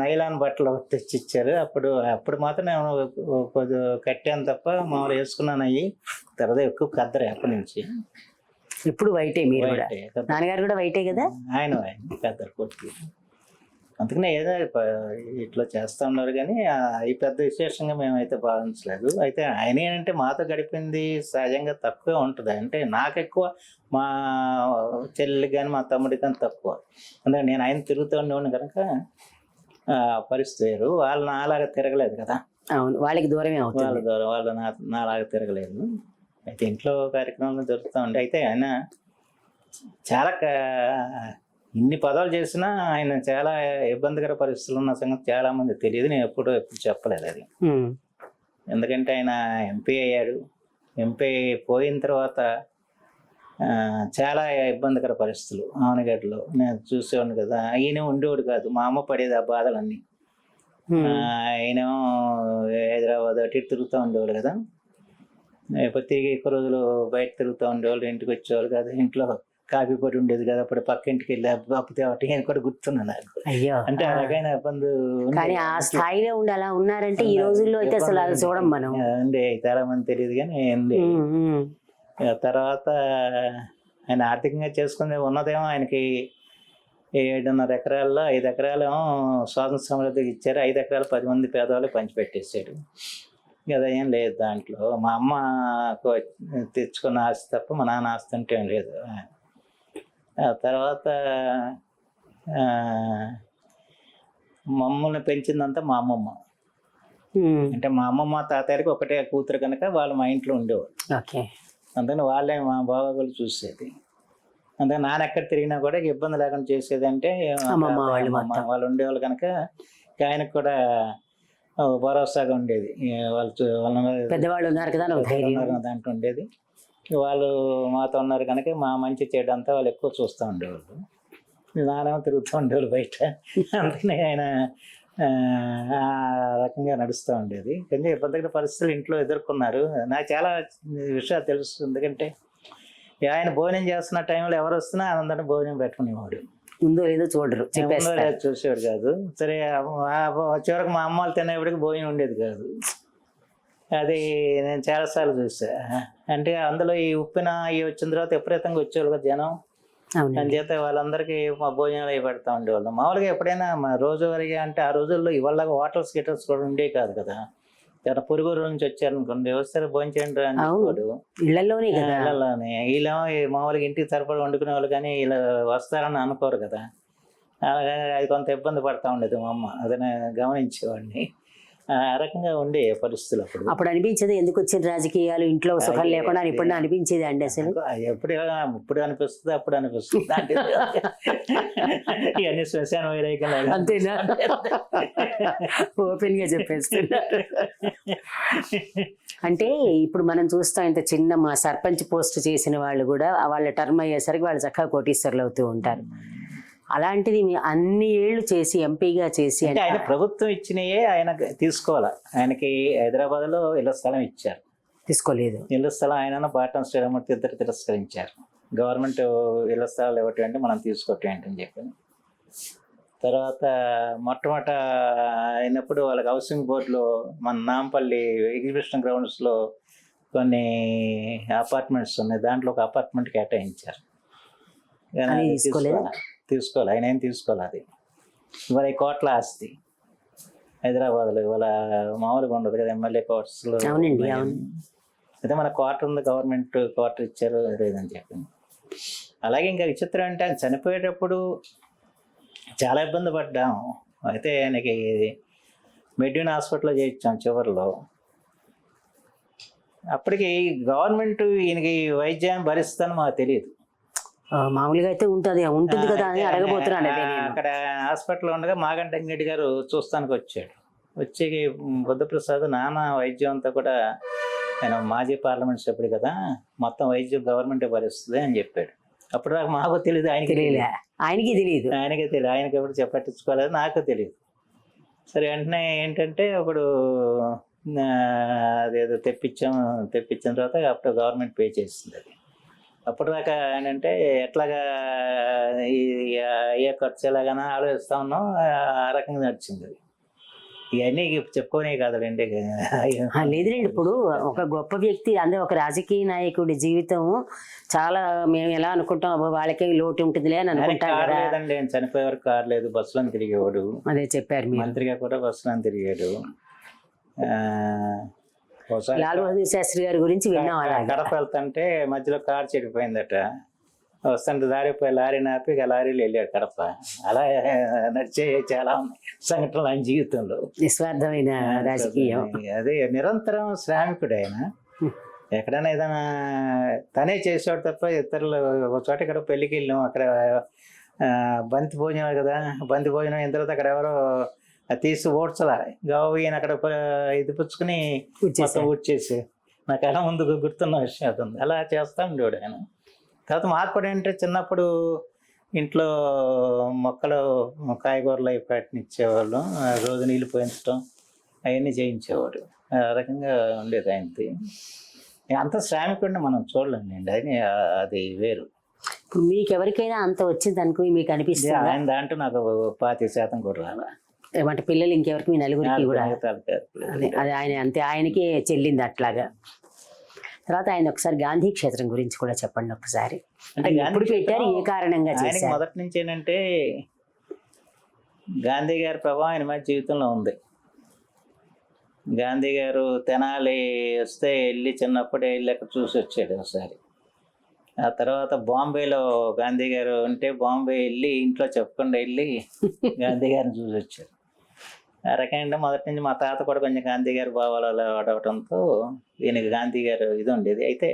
నైలాన్ బట్టలు ఒకటి తెచ్చి ఇచ్చారు. అప్పుడు మాత్రం నేను కొద్దిగా కట్టాను తప్ప మామూలు వేసుకున్నాను. అవి తర్వాత ఎక్కువ కద్దరు అప్పటి నుంచి. ఇప్పుడు వైటే మీరు కూడా, వైటే. నాన్నగారు కూడా వైటే కదా. ఆయన కద్దరు కొట్టి, అందుకనే ఏదో ఇట్లా చేస్తూ ఉన్నారు. కానీ ఈ పెద్ద విశేషంగా మేమైతే భావించలేదు. అయితే ఆయన ఏంటంటే మాతో గడిపింది సహజంగా తక్కువే ఉంటుంది. అంటే నాకు ఎక్కువ, మా చెల్లికి కానీ మా తమ్ముడికి కానీ తక్కువ. అందుకని నేను ఆయన తిరుగుతూ ఉండేవాడిని కనుక పరిస్థితి వేరు. వాళ్ళు నాలాగా తిరగలేదు కదా. అవును, వాళ్ళకి దూరమే అవుతుంది. వాళ్ళ ద్వారా వాళ్ళు నాలాగా తిరగలేదు. అయితే ఇంట్లో కార్యక్రమాలు జరుగుతూ ఉండే. అయితే ఆయన చాలా ఇన్ని పదాలు చేసినా ఆయన చాలా ఇబ్బందికర పరిస్థితులు ఉన్న సంగతి చాలా మంది తెలియదు. నేను ఎప్పుడు చెప్పలేదు అది. ఉమ్. ఎందుకంటే ఆయన ఎంపీ అయ్యాడు. ఎంపీ పోయిన తర్వాత చాలా ఇబ్బందికర పరిస్థితులు ఆనగడ్డలో నేను చూసేవాడిని కదా. ఈయన ఉండేవాడు కాదు, మా అమ్మ పడేది ఆ బాధలన్నీ. ఆయన హైదరాబాద్ అటు ఇటు తిరుగుతూ ఉండేవాడు కదా. ఎప్పుడు తిరిగి ఎక్కువ రోజులు బయట తిరుగుతూ ఉండేవాళ్ళు, ఇంటికి వచ్చేవాళ్ళు కదా. ఇంట్లో కాఫీ పొడి ఉండేది కదా, అప్పుడు పక్క ఇంటికి వెళ్ళి అప్పు తేవటి నేను కూడా గుర్తున్నా నాకు. అయ్యో, అంటే ఆ రకమైన ఇబ్బంది కానీ ఆ స్థాయిలో ఉండి అలా ఉన్నారంటే ఈ రోజుల్లో అయితే అసలు అది చూడం మనం. ఉండే చాలా మంది తెలియదు కానీ ఉంది. తర్వాత ఆయన ఆర్థికంగా చేసుకునే ఉన్నదేమో ఆయనకి 7.5 ఎకరాల్లో 5 ఎకరాలు స్వాతంత్ర సమృద్ధికి ఇచ్చారు. 5 ఎకరాలు 10 మంది పేదవాళ్ళకి పంచిపెట్టేసాడు. కదా ఏం లేదు దాంట్లో. మా అమ్మ తెచ్చుకున్న ఆస్తి తప్ప మా నాన్న ఆస్తి అంటే ఏం లేదు. ఆ తర్వాత మమ్మల్ని పెంచిందంతా మా అమ్మమ్మ. అంటే మా అమ్మమ్మ తాతయ్యకి ఒకటే కూతురు కనుక వాళ్ళు మా ఇంట్లో ఉండేవాళ్ళు. అందుకని వాళ్ళే మా బాబాలు చూసేది. అందుకని నాన్న ఎక్కడ తిరిగినా కూడా ఇబ్బంది లేకుండా చేసేది అంటే వాళ్ళు ఉండేవాళ్ళు కనుక ఆయనకు కూడా భరోసాగా ఉండేది. పెద్దవాళ్ళు ఉన్నారు కదా దాంట్లో ఉండేది. వాళ్ళు మాతో ఉన్నారు కనుక మా మంచి చెడు అంతా వాళ్ళు ఎక్కువ చూస్తూ ఉండేవాళ్ళు. నానేమో తిరుగుతూ ఉండేవాళ్ళు బయట. అందుకని ఆయన ఆ రకంగా నడుస్తూ ఉండేది. కొంచెం ఇబ్బందికర పరిస్థితులు ఇంట్లో ఎదుర్కొన్నారు. నాకు చాలా విషయాలు తెలుసు. ఎందుకంటే ఆయన భోజనం చేస్తున్న టైంలో ఎవరు వస్తున్నా అందరినీ భోజనం పెట్టుకునేవాడు. ఉందో లేదో చూడరు, చూసేవాడు కాదు. సరే చివరికి మా అమ్మ వాళ్ళు తినేప్పటికి భోజనం ఉండేది కాదు. అది నేను చాలాసార్లు చూసా. అంటే అందులో ఈ ఉప్పిన ఇవి వచ్చిన తర్వాత విపరీతంగా వచ్చేవాళ్ళు కదా జనం. అందుచేత వాళ్ళందరికీ మా భోజనాలు అవి పెడతా ఉండేవాళ్ళు. మామూలుగా ఎప్పుడైనా మా రోజువారీగా అంటే ఆ రోజుల్లో ఇవాళ హోటల్స్ గిటల్స్ కూడా ఉండేవి కాదు కదా. ఎవరైనా పొరుగురు నుంచి వచ్చారనుకోండి, వస్తారు భోజనం చేయండి అనేవాడు. ఇళ్ళలోనే ఇలా మామూలుగా ఇంటికి సరిపడా వండుకునే వాళ్ళు, కానీ ఇలా వస్తారని అనుకోరు కదా. అలాగే అది కొంత ఇబ్బంది పడతా ఉండేది మా అమ్మ. అది నేను గమనించేవాడిని. ఆ రకంగా ఉండే పరిస్థితులు అప్పుడు అనిపించేది ఎందుకు వచ్చిన రాజకీయాలు, ఇంట్లో సుఖం లేకుండా ఇప్పుడు అనిపించేది అండి. అసలు ఇప్పుడు అనిపిస్తుంది, అప్పుడు అనిపిస్తుంది. ఇవన్నీ శ్మశాన వైరాగ్యం అంతేనా? ఓపెన్ గా చెప్పేస్తున్నారు. అంటే ఇప్పుడు మనం చూస్తాం, ఇంత చిన్న మా సర్పంచ్ పోస్ట్ చేసిన వాళ్ళు కూడా వాళ్ళ టర్మ్ అయ్యేసరికి వాళ్ళు చక్కగా కోటీశ్వర్లు అవుతూ ఉంటారు. అలాంటిది అన్ని ఏళ్ళు చేసి ఎంపీగా చేసి అంటే ఆయన ప్రభుత్వం ఇచ్చినయే ఆయన తీసుకోవాలి. ఆయనకి హైదరాబాద్లో ఇళ్ల స్థలం ఇచ్చారు, తీసుకోలేదు. ఇళ్ల స్థలం ఆయన పాటం శ్రీరామూర్తి ఇద్దరు తిరస్కరించారు. గవర్నమెంట్ ఇళ్ల స్థలాలు ఇవ్వటం అంటే మనం తీసుకోవటం ఏంటని చెప్పి. తర్వాత మొట్టమొదట అయినప్పుడు వాళ్ళకి హౌసింగ్ బోర్డులో మన నాంపల్లి ఎగ్జిబిషన్ గ్రౌండ్స్లో కొన్ని అపార్ట్మెంట్స్ ఉన్నాయి. దాంట్లో ఒక అపార్ట్మెంట్ కేటాయించారు. తీసుకోవాలి, ఆయన ఏం తీసుకోవాలి. అది ఇవాళ ఈ కోట్ల ఆస్తి హైదరాబాద్లో ఇవాళ మామూలుగా ఉండదు కదా. ఎమ్మెల్యే క్వార్టర్స్లో అయితే మన క్వార్టర్ ఉంది, గవర్నమెంట్ క్వార్టర్ ఇచ్చారు లేదని చెప్పింది. అలాగే ఇంకా విచిత్రం అంటే ఆయన చనిపోయేటప్పుడు చాలా ఇబ్బంది పడ్డాం. అయితే ఆయనకి మెడ్యూన్ హాస్పిటల్లో చేయించాం చివరిలో. అప్పటికి గవర్నమెంట్ ఈయనకి వైద్యాన్ని భరిస్తుందని మాకు తెలియదు. మామూలుగా అయితే ఉంటుంది కదా అని అడగబోతున్నాను. అక్కడ హాస్పిటల్లో ఉండగా మాగంటి అంగిరెడ్డి గారు చూస్తానికి వచ్చాడు. వచ్చి బుద్ధప్రసాద్ నాన్న వైద్యం అంతా కూడా ఆయన మాజీ పార్లమెంట్ సభ్యుడు కదా, మొత్తం వైద్యం గవర్నమెంటే భరిస్తుంది అని చెప్పాడు. అప్పుడు నాకు మాకు తెలియదు, ఆయనకి తెలియదు. ఆయనకే తెలియదు, ఆయనకి ఎప్పుడు పట్టించుకోలేదు, నాకు తెలియదు. సరే వెంటనే ఏంటంటే ఇప్పుడు అదేదో తెప్పించిన తర్వాత అప్పుడు గవర్నమెంట్ పే చేస్తుంది అది. అప్పటిదాకా ఏంటంటే ఎట్లాగా ఈ అయ్యే ఖర్చు ఎలాగైనా ఆలోచిస్తా ఉన్నాం, ఆ రకంగా నడిచింది అది. ఇవన్నీ చెప్పుకోనే కాదులేండి. లేదులేండి, ఇప్పుడు ఒక గొప్ప వ్యక్తి అంటే ఒక రాజకీయ నాయకుడి జీవితం చాలా మేము ఎలా అనుకుంటాం, అబ్బో వాళ్ళకే లోటు ఉంటుందిలే అని అనుకుంటాం కారు కదా. లేదండి, ఆయన చనిపోయే వరకు కారు లేదు, బస్సులో తిరిగేవాడు. అదే చెప్పారు మీరు. మంత్రిగా కూడా బస్సులో తిరిగాడు. ఒకసారి లాల్ బహదూర్ శాస్త్రి గారి గురించి విన్నాం. అలాగే కడప వెళ్తుంటే మధ్యలో కారు చెడిపోయిందట. వస్తుంటే దారిపోయి లారీని ఆపి ఇక లారీలో వెళ్ళాడు కడప. అలా నడిచే చాలా సంఘటనలు ఆయన జీవితంలో. నిస్వార్థమైన రాజకీయం. అదే నిరంతరం శ్రామికుడు ఆయన. ఎక్కడైనా ఏదైనా తనే చేసేవాడు తప్ప ఇతరులు. ఒక చోట ఇక్కడ పెళ్ళికి వెళ్ళాం, అక్కడ బంతి భోజనం కదా, బంతి భోజనం అయిన తర్వాత అక్కడ ఎవరో తీసి ఓడ్చలా గావు ఈయన అక్కడ ఇది పుచ్చుకుని మొత్తం ఊడ్చేసి నాకు ఎలా ముందు గుర్తున్న విషయం అది ఉంది. అలా చేస్తా ఉండేవాడు ఆయన. తర్వాత మార్పు ఏంటంటే చిన్నప్పుడు ఇంట్లో మొక్కలు కాయగూరలు అవి పెట్టినిచ్చేవాళ్ళు, రోజు నీళ్ళు పోయించడం అవన్నీ చేయించేవాడు. ఆ రకంగా ఉండేది ఆయనది. అంత శ్రామికుడిని మనం చూడలేండి, అది అది వేరు. ఇప్పుడు మీకు ఎవరికైనా అంత వచ్చింది అనుకో మీకు అనిపిస్తుంది? ఆయన దాంట్లో నాకు 25% కూడా రాలా. ఏమంటే పిల్లలు ఇంకెవరికి, మీ నలుగురికి కూడా? అది ఆయన అంతే, ఆయనకే చెల్లింది అట్లాగా. తర్వాత ఆయన ఒకసారి గాంధీ క్షేత్రం గురించి కూడా చెప్పండి ఒకసారి. అంటే ఎప్పుడు పెట్టారు, ఏ కారణంగా చేశారు? మొదటి నుంచి ఏంటంటే గాంధీ గారి ప్రభావం ఆయన మీద జీవితంలో ఉంది. గాంధీ గారు తెనాలి వస్తే వెళ్ళి చిన్నప్పుడే వెళ్ళి అక్కడ చూసి వచ్చాడు ఒకసారి. ఆ తర్వాత బాంబేలో గాంధీ గారు ఉంటే బాంబే వెళ్ళి ఇంట్లో చెప్పకుండా వెళ్ళి గాంధీ గారిని చూసి వచ్చారు. ఆ రకంగా మొదటి నుంచి మా తాత కూడా కొంచెం గాంధీ గారి భావాలు అలా వాడవడంతో ఈయనకి గాంధీ గారు ఇది ఉండేది. అయితే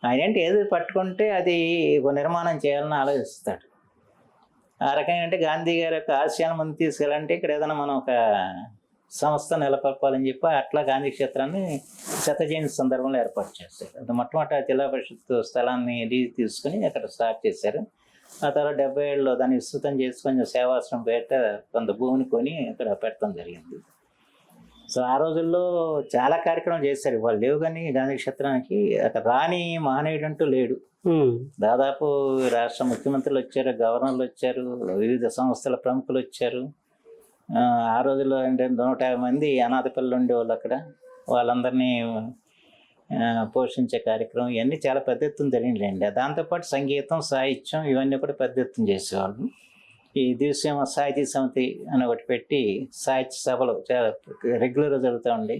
ఆయన ఏంటి ఏది పట్టుకుంటే అది నిర్మాణం చేయాలని ఆలోచిస్తాడు. ఆ రకంగా అంటే గాంధీ గారి యొక్క ఆశయాన్ని ముందు తీసుకెళ్ళాలంటే ఇక్కడ ఏదైనా మనం ఒక సంస్థ నెలకొల్పాలని చెప్పి అట్లా గాంధీ క్షేత్రాన్ని జయంతి సందర్భంలో ఏర్పాటు చేశారు. అది మొట్టమొదటి జిల్లా పరిషత్ స్థలాన్ని తీసుకుని అక్కడ స్టార్ట్ చేశారు. ఆ తర్వాత 77లో దాన్ని విస్తృతం చేసి కొంచెం సేవాశ్రమం పేట కొంత భూమిని కొని అక్కడ పెట్టడం జరిగింది. సో ఆ రోజుల్లో చాలా కార్యక్రమాలు చేశారు. వాళ్ళు లేవు కానీ గాంధీ క్షేత్రానికి అక్కడ రాని మహనీయుడు అంటూ లేడు. దాదాపు రాష్ట్ర ముఖ్యమంత్రులు వచ్చారు, గవర్నర్లు వచ్చారు, వివిధ సంస్థల ప్రముఖులు వచ్చారు. ఆ రోజుల్లో అంటే 150 మంది అనాథ పిల్లలు ఉండేవాళ్ళు అక్కడ. వాళ్ళందరినీ పోషించే కార్యక్రమం ఇవన్నీ చాలా పెద్ద ఎత్తున జరిగిందండి. దాంతోపాటు సంగీతం, సాహిత్యం ఇవన్నీ కూడా పెద్ద ఎత్తున చేసేవాళ్ళు. ఈ దివ్యసీమ సాహితీ సమితి అని ఒకటి పెట్టి సాహిత్య సభలు చాలా రెగ్యులర్గా జరుగుతూ ఉండి,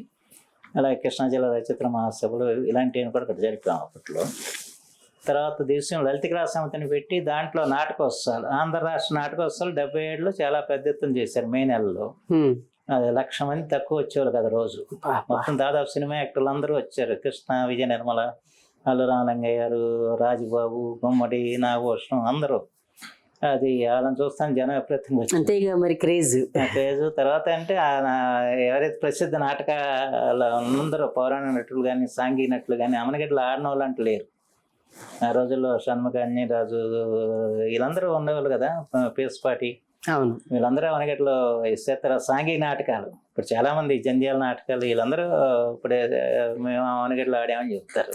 అలాగే కృష్ణా జిల్లా రచయితల మహాసభలు ఇలాంటివి కూడా ఇక్కడ జరిపాం అప్పట్లో. తర్వాత దివ్యసీమ లలిత కళా సమితిని పెట్టి దాంట్లో నాటకోత్సవాలు, ఆంధ్ర రాష్ట్ర నాటకోత్సవాలు 77లో చాలా పెద్ద ఎత్తున చేశారు. మే నెలలో 1,00,000 మంది తక్కువ వచ్చేవాళ్ళు కదా రోజు. మొత్తం దాదాపు సినిమా యాక్టర్లు అందరూ వచ్చారు. కృష్ణ, విజయ నిర్మల, అల్లు రామలింగయ్య గారు, రాజుబాబు, గుమ్మడి, నాగభూషణం అందరూ. అది వాళ్ళని చూస్తాను జనం విపరీతంగా వచ్చారు. మరి క్రేజ్. తర్వాత అంటే ఎవరైతే ప్రసిద్ధ నాటకాలు అందరూ పౌరాణిక నటులు కానీ సాంఘిక నటులు కానీ అమనగడ్డలు ఆడిన వాళ్ళు అంటే లేరు. ఆ రోజుల్లో షణ్ముఖాన్ని రాజు వీళ్ళందరూ ఉండేవాళ్ళు కదా, పేసుపాటి, అవును, వీళ్ళందరూ అవనగట్లో ఇస్తారు. సాంఘిక నాటకాలు ఇప్పుడు చాలా మంది జంధ్యాల నాటకాలు వీళ్ళందరూ ఇప్పుడే మేము అవనగట్లో ఆడామని చెప్తారు.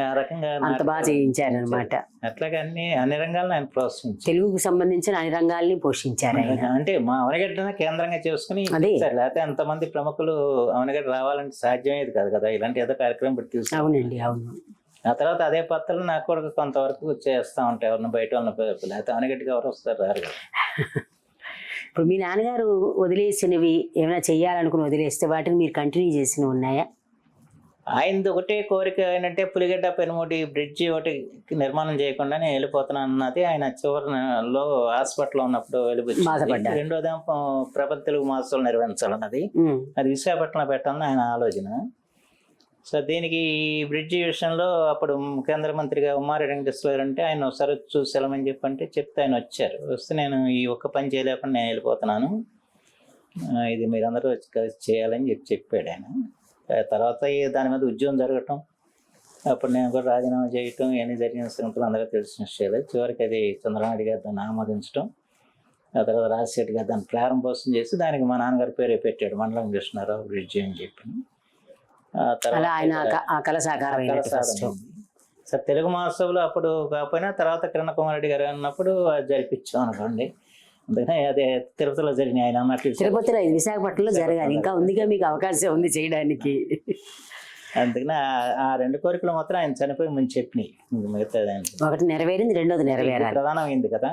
ఆ రకంగా బాగా చేయించారు అనమాట. అట్లాగే అన్ని రంగాలను ఆయన ప్రోత్సహించారు. తెలుగుకు సంబంధించిన అన్ని రంగాల్ని పోషించారు. అంటే మా అవనగడ్డనే కేంద్రంగా చేసుకుని లేకపోతే ఎంతమంది ప్రముఖులు అవనగడ్డ రావాలంటే సాధ్యమేది కాదు కదా. ఇలాంటి ఏదో కార్యక్రమం పెట్టి తీసుకు. అవునండి, అవును. ఆ తర్వాత అదే పత్రాలు నాకు కూడా కొంతవరకు చేస్తూ ఉంటాయి. ఎవరిని బయట వాళ్ళని లేకపోతే అవనగడ్డకి ఎవరు వస్తారు రారు. ఇప్పుడు మీ నాన్నగారు వదిలేసినవి ఏమైనా చెయ్యాలనుకుని వదిలేస్తే వాటిని మీరు కంటిన్యూ చేసినవి ఉన్నాయా? ఆయనది ఒకటే కోరిక ఏంటంటే పులిగడ్డ పెనుమూటి బ్రిడ్జి ఒకటి నిర్మాణం చేయకుండా నేను వెళ్ళిపోతున్నాను అన్నది. ఆయన చివరిలో హాస్పిటల్లో ఉన్నప్పుడు వెళ్ళిపోయి. రెండోదేమో ప్రపంచ తెలుగు మహోత్సవాలు నిర్వహించాలన్నది. అది విశాఖపట్నంలో పెట్టాలని ఆయన ఆలోచన. సో దీనికి బ్రిడ్జి విషయంలో అప్పుడు కేంద్ర మంత్రిగా ఉమ్మారెడ్డి వెంకటేశ్వర అంటే ఆయన ఒకసారి చూసి వెళ్ళమని చెప్పంటే చెప్తే ఆయన వచ్చారు. వస్తే నేను ఈ ఒక్క పని చేయలేకుండా నేను వెళ్ళిపోతున్నాను, ఇది మీరందరూ కలిసి చేయాలని చెప్పాడు ఆయన. తర్వాత దాని మీద ఉద్యోగం జరగటం, అప్పుడు నేను కూడా రాజీనామా చేయటం ఇవన్నీ జరిగిన సంగతులు అందరూ తెలిసిన విషయాలు. చివరికి అది చంద్రనాయుడు గారు దాన్ని ఆమోదించడం, ఆ తర్వాత రాజశేఖర్ గారు దాన్ని ప్రారంభోత్సవం చేసి దానికి మా నాన్నగారి పేరే పెట్టాడు, మండలం కృష్ణారావు బ్రిడ్జి అని చెప్పి. ఆ అలా ఆయన తర్వాత ఆ కళ సాకారం అయినట్టు ఫస్ట్. సార్ తెలుగు మహోత్సవంలో అప్పుడు కాకపోయినా తర్వాత కిరణ్ కుమార్ రెడ్డి గారు అన్నప్పుడు అది జరిపించాం అనుకోండి. అందుకనే అదే తిరుపతిలో జరిగినాయి ఆయన అన్నట్లు. తిరుపతిలో ఇది విశాఖపట్నంలో జరగాలి, ఇంకా ఉందిగా మీకు అవకాశం ఉంది చేయడానికి. అందుకనే ఆ రెండు కోరికలు మాత్రం ఆయన చనిపోయి ముందు చెప్పినాయి. మిగతా ఒకటి నెరవేరింది, రెండోది నెరవేరాలి. ప్రధానమైంది కదా,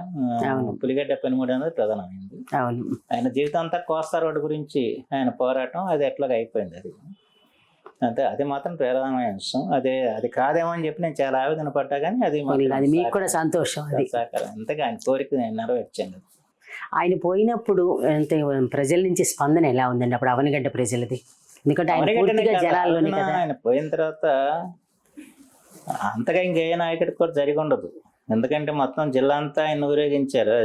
పులిగడ్డ పనిముడి అనేది ప్రధానమైంది. అవును, ఆయన జీవితం అంతా కోస్తా రోడ్డు గురించి ఆయన పోరాటం, అది ఎట్లాగా అయిపోయింది అది. అంటే అది మాత్రం ప్రధానమైన అంశం. అది కాదేమో అని చెప్పి నేను చాలా ఆవేదన పడ్డా, కానీ అది మీకు కూడా సంతోషం. అది సాకారం, అంతగా ఆయన కోరిక నేను నెరవేర్చాను. ఆయన పోయినప్పుడు అంటే ప్రజల నుంచి స్పందన ఎలా ఉందండి అప్పుడు అవనిగడ్డ ప్రజలది? ఎందుకంటే ఆయన పూర్తిగా జనాల్లోనే కదా. ఆయన పోయిన తర్వాత అంతగా ఇంకే నాయకుడికి కూడా జరిగి ఉండదు. ఎందుకంటే మొత్తం జిల్లా అంతా ఆయన ఊరేగించారు.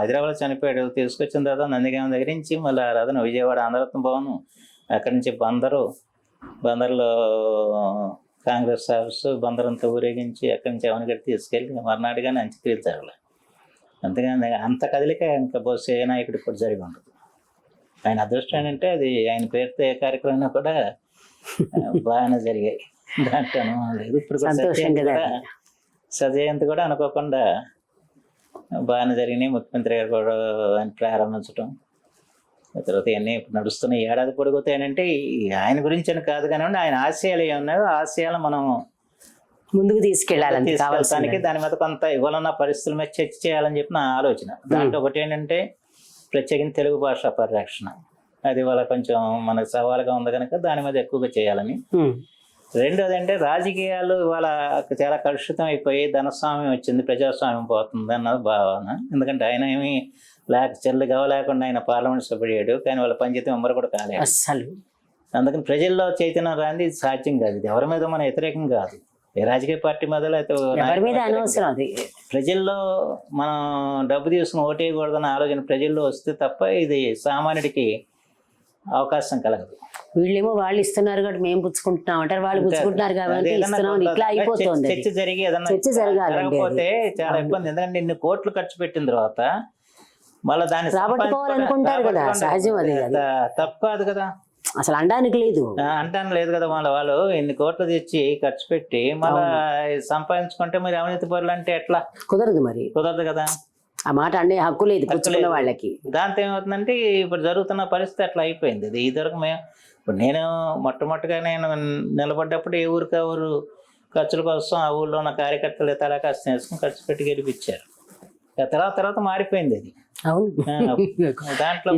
హైదరాబాద్ చనిపోయాడు, తీసుకొచ్చిన తర్వాత నందిగామ దగ్గర నుంచి మళ్ళీ ఆ రథన విజయవాడ ఆంధ్రరత్న భవన్, అక్కడి నుంచి బందర్లో కాంగ్రెస్ ఆఫీసు, బందరంతా ఊరేగించి అక్కడి నుంచి అవనిగడ్డ తీసుకెళ్ళి మర్నాడుగానే అంత్యక్రియలు జరగలేదు. అంతేగాని అంత కదలిక ఇంకా బహుశా ఏ నాయకుడికి కూడా జరిగి ఉండదు. ఆయన అదృష్టం ఏంటంటే అది ఆయన పేరుతో ఏ కార్యక్రమం కూడా బాగానే జరిగాయి, దాంట్లో అనుమానం లేదు. ఇప్పుడు సజయంతి కూడా అనుకోకుండా బాగానే జరిగినాయి. ముఖ్యమంత్రి గారు కూడా ఆయన ప్రారంభించడం, తర్వాత ఇవన్నీ ఇప్పుడు నడుస్తున్న ఏడాది పొడిపోతాయనంటే ఆయన గురించి అని కాదు కానివ్వండి, ఆయన ఆశయాలు ఏమన్నాయో ఆశయాలు మనం ముందుకు తీసుకెళ్ళాలని దాని మీద కొంత ఇవ్వాలన్న పరిస్థితుల మీద చర్చ చేయాలని చెప్పి నా ఆలోచన. దాంట్లో ఒకటి ఏంటంటే ప్రత్యేకించి తెలుగు భాష పరిరక్షణ, అది వాళ్ళ కొంచెం మనకు సవాలుగా ఉంది కనుక దాని మీద ఎక్కువగా చేయాలని. రెండోది అంటే రాజకీయాలు ఇవాళ చాలా కలుషితం అయిపోయి ధనస్వామ్యం వచ్చింది, ప్రజాస్వామ్యం పోతుంది అన్నది భావన. ఎందుకంటే ఆయన ఏమి చెల్లు లేకుండా ఆయన పార్లమెంట్ సభ్యుడు, కానీ వాళ్ళ పంచాయతీ మెంబర్ కూడా కాలేదు అసలు. అందుకని ప్రజల్లో చైతన్యం రాంది ఇది సాధ్యం కాదు. ఇది ఎవరి మీద మన వ్యతిరేకం కాదు, ఏ రాజకీయ పార్టీ మీద అనవసరం. అది ప్రజల్లో మనం డబ్బు తీసుకుని ఓటేయకూడదన్న ఆలోచన ప్రజల్లో వస్తే తప్ప ఇది సామాన్యుడికి అవకాశం కలగదు. వీళ్ళేమో వాళ్ళు ఇస్తున్నారు కాబట్టి మేము పుచ్చుకుంటున్నాం అంటారు, వాళ్ళు పుచ్చుకుంటున్నారు కాబట్టి ఇస్తున్నాం, ఇట్లా అయిపోతుంది. చర్చ జరిగి ఏదైనా జరగకపోతే చాలా ఇబ్బంది. ఎందుకంటే ఇన్ని కోట్లు ఖర్చు పెట్టిన తర్వాత మళ్ళీ దాన్ని రాబట్టుకోవాలనుకుంటారు కదా, సహజం. అది తప్పు కాదు కదా, అసలు అనడానికి లేదు కదా. వాళ్ళు ఎన్ని కోట్లు తెచ్చి ఖర్చు పెట్టి మళ్ళా సంపాదించుకుంటే మరి అవినీతి పరులు అంటే ఎట్లా? కుదరదు కదా, ఆ మాట అనే హక్కు లేదు పుచ్చుకున్న వాళ్ళకి. దాంతో ఏమవుతుందంటే ఇప్పుడు జరుగుతున్న పరిస్థితి అట్లా అయిపోయింది. ఇది ఇదివరకు ఇప్పుడు నేను మొట్టమొదటిగా నేను నిలబడ్డప్పుడు ఏ ఊరికి ఆ ఊరు ఖర్చుల కోసం ఆ ఊళ్ళో ఉన్న కార్యకర్తలు తలకాస్తం వేసుకుని ఖర్చు పెట్టి గెలిపించారు. తర్వాత మారిపోయింది అది. దాంట్లో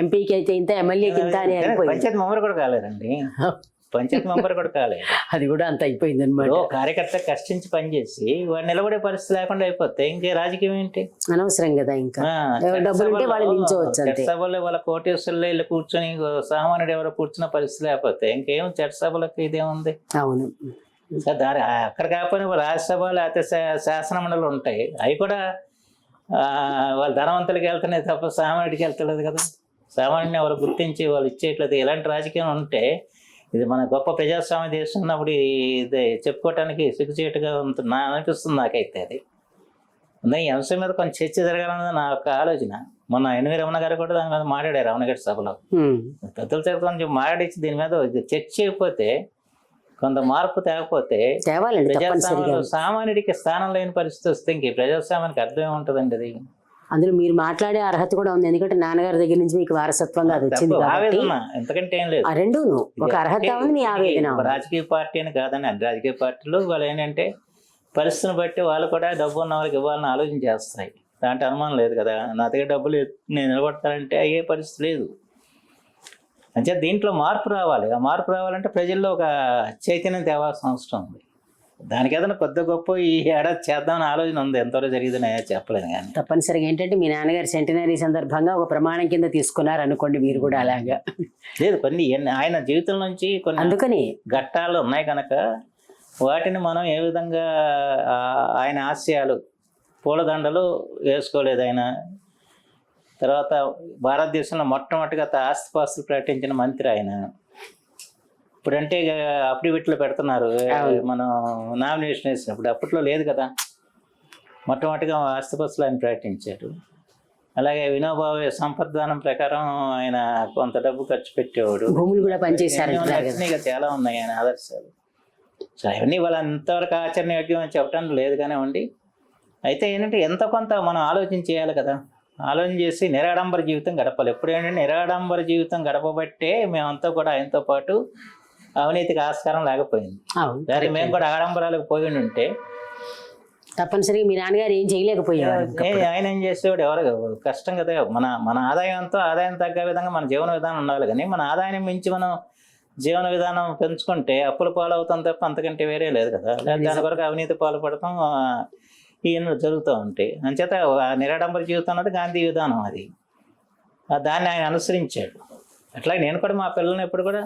ఎంపీకి అయితే ఇంత, ఎమ్మెల్యేకి ఇంత అని పంచాయతీ మెంబర్ కూడా కాలేదండి, పంచాయతీ మెంబర్ కూడా కాలేదు. అది కూడా అంత అయిపోయింది అనమాట. కార్యకర్త కష్టించి పనిచేసి వాడు నిలబడే పరిస్థితి లేకుండా అయిపోతే ఇంకే రాజకీయం ఏంటి? అనవసరం కదా. ఇంకా చట్టసభలో వాళ్ళ కోటేశ్వర్లో వెళ్ళి కూర్చొని సామాన్యుడు ఎవరో కూర్చున్న పరిస్థితి లేకపోతే ఇంకేం చట్టసభలకు ఇదేముంది? అవును, అక్కడ కాకపోయినా రాజ్యసభ లేకపోతే శాసన మండలి ఉంటాయి, అవి కూడా వాళ్ళు ధనవంతులకి వెళ్తున్నాయి తప్ప సామాన్యుడికి వెళ్తలేదు కదా. సామాన్యుడిని ఎవరు గుర్తించి వాళ్ళు ఇచ్చేయట్లేదు. ఇలాంటి రాజకీయం ఉంటే ఇది మన గొప్ప ప్రజాస్వామ్య దేశం ఉన్నప్పుడు ఇది చెప్పుకోవటానికి సిగ్గుచేటుగా ఉంటుంది అనిపిస్తుంది నాకైతే. అది ఈ అంశం మీద కొంచెం చర్చ జరగాలన్నది నా యొక్క ఆలోచన. మొన్న ఎన్వి రమణ గారు కూడా దాని మీద మాట్లాడారు అవనగడ్డ సభలో. పెద్దల చేత కొంచెం మాట్లాడించి దీని మీద చర్చ చేయకపోతే, కొంత మార్పు తేకపోతే ప్రజాస్వామ్యంలో సామాన్యుడికి స్థానం లేని పరిస్థితి వస్తే ఇంక ప్రజాస్వామ్యానికి అర్థం ఏముంటదండి? అది అందులో మీరు మాట్లాడే అర్హత కూడా ఉంది, ఎందుకంటే నాన్నగారి దగ్గర నుంచి మీకు వారసత్వంగా అది వచ్చింది. ఆవేదన ఎంతకంటే ఏం లేదు, రెండూను ఒక అర్హత ఉంది, మీ ఆవేదన. రాజకీయ పార్టీ అని కాదని, అన్ని రాజకీయ పార్టీలు వాళ్ళు ఏంటంటే పరిస్థితిని బట్టి వాళ్ళు కూడా డబ్బు ఉన్న వాళ్ళకి ఇవ్వాలని ఆలోచన చేస్తాయి. దాంట్లో అనుమానం లేదు కదా. నా దగ్గర డబ్బులు నేను నిలబడతానంటే అయ్యే పరిస్థితి లేదు. అంటే దీంట్లో మార్పు రావాలి. ఆ మార్పు రావాలంటే ప్రజల్లో ఒక చైతన్యం తేవాల్సిన అవసరం ఉంది. దానికి ఏదైనా కొద్ది గొప్ప ఈ ఏడాది చేద్దామని ఆలోచన ఉంది. ఎంతవరకు జరిగిందని చెప్పలేను కానీ తప్పనిసరిగా ఏంటంటే మీ నాన్నగారి సెంటినరీ సందర్భంగా ఒక ప్రమాణం కింద తీసుకున్నారు అనుకోండి, మీరు కూడా అలాగా. లేదు, కొన్ని ఆయన జీవితం నుంచి కొన్ని అందుకని ఘట్టాలు ఉన్నాయి కనుక వాటిని మనం ఏ విధంగా ఆయన ఆశయాలు పూలదండలు వేసుకోలేదు ఆయన. తర్వాత భారతదేశంలో మొట్టమొదటిగా ఆస్తిపాస్తులు ప్రకటించిన మంత్రి ఆయన. ఇప్పుడంటే అఫిడవిట్లో పెడుతున్నారు మనం నామినేషన్ వేసినప్పుడు, అప్పట్లో లేదు కదా. మొట్టమొదటిగా ఆస్తిపాస్తులు ఆయన ప్రకటించారు. అలాగే వినోబావే సంపద్దానం ప్రకారం ఆయన కొంత డబ్బు ఖర్చు పెట్టేవాడు. భూములు కూడా పనిచేశారు ఇక చాలా ఉన్నాయి ఆయన ఆదర్శాలు. సో అవన్నీ వాళ్ళ అంతవరకు ఆచరణయోగ్యం అని చెప్పడం లేదు కానివ్వండి. అయితే ఏంటంటే ఎంత కొంత మనం ఆలోచన చేయాలి కదా. ఆలోచన చేసి నిరాడంబర జీవితం గడపాలి. ఎప్పుడు ఏంటంటే నిరాడంబర జీవితం గడపబట్టే మేమంతా కూడా ఆయనతో పాటు అవినీతికి ఆస్కారం లేకపోయింది. దానికి మేము కూడా ఆడంబరాలకు పోయి ఉంటే తప్పనిసరిగా మీ నాన్నగారు ఏం చేయలేకపోయేవారు. ఆయన ఏం చేసేవాడు, ఎవరు కష్టం కదా. మన ఆదాయం తగ్గ విధంగా మన జీవన విధానం ఉండాలి. కానీ మన ఆదాయాన్ని మించి మనం జీవన విధానం పెంచుకుంటే అప్పుల పాలవుతాం తప్ప అంతకంటే వేరే లేదు కదా. దాని కొరకు అవినీతి పాల్పడతాం ఈయన జరుగుతూ ఉంటాయి. అంచేత నిరాడంబర జీవితం అన్నది గాంధీ విధానం. అది దాన్ని ఆయన అనుసరించాడు. అట్లాగే నేను కూడా మా పిల్లల్ని ఎప్పుడు కూడా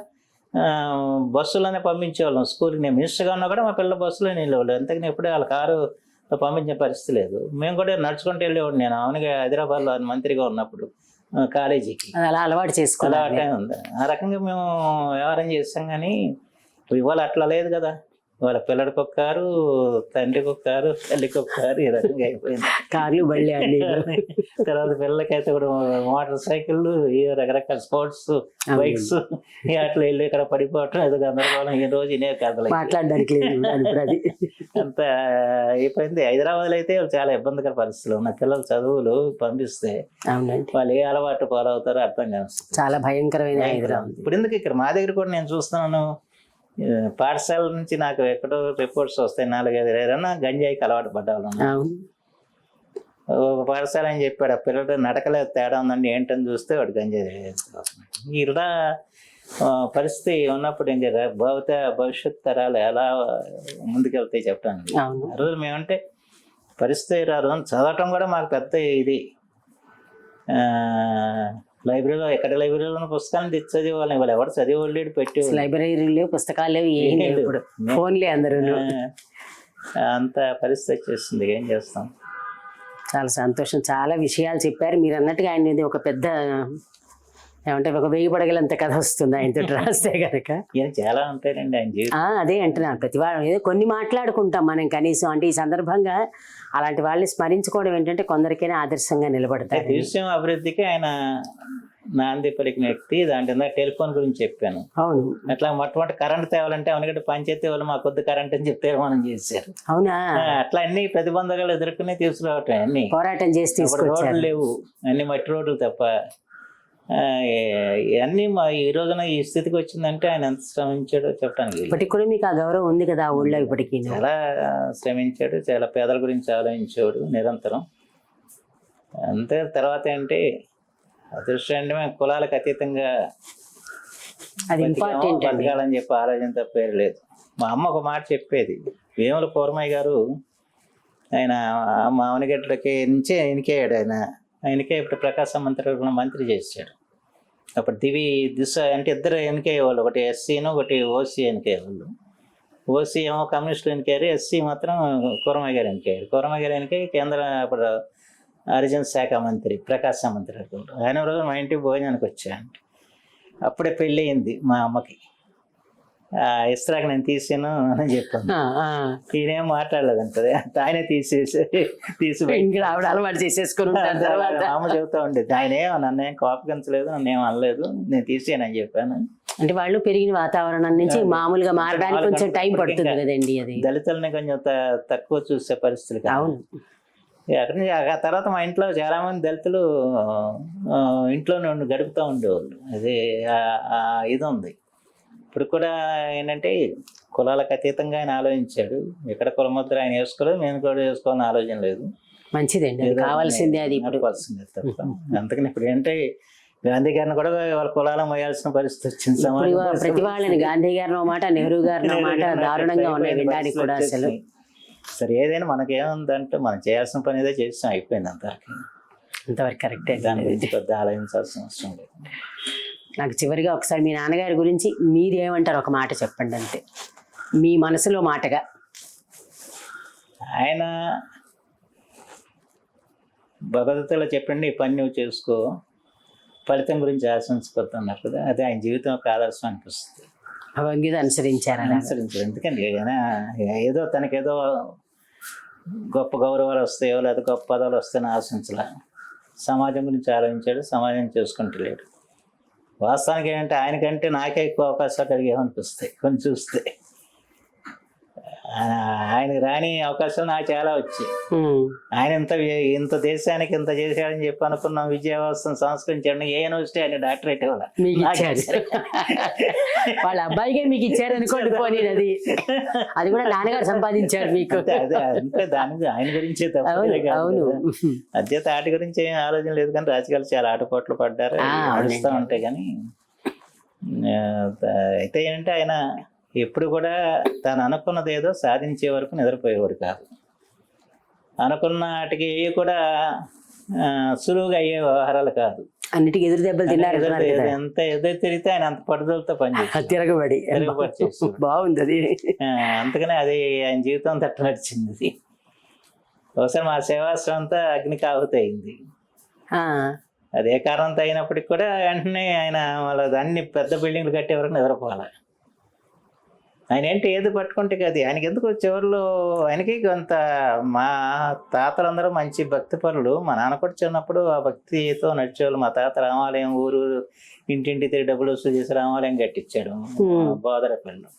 బస్సులోనే పంపించేవాళ్ళం స్కూల్కి. నేను మినిస్టర్గా ఉన్నా కూడా మా పిల్లల బస్సులో వెళ్ళేవాళ్ళు. అంతకని ఎప్పుడే వాళ్ళ కారు పంపించే పరిస్థితి లేదు. మేము కూడా నడుచుకుంటూ వెళ్ళేవాడు. నేను అవునుగా హైదరాబాద్లో మంత్రిగా ఉన్నప్పుడు కాలేజీకి అలా అలవాటు చేసుకోవాలి. ఉంది. ఆ రకంగా మేము వ్యవహారం చేస్తాం. కానీ ఇవాళ అట్లా లేదు కదా. వాళ్ళ పిల్లడికి ఒక కారు, తండ్రికి ఒక కారు, తల్లికి ఒక కారు, ఈ రకంగా అయిపోయింది. కార్లు బళ్ళి అన్ని. తర్వాత పిల్లలకైతే కూడా మోటార్ సైకిళ్ళు, రకరకాల స్పోర్ట్స్ బైక్స్, అట్లా వెళ్ళి ఇక్కడ పడిపోవటం, ఏదో గందరగోళం. ఈ రోజు ఇనే కథలు మాట్లాడడానికి అంత అయిపోయింది. హైదరాబాద్లో అయితే చాలా ఇబ్బందికర పరిస్థితులు ఉన్నాయి. పిల్లలు చదువులు పంపిస్తే వాళ్ళు ఏ అలవాటు పాలవుతారో అర్థం కాదు. చాలా భయంకరమైన హైదరాబాద్. ఇప్పుడు ఎందుకు ఇక్కడ మా దగ్గర కూడా నేను చూస్తున్నాను, పాఠశాల నుంచి నాకు ఎక్కడో రిపోర్ట్స్ వస్తాయి. 4-5 ఏదైనా గంజాయికి అలవాటు పడ్డాను. ఒక పాఠశాల అని చెప్పాడు, ఆ పిల్లడు నడకలే తేడా ఉందండి. ఏంటని చూస్తే వాడు గంజాయి. ఇలా పరిస్థితి ఉన్నప్పుడు ఏం చేయాలి, భవిష్యత్ తరాలు ఎలా ముందుకెళ్తాయి చెప్పడానికి. ఆ రోజు మేమంటే పరిస్థితి రాదు. చదవటం కూడా మాకు పెద్ద ఇది. లైబ్రరీలో ఎక్కడ లైబ్రరీలో పుస్తకాలను తెచ్చి చదివేవాళ్ళని. ఇవాళ ఎవరు చదివేవాళ్ళు పెట్టి లైబ్రరీలో పుస్తకాలు ఏం లేవు, ఫోన్లే అందరూ. అంత పరిస్థితి వచ్చేస్తుంది. ఏం చేస్తాం. చాలా సంతోషం. చాలా విషయాలు చెప్పారు. మీరు అన్నట్టుగా ఆయన ఒక పెద్ద ఏమంటే ఒక 1000 పడగలంత కథ వస్తుంది ఆయనతో రాస్తే కనుక. చాలా ఉంటాయండి ఆయన జీవితం. అదే అంటున్నాను, ప్రతి వారం ఏదో కొన్ని మాట్లాడుకుంటాం మనం కనీసం. అంటే ఈ సందర్భంగా అలాంటి వాళ్ళని స్మరించుకోవడం ఏంటంటే కొందరికైనా ఆదర్శంగా నిలబడతాయి. దేశం అభివృద్ధికి ఆయన నాంది పలికిన వ్యక్తి. దాంట్లో టెలిఫోన్ గురించి చెప్పాను. అవును. అట్లా మొట్టమొదటి కరెంట్ తేవాలంటే అవునుగంటే పంచాయతీ వాళ్ళు మా కొద్ది కరెంట్ అని చెప్తే మనం చేశారు. అవునా. అట్లా అన్ని ప్రతిబంధకాలు ఎదుర్కొనే తీసుకురావటం. అన్ని పోరాటం చేసి రోడ్లు లేవు, అన్ని మట్టి రోడ్లు తప్ప. అన్నీ ఈ రోజున ఈ స్థితికి వచ్చిందంటే ఆయన ఎంత శ్రమించాడో చెప్పడానికి. ఇప్పటికి కూడా మీకు ఆ గౌరవం ఉంది కదా ఊళ్ళో. ఇప్పటికీ చాలా శ్రమించాడు, చాలా పేదల గురించి ఆలోచించాడు నిరంతరం. అంతే. తర్వాత ఏంటి అదృష్టం అంటే మేము కులాలకు అతీతంగా బతకాలని చెప్పి ఆలోచన తప్పేది లేదు. మా అమ్మ ఒక మాట చెప్పేది, వేముల పూర్మయ్య గారు ఆయన మా అవనిగడ్డలకి నుంచే ఎన్నికయ్యాడు. ఆయనకే ఇప్పుడు ప్రకాశం మంత్రి చేశాడు. అప్పుడు దిశ అంటే ఇద్దరు ఎన్నికయ్యేవాళ్ళు, ఒకటి ఎస్సీను ఒకటి ఓసీ ఎన్నికయ్యేవాళ్ళు. ఓసీ ఏమో కమ్యూనిస్టులు ఎన్నికయ్యారు, ఎస్సీ మాత్రం కూరమయ్య గారు ఎన్నికయ్యారు. కూరమయ్య గారు ఎన్నికయ్యి కేంద్ర అప్పుడు హరిజన శాఖ మంత్రి, ప్రకాశం మంత్రి. ఆయన రోజు మా ఇంటికి భోజనానికి వచ్చాను. అప్పుడే పెళ్ళి అయింది మా అమ్మకి. ఇస్త్రాక్ నేను తీసాను అని చెప్పాను. ఈయనేం మాట్లాడలేదంటది. ఆయనే ఆవిడ అలవాటు చేసేసుకుని అమ్మ చెబుతా ఉండేది, నన్నేం కోపగించలేదు, నన్నేం అనలేదు, నేను తీసానని చెప్పాను. అంటే వాళ్ళు పెరిగిన వాతావరణం నుంచి మామూలుగా మారడానికి కొంచెం టైం పడుతుంది కదండి. అది దళితులని కొంచెం తక్కువ చూసే పరిస్థితులు. అవును. ఆ తర్వాత మా ఇంట్లో చాలా మంది దళితులు ఇంట్లోనే గడుపుతూ ఉండేవాళ్ళు. అదే ఇది ఉంది. ఇప్పుడు కూడా ఏంటంటే కులాలకు అతీతంగా ఆయన ఆలోచించాడు. ఎక్కడ కులముద్ర ఆయన వేసుకోలేదు, మేము కూడా వేసుకోవాలని ఆలోచన లేదు. మంచిదండి, కావాల్సిందే అది. తప్ప అందుకని ఇప్పుడు ఏంటంటే గాంధీ గారిని కూడా వాళ్ళ కులాలను మోయాల్సిన పరిస్థితి వచ్చింది. ప్రతి వాళ్ళని గాంధీ గారిని మాట, నెహ్రూ గారిని మాట దారుణంగా ఉన్నాయి వినడానికి కూడా. అసలు సరే ఏదైనా మనకేముందంటే మనం చేయాల్సిన పని ఏదో చేస్తాం, అయిపోయింది. అంతవరకు కరెక్టే. దాని గురించి పెద్ద ఆలోచించాల్సిన అవసరం లేదు. నాకు చివరిగా ఒకసారి మీ నాన్నగారి గురించి మీరేమంటారు ఒక మాట చెప్పండి అంతే, మీ మనసులో మాటగా. ఆయన భగవద్గీతలో చెప్పండి, ఈ పని నువ్వు చేసుకో, ఫలితం గురించి ఆశించుకోతున్నారు కదా. అదే ఆయన జీవితం ఒక ఆదర్శం అనిపిస్తుంది. భగవద్గీత అనుసరించారు. ఎందుకండి ఏదో తనకేదో గొప్ప గౌరవాలు వస్తాయో లేదా గొప్ప పదవులు వస్తాయని ఆశించాల. సమాజం గురించి ఆలోచించాడు, సమాజం చేసుకుంటలేడు. వాస్తవానికి ఏంటంటే ఆయనకంటే నాకే ఎక్కువ అవకాశాలు కలిగేమనిపిస్తాయి కొన్ని చూస్తే. ఆయనకు రాని అవకాశాలు నాకు చాలా వచ్చాయి. ఆయన ఇంత దేశానికి ఇంత చేశాడని చెప్పి అనుకున్నాం. విద్యా వ్యవస్థను సంస్కరించాడు. ఏ యూనివర్సిటీ ఆయన డాక్టరేట్ ఇవ్వాలి, మీకు ఇచ్చారు. వాళ్ళ అబ్బాయికే మీకు ఇచ్చారు అనుకోండి. పోనీ అది కూడా నాన్నగారు సంపాదించారు మీకు. అదే అంటే దాని ఆయన గురించి అవును. అధ్యత ఆట గురించి ఏం ఆలోచన లేదు, కానీ రాజకీయాలు చాలా ఆటపోట్లు పడ్డారు, నడుస్తూ ఉంటాయి. కానీ అయితే ఏంటంటే ఆయన ఎప్పుడు కూడా తాను అనుకున్నది ఏదో సాధించే వరకు నిద్రపోయేవాడు కాదు. అనుకున్న వాటికి కూడా సులువుగా అయ్యే వ్యవహారాలు కాదు. అన్నిటికీ ఎదురు దెబ్బలు తిన్నారు. ఎంత ఎదురు తిరిగితే ఆయన అంత పట్టుదలతో పనిచేస్తారు. తిరగబడి బాగుంది అది. అందుకనే అది ఆయన జీవితం తట్టు నడిచింది. అది ఒకసారి మా సేవాశ్రమం అంతా అగ్నికి ఆహుతి అయింది. అదే కారణంతో అయినప్పటికి కూడా వెంటనే ఆయన వాళ్ళ అన్ని పెద్ద బిల్డింగ్లు కట్టే వరకు నిద్రపోవాలి. ఆయన ఏంటి ఏది పట్టుకుంటే కదా ఆయనకి ఎందుకు చివరిలో ఆయనకి కొంత మా తాతలందరూ మంచి భక్తి పరులు. మా నాన్న కూడా చిన్నప్పుడు ఆ భక్తితో నడిచేవాళ్ళు. మా తాత రామాలయం ఊరు ఇంటింటి తిరిగి డబ్బులు వసూలు చేసి రామాలయం కట్టించాడు బోదరపల్లిలో.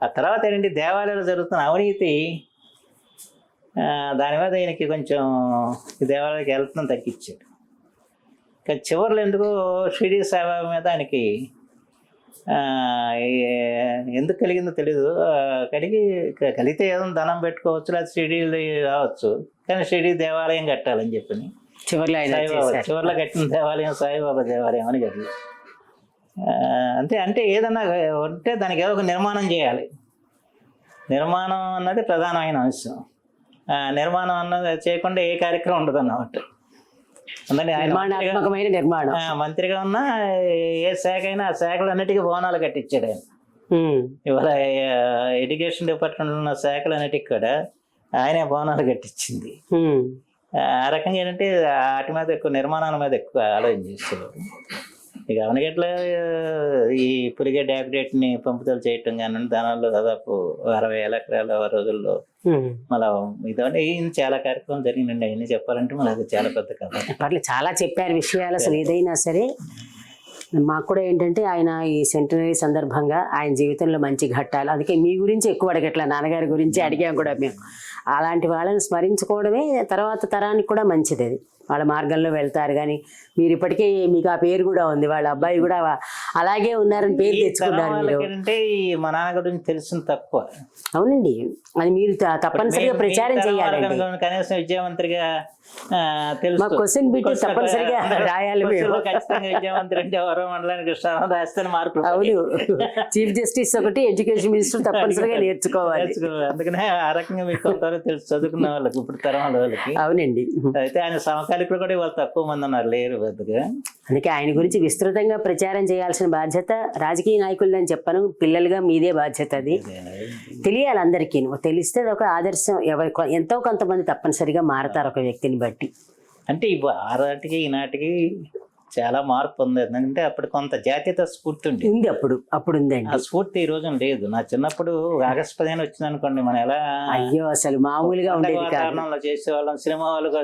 ఆ తర్వాత ఏంటంటే దేవాలయాలు జరుగుతున్న అవినీతి, దాని మీద ఆయనకి కొంచెం దేవాలయానికి వెళ్తున్నాం తగ్గించాడు. కానీ చివరిలో ఎందుకు షిరిడి సాయిబాబా మీద ఆయనకి ఎందుకు కలిగిందో తెలీదు. కలిగితే ఏదో ధనం పెట్టుకోవచ్చు, లేదా షిరిడి రావచ్చు, కానీ షిరిడి దేవాలయం కట్టాలని చెప్పి చివరిలో కట్టిన దేవాలయం సాయిబాబా దేవాలయం అని కట్టాలి. అంటే ఏదన్నా ఉంటే దానికి ఏదో ఒక నిర్మాణం చేయాలి. నిర్మాణం అన్నది ప్రధానమైన అంశం. నిర్మాణం అన్నది చేయకుండా ఏ కార్యక్రమం ఉండదు అన్నమాట. మంత్రిగా ఉన్న ఏ శాఖ అయినా ఆ శాఖలు అన్నిటికీ భవనాలు కట్టించాడు ఆయన. ఇవాళ ఎడ్యుకేషన్ డిపార్ట్మెంట్ ఉన్న శాఖలు అన్నిటికి కూడా ఆయనే భవనాలు కట్టించింది. ఆ రకంగా ఏంటంటే వాటి మీద ఎక్కువ నిర్మాణాల మీద ఎక్కువ ఆలోచన చేసేవారు. ఇక అవనగట్ల ఈ పులిగడ్డ ని పంపుదల చేయటం కానీ దానిలో దాదాపు 60,000 ఎకరాల రోజుల్లో మళ్ళా ఇదంటే చాలా కార్యక్రమం జరిగిందండి. అవన్నీ చెప్పాలంటే మళ్ళీ అది చాలా పెద్ద కథ. పర్లేదు, చాలా చెప్పారు విషయాలు. అసలు ఏదైనా సరే మాకు కూడా ఏంటంటే ఆయన ఈ సెంటనరీ సందర్భంగా ఆయన జీవితంలో మంచి ఘట్టాలు, అందుకే మీ గురించి ఎక్కువ అడగట్లా, నాన్నగారి గురించి అడిగాం కూడా మేము. అలాంటి వాళ్ళని స్మరించుకోవడమే తర్వాత తరానికి కూడా మంచిది. అది వాళ్ళ మార్గంలో వెళ్తారు. కానీ మీరు ఇప్పటికే మీకు ఆ పేరు కూడా ఉంది, వాళ్ళ అబ్బాయి కూడా అలాగే ఉన్నారని పేరు తెచ్చుకున్నారు మీరు. అంటే మా నాన్న గురించి తెలిసిన తక్కువ. అవునండి, అది మీరు తప్పనిసరిగా ప్రచారం చేయాలండి. కనీసం విద్యామంత్రిగా తెలుసు, క్వశ్చన్ బిట్ తప్పనిసరిగా రాయాలి. విద్యామంత్రి అంటే ఎవరో మండలానికి రాస్తే మార్కులు. అవును, చీఫ్ జస్టిస్ ఒకటి, ఎడ్యుకేషన్ మినిస్టర్ తప్పనిసరిగా నేర్చుకోవాలి. అందుకనే ఆ రకంగా మీకు కొంతవరకు తెలుసు చదువుకున్న వాళ్ళకి, ఇప్పుడు తరం వాళ్ళకి. అవునండి, అయితే ఆయన సమకాలికులు కూడా వాళ్ళు తక్కువ మంది ఉన్నారు, లేరు పెద్దగా. అందుకే ఆయన గురించి విస్తృతంగా ప్రచారం చేయాల్సిన బాధ్యత రాజకీయ నాయకులని చెప్పను, పిల్లలుగా మీదే బాధ్యత. అది తెలియాలి అందరికీ. తెలిస్తే అది ఒక ఆదర్శం. ఎంతో కొంతమంది తప్పనిసరిగా మారతారు ఒక వ్యక్తిని బట్టి. అంటే ఆనాటికి ఈనాటికి చాలా మార్పు ఉంది. ఎందుకంటే అప్పుడు కొంత జాతీయత స్ఫూర్తి ఉంది. అప్పుడు ఉందండి. ఆ స్ఫూర్తి ఈ రోజు లేదు. నా చిన్నప్పుడు ఆగస్టు 15 వచ్చింది అనుకోండి, మనం ఎలా అయ్యో అసలు మామూలుగా వాతావరణంలో చేసేవాళ్ళం.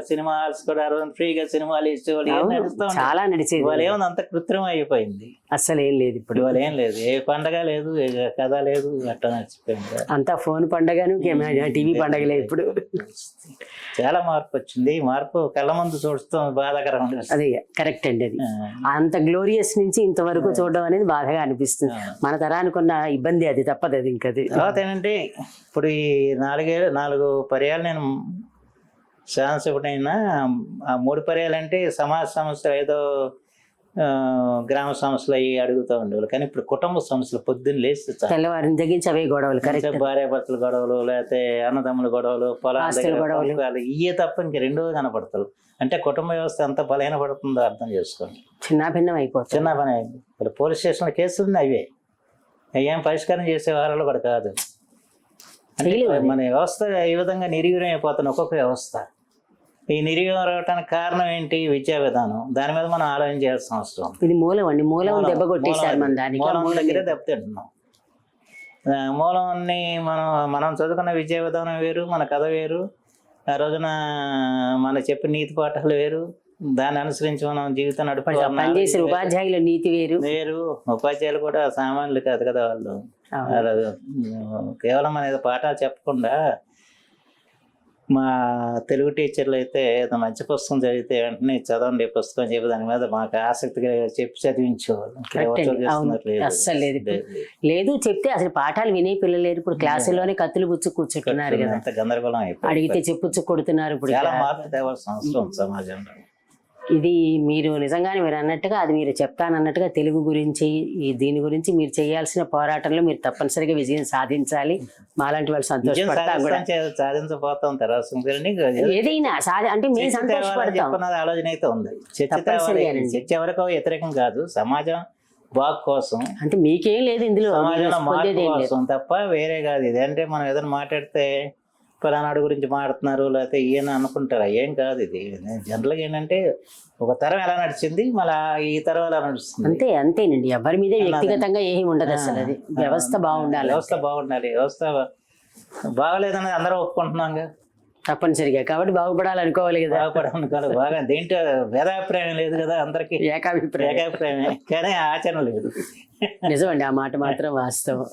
సినిమా హాల్స్ కూడా ఫ్రీగా సినిమాలు ఇచ్చేవాళ్ళు, చాలా నడిచేది. వాళ్ళు ఏమన్నా అంత కృత్రిమం అయిపోయింది. అసలు ఏం లేదు ఇప్పుడు. వాళ్ళు ఏం లేదు, ఏ పండగ లేదు, ఏ కథ లేదు, అట్లా నచ్చిపోయింది. అంతా ఫోన్ పండగను టీవీ పండగలే. ఇప్పుడు చాలా మార్పు వచ్చింది. మార్పు కళ్ళ ముందు చూస్తాం, బాధాకరం. అదే కరెక్ట్ అండి. అది అంత గ్లోరియస్ నుంచి ఇంతవరకు చూడడం అనేది బాధగా అనిపిస్తుంది. మన తరానికి ఉన్న ఇబ్బంది అది, తప్పదు. అది ఇంకది. తర్వాత ఏంటంటే ఇప్పుడు ఈ 4 పర్యాలు నేను శాసనసభ్యుడైనా, ఆ 3 పర్యాలు అంటే సమాజ సమస్యలు ఏదో గ్రామ సమస్యలు అయ్యి అడుగుతూ ఉండేవాళ్ళు. కానీ ఇప్పుడు కుటుంబ సమస్యలు పొద్దున్న లేస్తే తెల్లవారిని తగ్గించి అవే గొడవలు, భార్యాభర్తల గొడవలు, లేకపోతే అన్నదమ్ముల గొడవలు, పొలాలు, ఇవే తప్ప ఇంక రెండో కనపడతారు. అంటే కుటుంబ వ్యవస్థ ఎంత బలహీన పడుతుందో అర్థం చేసుకోండి. చిన్నభిన్నం అయిపోతుంది. చిన్నభిన్నం అయిపోయింది. ఇప్పుడు పోలీస్ స్టేషన్ల కేసులు అవే, ఏం పరిష్కారం చేసే వారాలు కూడా కాదు. మన వ్యవస్థ ఈ విధంగా నిర్వీర్యం అయిపోతుంది ఒక్కొక్క వ్యవస్థ. ఈ నిర్వీర్యం అవడానికి కారణం ఏంటి? విద్యా విధానం. దాని మీద మనం ఆలోచన చేయాల్సిన అవసరం. ఇది మూలం అండి. మూలం దెబ్బ కొట్టేశారు మన దానికి. మూలం దగ్గరే దెబ్బతింటున్నాం. మూలాన్ని మనం చదువుకున్న విద్యా విధానం వేరు, మన కథ వేరు, ఆ రోజున మన చెప్పిన నీతి పాఠాలు వేరు, దాన్ని అనుసరించి మనం జీవితం పనిచేసిన ఉపాధ్యాయుల నీతి వేరు. వేరు. ఉపాధ్యాయులు కూడా సామాన్యులు కాదు కదా వాళ్ళు. కేవలం అనేది పాఠాలు చెప్పకుండా మా తెలుగు టీచర్లు అయితే ఏదో మంచి పుస్తకం చదివితే వెంటనే చదవండి పుస్తకం చెప్పి దాని మీద మాకు ఆసక్తిగా చెప్పి చదివించేవాళ్ళు. అస్సలు లేదు చెప్తే అసలు పాఠాలు వినే పిల్లలు లేరు. ఇప్పుడు క్లాసుల్లోనే కత్తులు పుచ్చు కూర్చుంటున్నారు కదా, అంత గందరగోళం అయిపోయింది. అడిగితే చెప్పుచ్చు కొడుతున్నారు. ఇప్పుడు చాలా మార్పు తేవాల్సిన అవసరం ఉంది సమాజంలో. ఇది మీరు నిజంగానే మీరు అన్నట్టుగా అది మీరు చెప్తానన్నట్టుగా తెలుగు గురించి దీని గురించి మీరు చేయాల్సిన పోరాటంలో మీరు తప్పనిసరిగా విజయం సాధించాలి. మాలాంటి వాళ్ళు సంతోషపడతాం. సాధించబోతాం తర్వాత ఏదైనా అంటే మేము సంతోషపడతాం. ఆలోచన అయితే ఉంది. చర్చ ఎవరికో వ్యతిరేకం కాదు, సమాజం బాగు కోసం. అంటే మీకేం లేదు ఇందులో, సమాజంలో మార్పు కోసం తప్ప వేరే కాదు. ఇది అంటే మనం ఏదైనా మాట్లాడితే ఫలానాడు గురించి మాడుతున్నారు లేకపోతే ఈయన అనుకుంటారా, ఏం కాదు. ఇది జనరల్గా ఏంటంటే ఒక తరం ఎలా నడిచింది, మళ్ళీ ఈ తరం ఎలా నడుస్తుంది, అంతేనండి. ఎవరి మీద వ్యక్తిగతంగా ఏమి ఉండదు అసలు. అది వ్యవస్థ బాగుండాలి. వ్యవస్థ బాగలేదనేది అందరూ ఒప్పుకుంటున్నాం తప్పనిసరిగా. కాబట్టి బాగుపడాలనుకోవాలి కదా. బాగుపడాలనుకోవాలి. బాగా దేంట్లో భేదాభిప్రాయం లేదు కదా, అందరికి ఏకాభిప్రాయమే, కానీ ఆచరణ లేదు. నిజమండి, ఆ మాట మాత్రం వాస్తవం.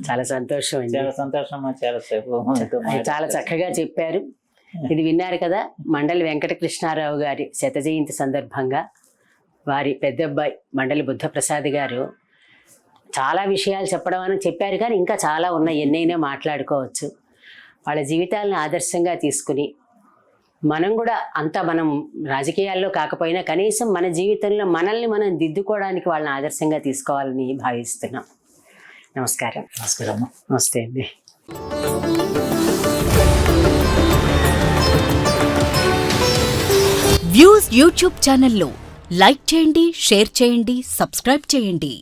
చాలా సంతోషం అండి. చాలా సంతోషం. చాలా చక్కగా చెప్పారు. ఇది విన్నారు కదా, మండలి వెంకటకృష్ణారావు గారి 100వ జయంతి సందర్భంగా వారి పెద్దబ్బాయి మండలి బుద్ధప్రసాద్ గారు చాలా విషయాలు చెప్పడం అని చెప్పారు. కానీ ఇంకా చాలా ఉన్నాయి, ఎన్నైనా మాట్లాడుకోవచ్చు. వాళ్ళ జీవితాలను ఆదర్శంగా తీసుకుని మనం కూడా మనం రాజకీయాల్లో కాకపోయినా కనీసం మన జీవితంలో మనల్ని మనం దిద్దుకోవడానికి వాళ్ళని ఆదర్శంగా తీసుకోవాలని భావిస్తున్నాం. నమస్కారం. నమస్కారం. నమస్తే అండి. వ్యూస్ యూట్యూబ్ ఛానల్లో లైక్ చేయండి, షేర్ చేయండి, సబ్స్క్రైబ్ చేయండి.